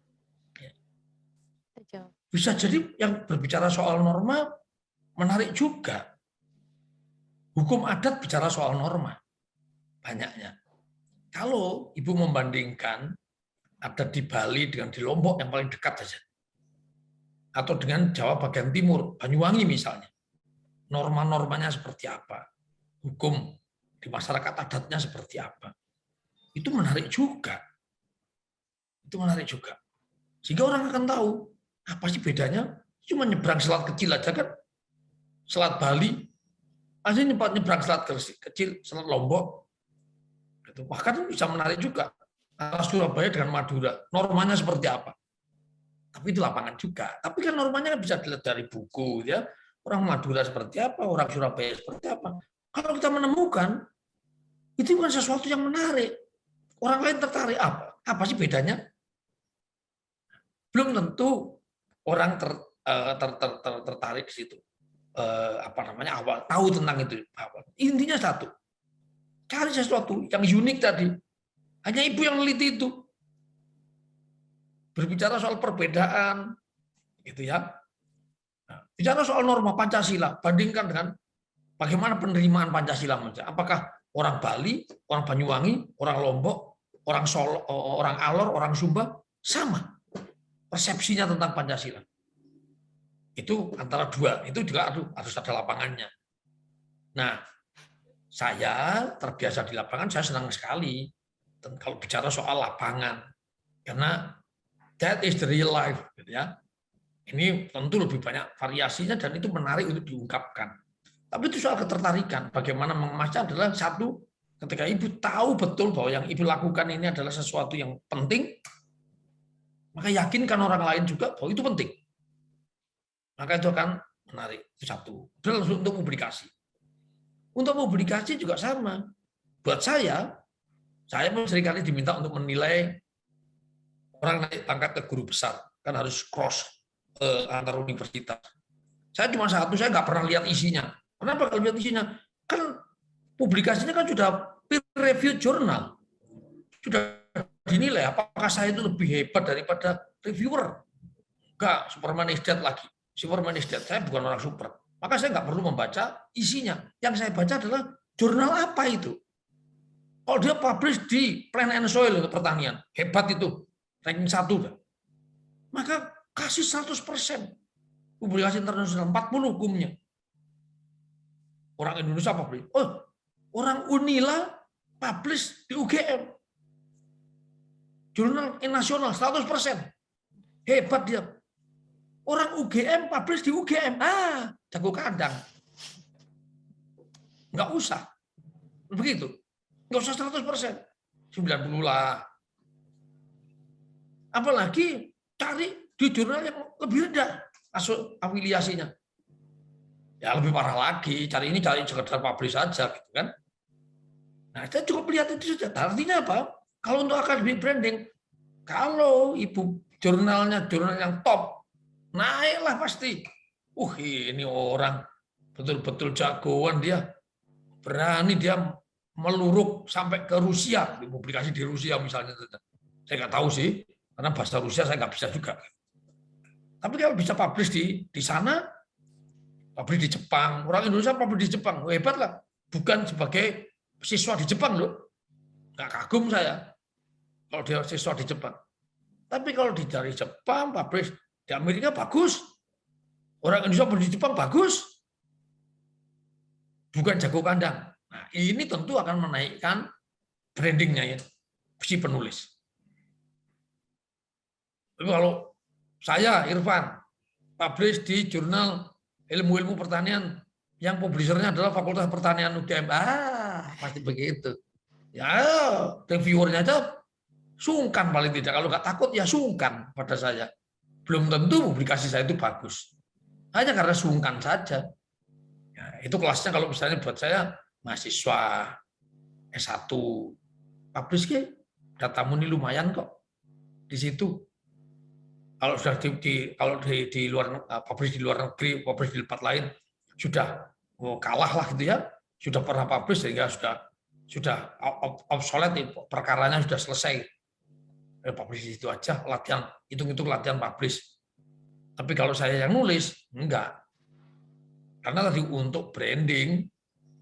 Bisa jadi yang berbicara soal norma menarik juga. Hukum adat bicara soal norma, banyaknya. Kalau Ibu membandingkan ada di Bali dengan di Lombok yang paling dekat saja, atau dengan Jawa bagian timur, Banyuwangi misalnya, norma-normanya seperti apa, hukum di masyarakat adatnya seperti apa, itu menarik juga. Itu menarik juga. Sehingga orang akan tahu apa sih bedanya. Cuma nyebrang selat kecil aja kan, selat Bali, aja nyebrang selat kecil, selat Lombok. Bahkan bisa menarik juga. Antara Surabaya dengan Madura, normanya seperti apa? Tapi itu lapangan juga. Tapi kan normanya bisa dilihat dari buku, ya. Orang Madura seperti apa, orang Surabaya seperti apa. Kalau kita menemukan, itu bukan sesuatu yang menarik. Orang lain tertarik apa? Apa sih bedanya? Belum tentu orang tertarik ke situ. Awal tahu tentang itu. Intinya satu, cari sesuatu yang unik tadi. Hanya Ibu yang meneliti itu. Berbicara soal perbedaan, gitu ya. Nah, bicara soal norma Pancasila, bandingkan dengan bagaimana penerimaan Pancasila. Apakah orang Bali, orang Banyuwangi, orang Lombok, orang Solo, orang Alor, orang Sumba sama persepsinya tentang Pancasila. Itu antara dua, itu juga harus ada lapangannya. Nah, saya terbiasa di lapangan, saya senang sekali kalau bicara soal lapangan, karena that is the real life, gitu ya. Ini tentu lebih banyak variasinya dan itu menarik untuk diungkapkan. Tapi itu soal ketertarikan, bagaimana mengemasnya adalah satu, ketika Ibu tahu betul bahwa yang Ibu lakukan ini adalah sesuatu yang penting, maka yakinkan orang lain juga bahwa itu penting. Maka itu akan menarik. Itu satu. Untuk publikasi. Untuk publikasi juga sama. Buat saya pun seringkali diminta untuk menilai orang naik pangkat ke guru besar. Kan harus cross antar universitas. Saya cuma satu, saya nggak pernah lihat isinya. Kenapa kalau lihat isinya? Kan publikasinya kan sudah peer review jurnal. Sudah dinilai apakah saya itu lebih hebat daripada reviewer. Enggak, Superman is dead lagi. Superman is dead, saya bukan orang super. Maka saya nggak perlu membaca isinya. Yang saya baca adalah jurnal apa itu. Kalau dia publish di Plant and Soil untuk pertanian, hebat itu, ranking 1. Maka kasih 100%. Publikasi internasional 40 hukumnya. Orang Indonesia publish. Oh, orang Unila publish di UGM. Jurnal nasional 100%. Hebat dia. Orang UGM publish di UGM. Jago kandang. Enggak usah. Begitu. Enggak usah 100%. 90 lah. Apalagi cari di jurnal yang lebih rendah afiliasinya. Ya lebih parah lagi, cari sekedar publish saja gitu kan. Nah, saya cukup lihat itu saja. Artinya apa? Kalau untuk akademik branding, kalau Ibu jurnal yang top, naiklah pasti. Ini orang betul-betul jagoan dia. Berani dia meluruk sampai ke Rusia, publikasi di Rusia misalnya. Saya nggak tahu sih, karena bahasa Rusia saya nggak bisa juga. Tapi kalau bisa publish di sana, pabrik di Jepang, orang Indonesia pabrik di Jepang, hebat lah. Bukan sebagai siswa di Jepang loh, nggak kagum saya kalau dia siswa di Jepang. Tapi kalau dari Jepang, pabrik di Amerika bagus, orang Indonesia pabrik di Jepang bagus, bukan jago kandang. Nah, ini tentu akan menaikkan brandingnya ya, si penulis. Tapi kalau saya, Irfan, publish di jurnal ilmu-ilmu pertanian yang publishernya adalah Fakultas Pertanian UGM, pasti begitu. Ya, reviewernya aja sungkan paling tidak. Kalau nggak takut ya sungkan pada saya. Belum tentu publikasi saya itu bagus. Hanya karena sungkan saja. Ya, itu kelasnya kalau misalnya buat saya mahasiswa S1 publish datamu ini lumayan kok di situ. Kalau sudah di luar publish di luar negeri, publish di tempat lain sudah kalah lah gitu ya, sudah pernah publish sehingga sudah obsolete, perkaranya sudah selesai. Publish itu aja, latihan hitung-hitung latihan publish. Tapi kalau saya yang nulis enggak. Karena tadi untuk branding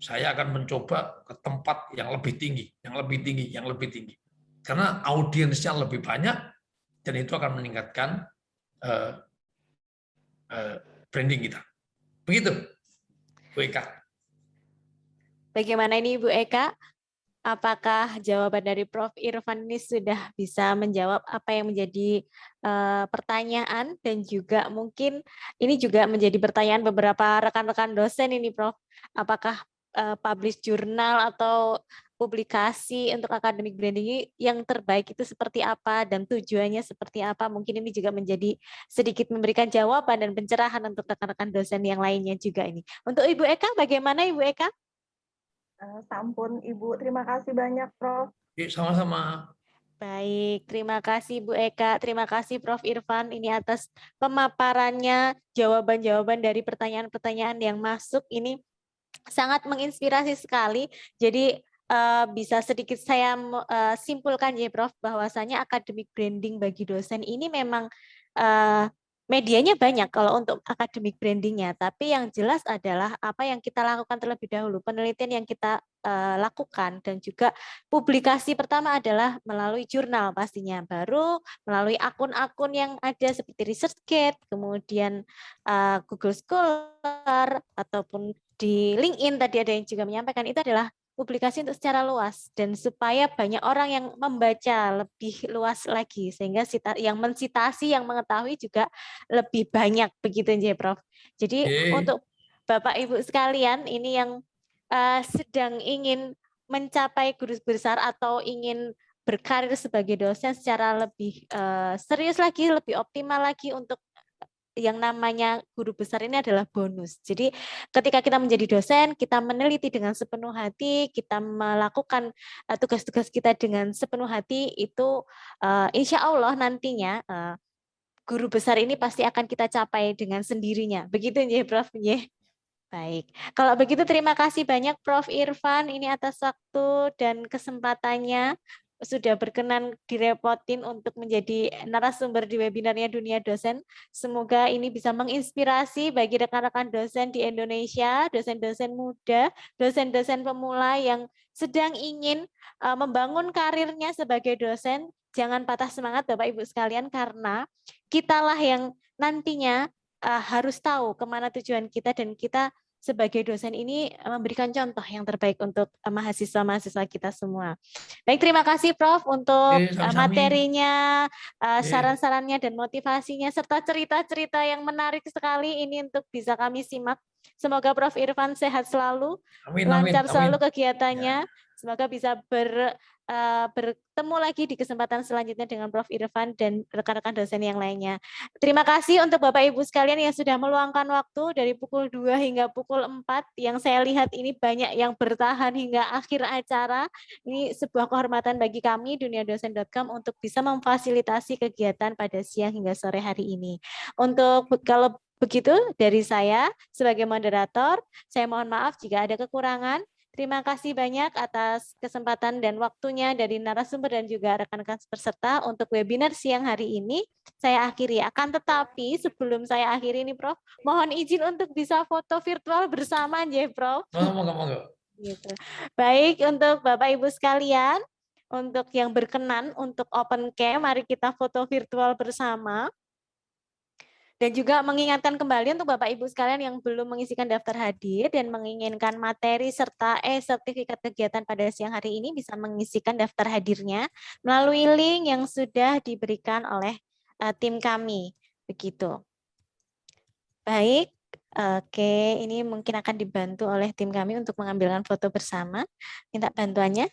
saya akan mencoba ke tempat yang lebih tinggi, yang lebih tinggi, yang lebih tinggi. Karena audiensnya lebih banyak dan itu akan meningkatkan branding kita. Begitu, Bu Eka. Bagaimana ini Bu Eka? Apakah jawaban dari Prof. Irfan ini sudah bisa menjawab apa yang menjadi pertanyaan dan juga mungkin ini juga menjadi pertanyaan beberapa rekan-rekan dosen ini Prof. Apakah publish jurnal atau publikasi untuk academic branding yang terbaik itu seperti apa dan tujuannya seperti apa? Mungkin ini juga menjadi sedikit memberikan jawaban dan pencerahan untuk rekan-rekan dosen yang lainnya juga ini. Untuk Ibu Eka, bagaimana Ibu Eka? Sampun Ibu, terima kasih banyak Prof. Sama-sama. Baik, terima kasih Bu Eka, terima kasih Prof. Irfan ini atas pemaparannya, jawaban-jawaban dari pertanyaan-pertanyaan yang masuk ini sangat menginspirasi sekali. Jadi bisa sedikit saya simpulkan ya Prof, bahwasanya academic branding bagi dosen ini memang medianya banyak kalau untuk academic brandingnya, tapi yang jelas adalah apa yang kita lakukan terlebih dahulu, penelitian yang kita lakukan, dan juga publikasi pertama adalah melalui jurnal pastinya, baru melalui akun-akun yang ada seperti ResearchGate, kemudian Google Scholar, ataupun di LinkedIn tadi ada yang juga menyampaikan, itu adalah publikasi untuk secara luas dan supaya banyak orang yang membaca lebih luas lagi sehingga yang mensitasi, yang mengetahui juga lebih banyak begitu ya Prof. Jadi untuk Bapak Ibu sekalian ini yang sedang ingin mencapai guru besar atau ingin berkarir sebagai dosen secara lebih serius lagi, lebih optimal lagi untuk yang namanya guru besar ini adalah bonus. Jadi ketika kita menjadi dosen, kita meneliti dengan sepenuh hati, kita melakukan tugas-tugas kita dengan sepenuh hati, itu insya Allah nantinya guru besar ini pasti akan kita capai dengan sendirinya. Begitu ya Prof. Baik, kalau begitu terima kasih banyak Prof. Irfan ini atas waktu dan kesempatannya, sudah berkenan direpotin untuk menjadi narasumber di webinarnya Dunia Dosen. Semoga ini bisa menginspirasi bagi rekan-rekan dosen di Indonesia, dosen-dosen muda, dosen-dosen pemula yang sedang ingin membangun karirnya sebagai dosen. Jangan patah semangat Bapak Ibu sekalian, karena kitalah yang nantinya harus tahu kemana tujuan kita, dan kita sebagai dosen ini memberikan contoh yang terbaik untuk mahasiswa-mahasiswa kita semua. Baik, terima kasih Prof untuk materinya, saran-sarannya dan motivasinya, serta cerita-cerita yang menarik sekali ini untuk bisa kami simak. Semoga Prof. Irfan sehat selalu, lancar selalu kegiatannya. Semoga bisa bertemu lagi di kesempatan selanjutnya dengan Prof. Irfan dan rekan-rekan dosen yang lainnya. Terima kasih untuk Bapak Ibu sekalian yang sudah meluangkan waktu dari pukul 2 hingga pukul 4. Yang saya lihat ini banyak yang bertahan hingga akhir acara. Ini sebuah kehormatan bagi kami duniadosen.com untuk bisa memfasilitasi kegiatan pada siang hingga sore hari ini. Untuk kalau begitu dari saya sebagai moderator, saya mohon maaf jika ada kekurangan. Terima kasih banyak atas kesempatan dan waktunya dari narasumber dan juga rekan-rekan peserta untuk webinar siang hari ini. Saya akhiri. Akan tetapi sebelum saya akhiri ini, Prof, mohon izin untuk bisa foto virtual bersama, ya, Prof. Monggo. Gitu. Baik, untuk Bapak Ibu sekalian, untuk yang berkenan untuk open cam, mari kita foto virtual bersama. Dan juga mengingatkan kembali untuk Bapak Ibu sekalian yang belum mengisikan daftar hadir dan menginginkan materi serta sertifikat kegiatan pada siang hari ini bisa mengisikan daftar hadirnya melalui link yang sudah diberikan oleh tim kami. Begitu. Baik, oke, ini mungkin akan dibantu oleh tim kami untuk mengambilkan foto bersama. Minta bantuannya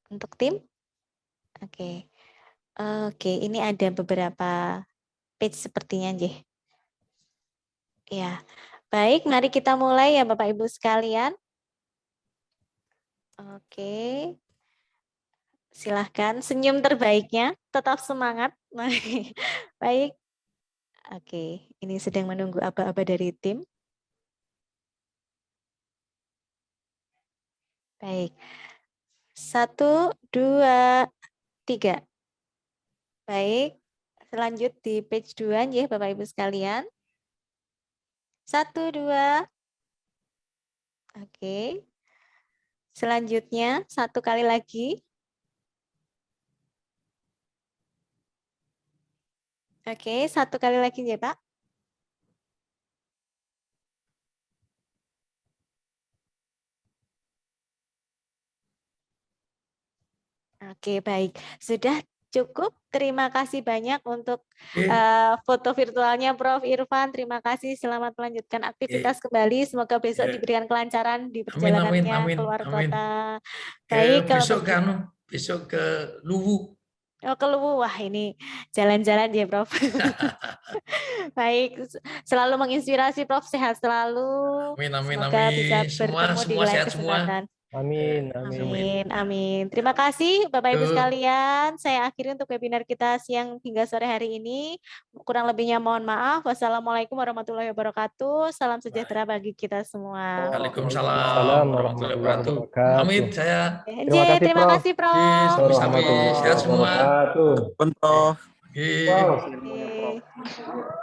untuk tim. Oke, ini ada beberapa page sepertinya, Jeh. Ya, baik, mari kita mulai ya Bapak Ibu sekalian. Oke, silahkan senyum terbaiknya, tetap semangat. Baik, oke, ini sedang menunggu aba-aba dari tim. Baik, 1, 2, 3. Baik, selanjut di page 2 ya Bapak Ibu sekalian. 1, 2. Oke. Selanjutnya, 1 kali lagi. Oke, 1 kali lagi ya, Pak. Oke, baik. Sudah cukup. Terima kasih banyak untuk foto virtualnya Prof. Irfan. Terima kasih. Selamat melanjutkan aktivitas kembali. Semoga besok diberikan kelancaran di perjalanannya keluar kota. Baik. Besok ke Luwu. Oh, ke Luwu. Wah, ini jalan-jalan ya, Prof. Baik. Selalu menginspirasi, Prof. Sehat selalu. Semoga bisa bertemu di lain kesempatan. Amin. Terima kasih Bapak Ibu sekalian. Saya akhiri untuk webinar kita siang hingga sore hari ini. Kurang lebihnya mohon maaf. Wassalamualaikum warahmatullahi wabarakatuh. Salam sejahtera bagi kita semua. Waalaikumsalam warahmatullahi wabarakatuh. Amin saya. Terima kasih Prof. Sehat semua. Wabarakatuh. Prof.